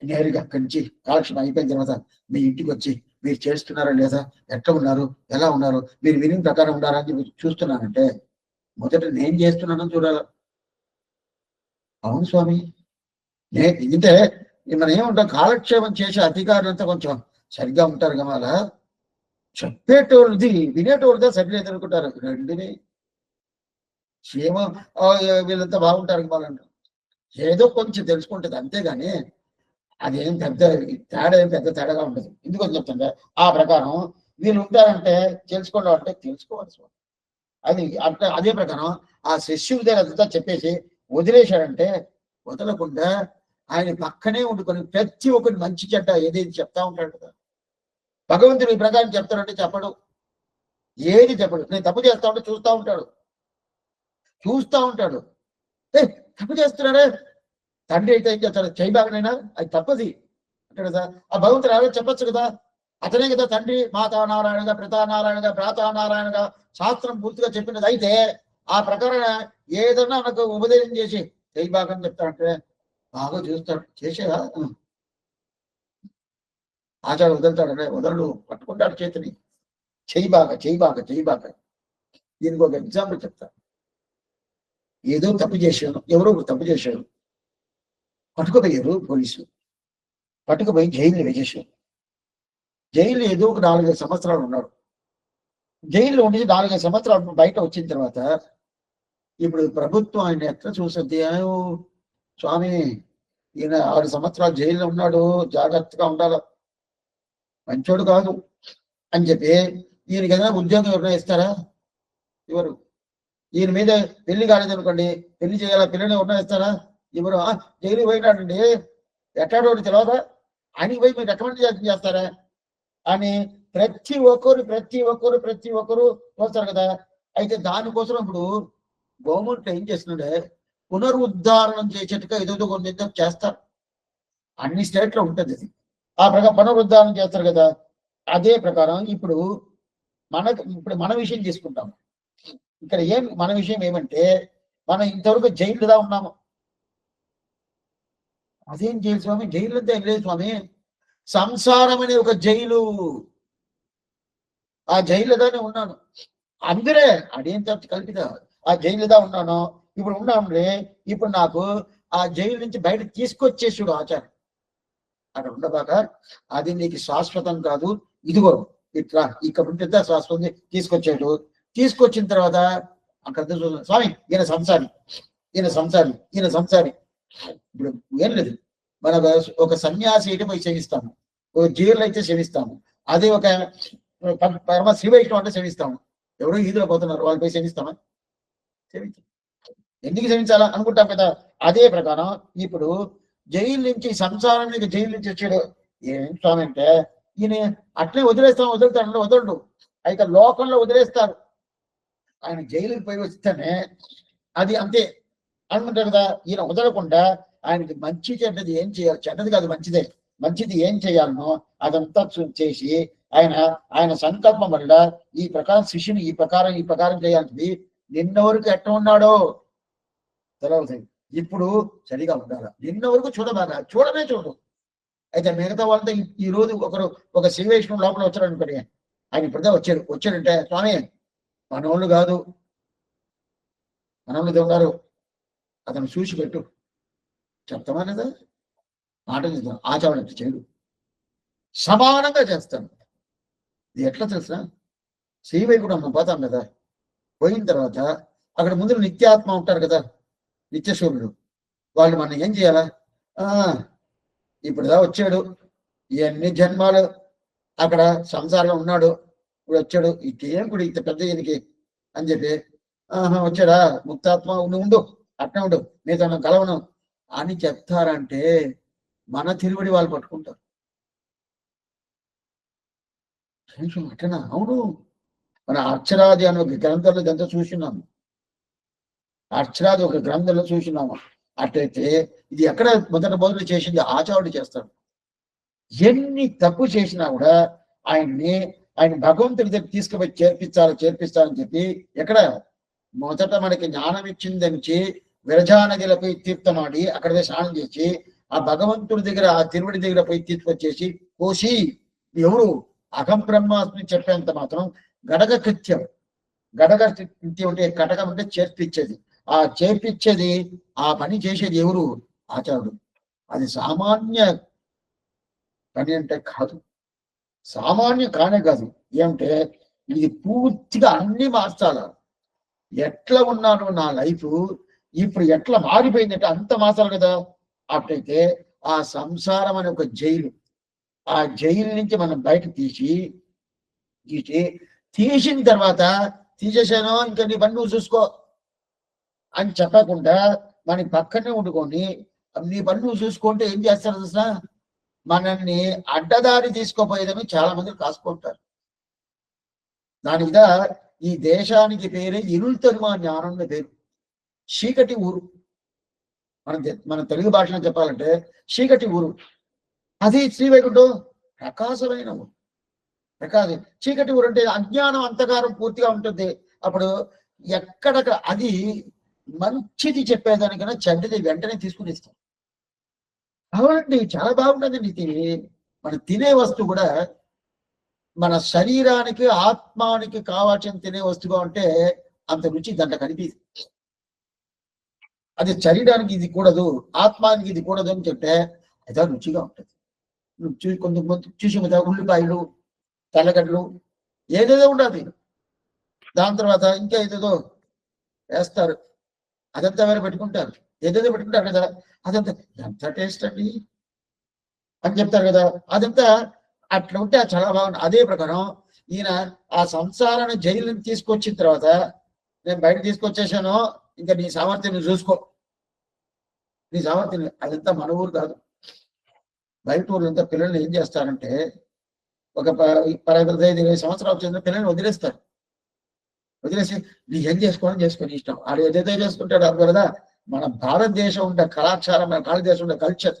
నేరుగా అక్కడి నుంచి కాలక్షేపం అయిపోయిన తర్వాత మీ ఇంటికి వచ్చి మీరు చేస్తున్నారా లేదా, ఎట్లా ఉన్నారు, ఎలా ఉన్నారు, మీరు విని ప్రకారం ఉన్నారా అని చెప్పి చూస్తున్నానంటే మొదట నేను చేస్తున్నానని చూడాలి. అవును స్వామి, అంటే మనం ఏముంటాం, కాలక్షేపం చేసే అధికారులంతా కొంచెం సరిగ్గా ఉంటారు కదా, అలా చెప్పేటోళ్ళది వినేటోళ్ళదా సరిలేదు అనుకుంటారు. రెండుని క్షేమం వీళ్ళంతా బాగుంటారు కదా అంటారు, ఏదో కొంచెం తెలుసుకుంటుంది అంతేగాని అదేం పెద్ద తేడాగా ఉండదు. ఎందుకని చెప్తుంటే ఆ ప్రకారం వీళ్ళు ఉంటారంటే తెలుసుకోవడం అంటే తెలుసుకోవాలి. అది అంటే అదే ప్రకారం ఆ శిష్యుడి దగ్గర అంతా చెప్పేసి వదిలేశాడంటే వదలకుండా ఆయన పక్కనే ఉండుకొని ప్రతి ఒక్కరి మంచి చెడ్డ ఏదేది చెప్తా ఉంటాడు కదా. భగవంతుడు ఈ ప్రకారం చెప్తాడంటే చెప్పడు, ఏది చెప్పడు. నేను తప్పు చేస్తా ఉంటే చూస్తా ఉంటాడు. తప్పు చేస్తున్నాడే, తండ్రి అయితే ఏం చేస్తాడు, చేయబాగనైనా అది తప్పది అంటే కదా. ఆ భగవంతుడు ఎవరో చెప్పచ్చు కదా, అతనే కదా తండ్రి, మాతా నారాయణగా పితా నారాయణగా భ్రాతా నారాయణగా శాస్త్రం పూర్తిగా చెప్పినది. అయితే ఆ ప్రకారం ఏదన్నా నాకు ఉపదేశం చేసి చేయబాగని చెప్తాడంటే బాగా చూస్తాడు. చేసేదా ఆచారం వదులుతాడంటే వదలడు, పట్టుకుంటాడు చేతిని, చేయబాగ. దీనికి ఒక ఎగ్జాంపుల్ చెప్తా. ఏదో తప్పు చేశాను, ఎవరో తప్పు చేశాడు, పట్టుకుపోయారు పోలీసులు, పట్టుకుపోయి జైలు వేసేసారు. జైలు ఏదో ఒక 4-5 సంవత్సరాలు ఉన్నాడు. జైల్లో ఉండి 4-5 సంవత్సరాలు బయట వచ్చిన తర్వాత ఇప్పుడు ప్రభుత్వం ఆయన ఎట్లా చూస్తుంది, స్వామి ఈయన 6 సంవత్సరాలు జైల్లో ఉన్నాడు, జాగ్రత్తగా ఉండాలి, మంచోడు కాదు అని చెప్పి ఈయనకి ఏదైనా ఉద్యోగం ఎవరైనా ఇస్తారా, ఎవరు? ఈయన మీద పెళ్లి కాలేదు అనుకోండి, పెళ్లి చేయాలా, పిల్లలు ఎవరైనా ఇస్తారా, ఎవరు? జైలు పోయినాడండి, ఎట్టాడో తెలియదా, ఆయనకి పోయి మీరు రికమెండ్ చేస్తారా అని ప్రతి ఒక్కరు చూస్తారు కదా. అయితే దానికోసం ఇప్పుడు గవర్నమెంట్ ఏం చేస్తుండే, పునరుద్ధారణం చేసేట్టుగా ఏదో కొన్ని చేస్తారు, అన్ని స్టేట్లో ఉంటుంది అది. ఆ ప్రకారం పునరుద్ధారణం చేస్తారు కదా. అదే ప్రకారం ఇప్పుడు మన విషయం తీసుకుంటాం. ఇక్కడ మన విషయం ఏమంటే మనం ఇంతవరకు జైలుదా ఉన్నాము. అదేం జైలు స్వామి, జైలు అంతా ఏం లేదు స్వామి, సంసారం అనే ఒక జైలు, ఆ జైలులోనే ఉన్నాను. అందరే అదేం కల్పిత, ఆ జైలుదా ఉన్నాను, ఇప్పుడు ఉన్నాంలే, ఇప్పుడు నాకు ఆ జైలు నుంచి బయట తీసుకొచ్చేసాడు ఆచారం. అక్కడ ఉండబాక, అది నీకు శాశ్వతం కాదు, ఇదిగో ఇట్లా ఇక్కడ ఉంటుందా శాశ్వతం తీసుకొచ్చాడు. తీసుకొచ్చిన తర్వాత అక్కడ స్వామి ఈయన సంసారి, ఈయన సంసారి, ఈయన సంసారి. ఇప్పుడు ఏం లేదు, మన ఒక సన్యాసి అయితే పోయి సేవిస్తాము, ఒక జీవులు అయితే సేవిస్తాము, అదే ఒక పరమ శ్రీవైష్ణవం అంటే సేవిస్తాము. ఎవరో ఈదులో పోతున్నారు, వాళ్ళు పోయి సేవిస్తామా? సేవించాం. ఎందుకు సేవించాలా అనుకుంటాం కదా. అదే ప్రకారం ఇప్పుడు జైలు నుంచి, సంసారానికి జైలు నుంచి వచ్చాడు ఏం స్వామి అంటే, ఈయన అట్లే వదిలేస్తాం, వదులుతాడు, వదలడు, అయితే లోకంలో వదిలేస్తారు. ఆయన జైలుకి పోయి వస్తేనే అది అంతే అనుకుంటారు కదా. ఈయన వదలకుండా ఆయనకి మంచి చెడ్డది ఏం చేయాలి, చెడ్డది కాదు మంచిదే, మంచిది ఏం చేయాలనో అదంతా చేసి ఆయన ఆయన సంకల్పం వల్ల ఈ ప్రకారం శిష్యుని ఈ ప్రకారం చేయాల్సింది. నిన్న వరకు ఎట్లా ఉన్నాడో తెలవుతాయి, ఇప్పుడు సరిగా ఉండాలి. నిన్న వరకు చూడబాగా, చూడనే చూడు. అయితే మిగతా వాళ్ళతో ఈ రోజు ఒక శ్రీవైష్ణవం లోపల వచ్చాడు అనుకోండి, ఆయన ఇప్పుడుదా వచ్చాడంటే స్వామి మనోళ్ళు కాదు, మనోళ్ళు ఉన్నారు, అతను చూసి పెట్టు చెప్తామా లేదా, మాట చేద్దాం, ఆచరణ చేయడు, సమానంగా చేస్తాను. ఇది ఎట్లా తెలుసా, శ్రీవైకుంఠం మనం పోతాం కదా, పోయిన తర్వాత అక్కడ ముందు నిత్యాత్మ ఉంటారు కదా, నిత్యశూరుడు, వాళ్ళు మనం ఏం చేయాలా, ఇప్పుడుదా వచ్చాడు, ఎన్ని జన్మాలు అక్కడ సంసారంలో ఉన్నాడు, ఇప్పుడు వచ్చాడు, ఇదేం కూడా ఇంత పెద్ద ఈయనకి అని చెప్పి వచ్చాడా ముక్తాత్మ ఉండు అట్నే ఉండు, మీతో కలవను అని చెప్తారంటే మన తిరువడి వాళ్ళు పట్టుకుంటారు. అట్లనా? అవును, మన అర్చరాది అనే ఒక గ్రంథంలో ఇదంతా చూసినాము, అర్చరాది ఒక గ్రంథంలో చూసినాము. అట్లయితే ఇది ఎక్కడ మొదలు చేసింది ఆచార్యుడు చేస్తాడు. ఎన్ని తప్పు చేసినా కూడా ఆయన భగవంతుడి దగ్గర తీసుకుపోయి చేర్పిస్తారని చెప్పి ఎక్కడ మొదట మనకి జ్ఞానం ఇచ్చిందని విరజానదిలపై తీర్థమాడి అక్కడ స్నానం చేసి ఆ భగవంతుడి దగ్గర, ఆ తిరువడి దగ్గర పోయి తీసుకొచ్చేసి కోసి, ఎవరు అహం బ్రహ్మాస్మిని చెప్పేంత మాత్రం గడగ కృత్యం అంటే కటకం అంటే చేర్పించేది, ఆ చేర్పించేది, ఆ పని చేసేది ఎవరు? ఆచార్యుడు. అది సామాన్య పని అంటే కాదు, సామాన్య కానే కాదు. ఏమంటే ఇది పూర్తిగా అన్ని మార్చాల. ఎట్లా ఉన్నాను నా లైఫ్ ఇప్పుడు ఎట్లా మారిపోయిందంటే అంత మార్చాలి కదా. అట్లయితే ఆ సంసారం అనే ఒక జైలు, ఆ జైలు నుంచి మనం బయట తీసిన తర్వాత తీసేసాను ఇంకా నీ పని నువ్వు చూసుకో అని చెప్పకుండా మన పక్కనే ఉండుకొని నీ పని నువ్వు చూసుకుంటే ఏం చేస్తారు చూసినా, మనల్ని అడ్డదారి తీసుకోపోయేదని చాలా మంది కాసుకుంటారు. దాని మీద ఈ దేశానికి పేరే ఇరుల్తరుమా జ్ఞానం పేరు, చీకటి ఊరు. మన తెలుగు భాషలో చెప్పాలంటే చీకటి ఊరు. అది శ్రీవైకుంఠం ప్రకాశమైన ఊరు. చీకటి ఊరు అంటే అజ్ఞానం అంతకారం పూర్తిగా ఉంటుంది. అప్పుడు ఎక్కడక్కడ అది మంచిది చెప్పేదానికన్నా చెడ్డది వెంటనే తీసుకుని ఇస్తాం. అవునండి, చాలా బాగుంటుందండి. మనం తినే వస్తువు కూడా మన శరీరానికి ఆత్మానికి కావాల్సిన తినే వస్తువుగా ఉంటే అంత రుచి దాంట్లో కనిపిస్తుంది. అది శరీరానికి ఇది కూడదు, ఆత్మానికి ఇది కూడదు అని చెప్తే అదే రుచిగా ఉంటుంది. కొంతమంది చూసి కదా ఉల్లిపాయలు, తెల్లగడ్డలు ఏదేదో ఉండాలి, దాని తర్వాత ఇంకా ఏదేదో వేస్తారు, అదంతా వేరే పెట్టుకుంటారు, ఏదేదో పెట్టుకుంటారు కదా, అదంతా ఎంత టేస్ట్ అండి అని చెప్తారు కదా. అదంతా అట్లా ఉంటే చాలా బాగుంది. అదే ప్రకారం ఈయన ఆ సంసారాన్ని జైలుని తీసుకొచ్చిన తర్వాత, నేను బయట తీసుకొచ్చేసాను, ఇంకా నీ సామర్థ్యం చూసుకో, నీ సామర్థ్యం. అదంతా మన ఊరు కాదు, బయట ఊర్లంతా పిల్లల్ని ఏం చేస్తారంటే ఒక 15-20 సంవత్సరాలు వచ్చిన పిల్లల్ని వదిలేస్తారు. వదిలేసి నీకు ఏం చేసుకొని ఇష్టం, ఆడు ఏదైతే చేసుకుంటాడు అది. మన భారతదేశం ఉండే కళాచారం, మన భారతదేశం ఉండే కల్చర్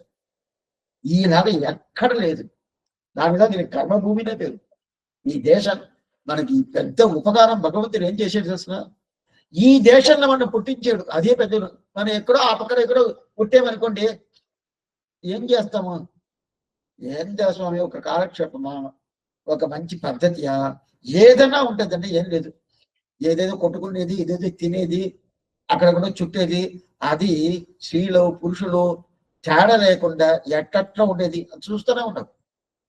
ఈనాడు ఎక్కడ లేదు. దాని మీద దీనికి కర్మభూమినే పేరు. ఈ దేశం మనకి పెద్ద ఉపకారం భగవంతుడు ఏం చేసేది తెలిసిన, ఈ దేశంలో మనం పుట్టించాడు, అదే పెద్ద. మనం ఎక్కడో ఆ పక్కన ఎక్కడో పుట్టేమనుకోండి, ఏం చేస్తాము? ఏందా స్వామి ఒక కాలక్షేపమా, ఒక మంచి పద్ధతియా? ఏదైనా ఉంటుందండి, ఏం లేదు. ఏదేదో కొట్టుకునేది, ఏదేదో తినేది, అక్కడ చుట్టేది, అది స్త్రీలు పురుషులు తేడా లేకుండా ఎట్టట్లా ఉండేది చూస్తూనే ఉంటాం.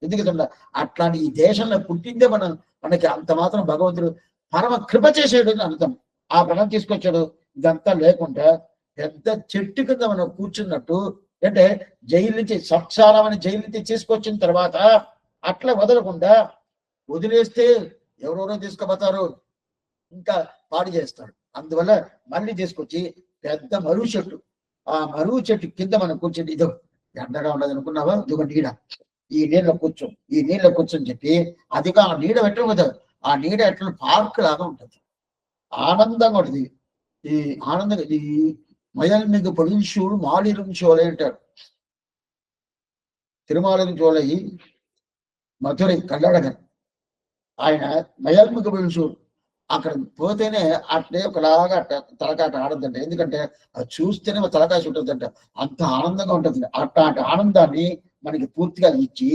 ఎందుకంటే అట్లాంటి ఈ దేశంలో పుట్టిందే మనకి అంత మాత్రం భగవంతుడు పరమ కృప చేసేడు అర్థం. ఆ పరం తీసుకొచ్చాడు. ఇదంతా లేకుండా పెద్ద చెట్టు కింద మనం కూర్చున్నట్టు, అంటే జైలు నుంచి సంసారమని జైలు నుంచి తీసుకొచ్చిన తర్వాత అట్లా వదలకుండా వదిలేస్తే ఎవరెవరో తీసుకుపోతారు, ఇంకా పాడు చేస్తాడు. అందువల్ల మళ్ళీ తీసుకొచ్చి పెద్ద మరువు చెట్టు, ఆ మరువు చెట్టు కింద మనం కూర్చొని, ఇదో ఎండగా ఉండదు అనుకున్నావా, ఇదిగో నీడ, ఈ నీళ్ళలో కూర్చో, ఈ నీళ్ళలో కూర్చొని చెప్పి, అదిగా ఆ నీడ పెట్టడం కదా, ఆ నీడ ఎట్లా పార్క్ లాగా ఉంటుంది, ఆనందంగా ఉంటుంది. ఈ ఆనందంగా ఈ మయల్ మీకు పొడిషుడు మాడిరం చోళ అంటారు. తిరుమాలిరం చోళై మధురై కళ్ళడగన్, ఆయన మయల్మిక పొడిషుడు. అక్కడ పోతేనే అట్లే ఒకలాగా తలకాట ఆడద్దంట. ఎందుకంటే అది చూస్తేనే తలకాయ ఉంటుందంట, అంత ఆనందంగా ఉంటుంది. అట్లాంటి ఆనందాన్ని మనకి పూర్తిగా ఇచ్చి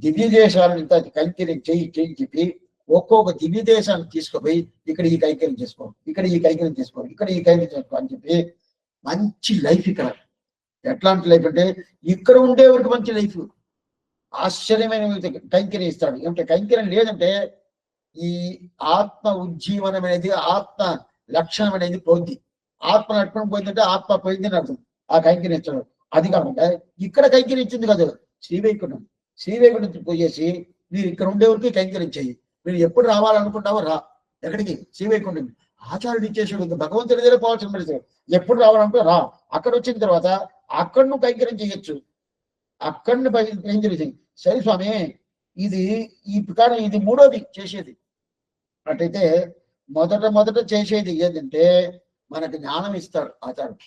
దివ్య దేశాలను ఇంత కైంకర్యం చేయి చెప్పి ఒక్కొక్క దివ్య దేశాన్ని తీసుకుపోయి ఇక్కడ ఈ కైంకర్యం చేసుకో, ఇక్కడ ఈ కైంకర్యం చేసుకో, ఇక్కడ ఈ కైంకర్యం చేసుకో అని చెప్పి మంచి లైఫ్ ఇక్కడ. ఎట్లాంటి లైఫ్ అంటే ఇక్కడ ఉండేవారికి మంచి లైఫ్, ఆశ్చర్యమైన కైంకర్యం ఇస్తాడు. ఏమంటే కైంకర్యం లేదంటే ఈ ఆత్మ ఉజ్జీవనం అనేది, ఆత్మ లక్షణం అనేది పోయింది. ఆత్మ లక్షణం పోయిందంటే ఆత్మ పోయింది అని అర్థం. ఆ కైంకర్యించడం అది కాకుండా ఇక్కడ కైంకర్యించింది కాదు, శ్రీవైకుంఠం. శ్రీవైకుంఠం పోయేసి మీరు ఇక్కడ ఉండేవరకు కైంకర్యించాయి. మీరు ఎప్పుడు రావాలనుకుంటావో రా, ఎక్కడికి? శ్రీవైకుంఠం. ఆచార్యుడు ఇచ్చేసాడు, భగవంతుడి దగ్గర పోవాల్సిన పరిస్థితి. ఎప్పుడు రావాలంటే రా. అక్కడ వచ్చిన తర్వాత అక్కడ నువ్వు కైంకర్యం చేయొచ్చు, అక్కడిని కైంకర్యం చేయి. సరే స్వామి, ఇది ఈ ప్రకారం ఇది మూడోది చేసేది. అటైతే మొదట చేసేది ఏంటంటే మనకి జ్ఞానం ఇస్తాడు ఆచార్యుడు.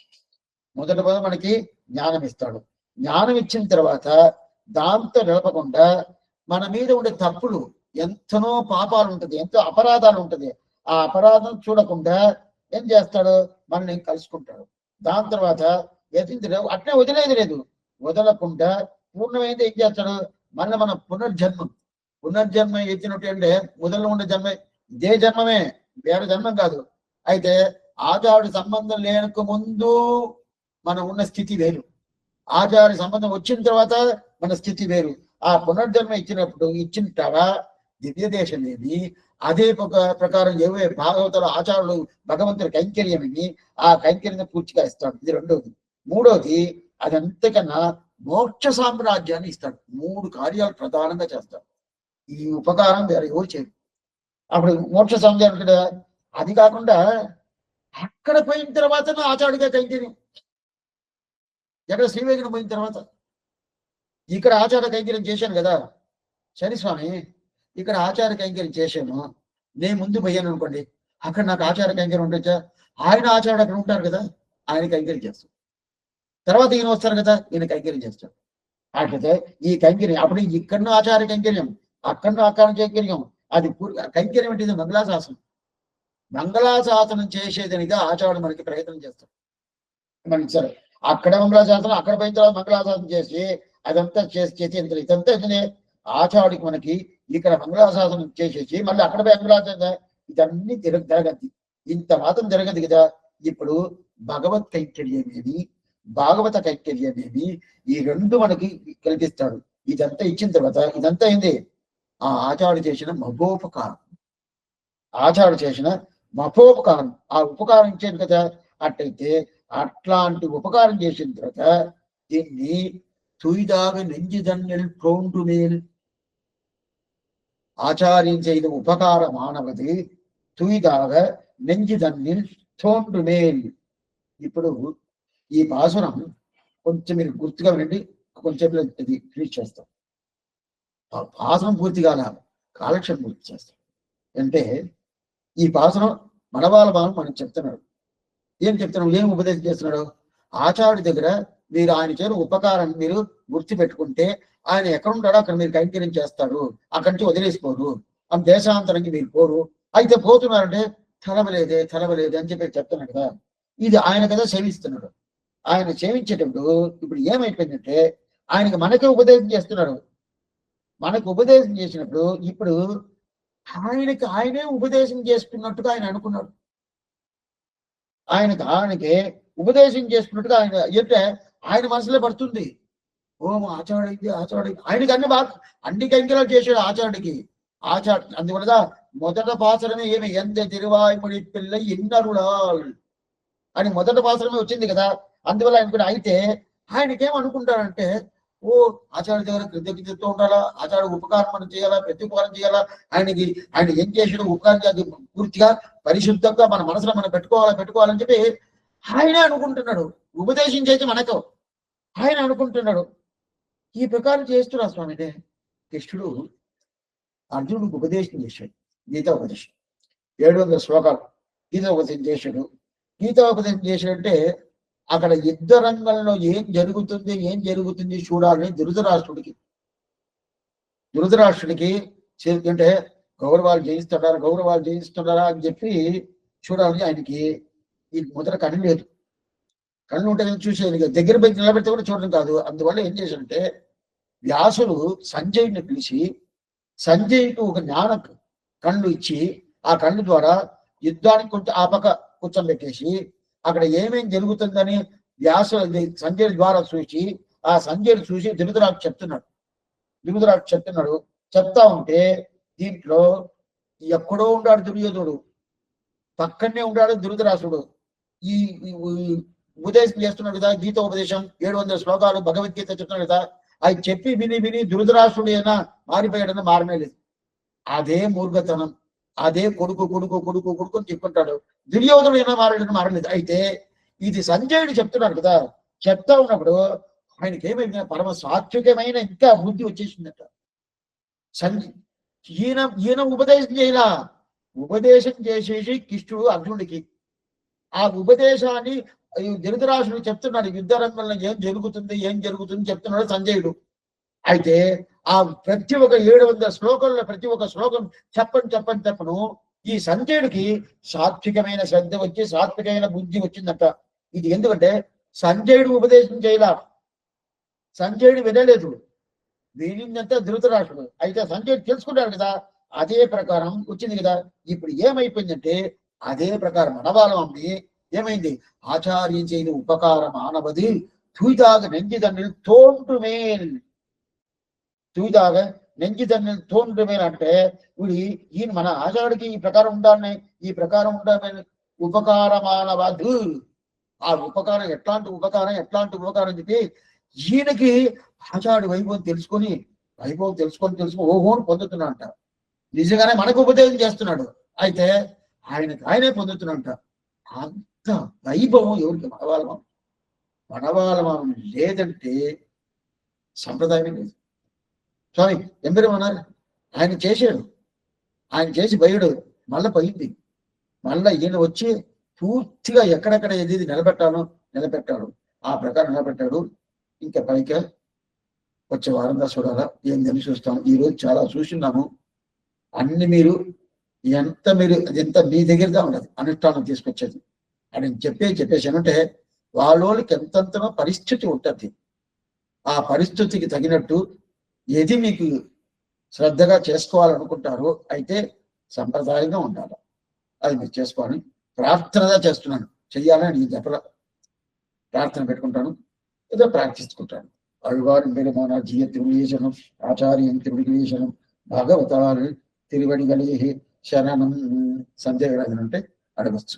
మొదట మనకి జ్ఞానం ఇస్తాడు. జ్ఞానం ఇచ్చిన తర్వాత దాంతో నిలపకుండా మన మీద ఉండే తప్పులు, ఎంతనో పాపాలు ఉంటుంది, ఎంతో అపరాధాలు ఉంటుంది, ఆ అపరాధం చూడకుండా ఏం చేస్తాడు, మనల్ని కలుసుకుంటాడు. దాని తర్వాత అట్నే వదిలేది లేదు, వదలకుండా పూర్ణమైంది ఏం చేస్తాడు, మళ్ళీ మన పునర్జన్మ ఎత్తినట్టు అంటే మొదలు ఉండే జన్మ ఇదే జన్మమే, వేరే జన్మం కాదు. అయితే ఆచార్యుడి సంబంధం లేనకు ముందు మనం ఉన్న స్థితి వేరు, ఆచార్య సంబంధం వచ్చిన తర్వాత మన స్థితి వేరు. ఆ పునర్జన్మ ఇచ్చిన దివ్య దేశం ఏమి, అదే ప్రకారం ఏవే భాగవతుల ఆచారులు భగవంతుడి కైంకర్యమని ఆ కైంకర్యం పూర్తిగా ఇస్తాడు. ఇది రెండోది. మూడోది అదంతకన్నా మోక్ష సామ్రాజ్యాన్ని ఇస్తాడు. 3 కార్యాలు ప్రధానంగా చేస్తాడు. ఈ ఉపకారం వేరే ఎవరు చేయరు. అప్పుడు మోక్ష సామ్రాజ్యం కదా. అది కాకుండా అక్కడ పోయిన తర్వాత ఆచార్యుడిగా కైంకర్యం, ఎక్కడ శ్రీవేంకటం పోయిన తర్వాత. ఇక్కడ ఆచార్య కైంకర్యం చేశాను కదా, సరే స్వామి ఇక్కడ ఆచార్య కైంకర్యం చేశాను, నేను ముందు పోయాను అనుకోండి, అక్కడ నాకు ఆచార్య కైంకర్యం ఉండొచ్చా? ఆయన ఆచార్యుడు అక్కడ ఉంటారు కదా, ఆయన కైంకర్యం చేస్తాడు. తర్వాత ఈయన వస్తారు కదా, ఈయన కైంకర్యం చేస్తాడు. అట్లయితే ఈ కైంకర్యం అప్పుడు ఇక్కడనూ ఆచార్య కైంకర్యం, అక్కడనూ ఆచార్య కైంకర్యం. అది కైంకర్యం అంటే మంగళాశాసనం. మంగళాశాసనం చేసేదనిగా ఆచార్యుడు మనకి ప్రయత్నం చేస్తాడు. మనకి సరే అక్కడ మంగళాశాసనం, అక్కడ పోయిన తర్వాత మంగళాశాసనం చేసి అదంతా చేసి ఇదంతా ఆచార్యుడికి మనకి ఇక్కడ మంగళాశాసనం చేసేసి మళ్ళీ అక్కడ పోయి మంగళాశాసనం, ఇదన్నీ జరగద్ది. ఇంత మాత్రం జరగదు కదా. ఇప్పుడు భగవత్ కైంకర్యమేమి, భాగవత కైంకర్యమేమి, ఈ రెండు మనకి కల్పిస్తాడు. ఇదంతా ఇచ్చిన తర్వాత ఇదంతా ఏంది, ఆ ఆచార్యుడు చేసిన మహోపకారం, ఆచార్యుడు చేసిన మహోపకారం, ఆ ఉపకారం ఇచ్చేది కదా. అట్టయితే అట్లాంటి ఉపకారం చేసిన తర్వాత దీన్ని తుయిదాగ నెంజిదన్నెల్ ప్రోంటు మేల్, ఆచార్యం செய்த ఉపకారమానవది తుయిదాగ నెంజిదన్నిల్ తోండు మేల్. ఇప్పుడు ఈ పాసురం కొంచెం మీరు గుర్తుగా వినండి, కొంచెం ఇది ఫినిష్ చేస్తాం. పాసురం పూర్తిగా కాలక్షేపం పూర్తి చేస్తాం. అంటే ఈ పాసురం మనవాళ్ళ భావం మనకు చెప్తున్నాడు. ఏం చెప్తున్నాడు, ఏం ఉపదేశం చేస్తున్నాడు? ఆచార్యుడి దగ్గర మీరు ఆయన చేరు ఉపకారాన్ని మీరు గుర్తు పెట్టుకుంటే ఆయన ఎక్కడ ఉంటాడో అక్కడ మీరు కైంకర్యం చేస్తాడు, అక్కడి నుంచి వదిలేసిపోరు, ఆ దేశాంతరంకి మీరు పోరు. అయితే పోతున్నారంటే తెలవలేదే అని చెప్పి చెప్తున్నాడు కదా. ఇది ఆయన కదా సేవిస్తున్నాడు. ఆయన సేవించేటప్పుడు ఇప్పుడు ఏమైపోయిందంటే ఆయనకి మనకే ఉపదేశం చేస్తున్నాడు. మనకు ఉపదేశం చేసినప్పుడు ఇప్పుడు ఆయనే ఉపదేశం చేసుకున్నట్టుగా ఆయన అనుకున్నాడు. ఆయనకే ఉపదేశం చేసుకున్నట్టుగా ఆయన అంటే ఆయన మనసులో పడుతుంది. ఓం ఆచార్యుడికి ఆయనకి అన్ని కంకిరాలు చేశాడు ఆచార్యుడికి. అందువల్ల మొదట పాసరమే ఏమి ఎంత తిరువాయిముడి పిల్ల ఇన్నరుడాల్ అని మొదట పాసరమే వచ్చింది కదా. అందువల్ల ఆయన అయితే ఆయనకేమనుకుంటాడంటే, ఓ ఆచార్య దగ్గర కృతజ్ఞతతో ఉండాలా, ఆచార్య ఉపకారం మనం చేయాలా, ప్రత్యుపకారం చేయాలా, ఆయన ఏం చేసిన ఉపకారం పూర్తిగా పరిశుద్ధంగా మన మనసులో మనం పెట్టుకోవాలని చెప్పి ఆయనే అనుకుంటున్నాడు. ఉపదేశం చేసి మనకు ఆయన అనుకుంటున్నాడు. ఈ ప్రకారం చేస్తున్నాడు స్వామినే. కృష్ణుడు అర్జునుడికి ఉపదేశం చేశాడు, గీతా ఉపదేశం 700 శ్లోకాలు గీతా ఉపదేశం చేశాడు. గీతా ఉపదేశం చేశాడంటే అక్కడ యుద్ధ రంగంలో ఏం జరుగుతుంది చూడాలని ధృతరాష్ట్రుడికి అంటే గౌరవాలు జయిస్తున్నారా అని చెప్పి చూడాలని ఆయనకి ఈ మొదట కన్ను లేదు. కళ్ళు ఉంటే చూసేది దగ్గర పోయి నిలబెడితే కూడా చూడడం కాదు. అందువల్ల ఏం చేశాడంటే వ్యాసుడు సంజయుడిని పిలిచి సంజయ్కు ఒక జ్ఞాన కళ్ళు ఇచ్చి ఆ కళ్ళు ద్వారా యుద్ధానికి కొంచెం ఆ పక్క కూర్చోబెట్టేసి అక్కడ ఏమేం జరుగుతుందని సంజయుడి ద్వారా చూసి ఆ సంజయుడు చూసి ధృతరాష్ట్రుడు చెప్తున్నాడు. చెప్తా ఉంటే దీంట్లో ఎక్కడో ఉన్నాడు దుర్యోధనుడు, పక్కనే ఉన్నాడు ధృతరాష్ట్రుడు. ఈ ఉపదేశం చేస్తున్నాడు కదా, గీత ఉపదేశం 700 శ్లోకాలు భగవద్గీత చెప్తున్నాడు కదా. అది చెప్పి విని ధృతరాష్ట్రుడు అయినా మారిపోయాడన్నా మారనే లేదు. అదే మూర్ఖతనం, అదే కొడుకు అని చెప్పుకుంటాడు. దుర్యోధనుడు అయినా మారలేదు. అయితే ఇది సంజయుడు చెప్తున్నాడు కదా, చెప్తా ఉన్నప్పుడు ఆయనకి ఏమైంది, పరమ సాత్వికమైన ఇంకా బుద్ధి వచ్చేసిందట. ఈయన ఉపదేశం చేసేసి కృష్ణుడు అర్జునుడికి ఆ ఉపదేశాన్ని ధృతరాష్ట్రుడు చెప్తున్నాడు. యుద్ధ రంగంలో ఏం జరుగుతుంది చెప్తున్నాడు సంజయుడు. అయితే ఆ ప్రతి ఒక్క 700 శ్లోకంలో ప్రతి ఒక్క శ్లోకం చెప్పను ఈ సంజయుడికి సాత్వికమైన శ్రద్ధ వచ్చి సాత్వికమైన బుద్ధి వచ్చిందట. ఇది ఎందుకంటే సంజయుడు ఉపదేశం చేయలా, సంజయుడు వినలేదు, వినిందంతా ధృతరాష్ట్రుడు. అయితే సంజయుడు తెలుసుకున్నాడు కదా, అదే ప్రకారం వచ్చింది కదా. ఇప్పుడు ఏమైపోయిందంటే అదే ప్రకారం మనవాళ్ళని ఏమైంది, ఆచార్యం చేయని ఉపకారం ఆనవది తూయిదాగ నెంజిదన్నిల్ తోంటుమేల్ అంటే ఈయన మన ఆచార్యుడికి ఈ ప్రకారం ఉండాలని ఉపకారమానవదు. ఆ ఉపకారం ఎట్లాంటి ఉపకారం చెప్పి ఈయనకి ఆచార్యుడి వైభవం తెలుసుకొని ఓహోని పొందుతున్నా అంట. నిజంగానే మనకు ఉపదేశం చేస్తున్నాడు. అయితే ఆయనే పొందుతున్నంట. అంత వైభవం ఎవరికి మనవాళ్ళం లేదంటే సంప్రదాయమే లేదు. స్వామి ఎంబెరమన్నారు, ఆయన చేసి బయడు మళ్ళీ పోయింది. మళ్ళీ ఈయన వచ్చి పూర్తిగా ఎక్కడెక్కడ ఏది నిలబెట్టాడు. ఆ ప్రకారం నిలబెట్టాడు. ఇంకా పైగా వచ్చే వారంగా చూడాలా, ఏందని చూస్తాము. ఈరోజు చాలా చూస్తున్నాము. అన్ని మీరు ఎంత మీ దగ్గరగా ఉండదు అనుష్ఠానం తీసుకొచ్చేది అని చెప్పేసానంటే వాళ్ళకి ఎంతంతనో పరిస్థితి ఉంటుంది. ఆ పరిస్థితికి తగినట్టు ఏది మీకు శ్రద్ధగా చేసుకోవాలనుకుంటారో అయితే సంప్రదాయంగా ఉండాలి. అది మీరు చేసుకోవాలని ప్రార్థనగా చేస్తున్నాను. చెయ్యాలని నేను చెప్పల, ప్రార్థన పెట్టుకుంటాను, ఏదో ప్రార్థించుకుంటాను. అల్వారు పెరుమాన జీయ తిరువేశనం ఆచార్యం తిరువేశనం భగవతారు తిరువడిగలే శరణం సందేహం అంటే అడగచ్చు.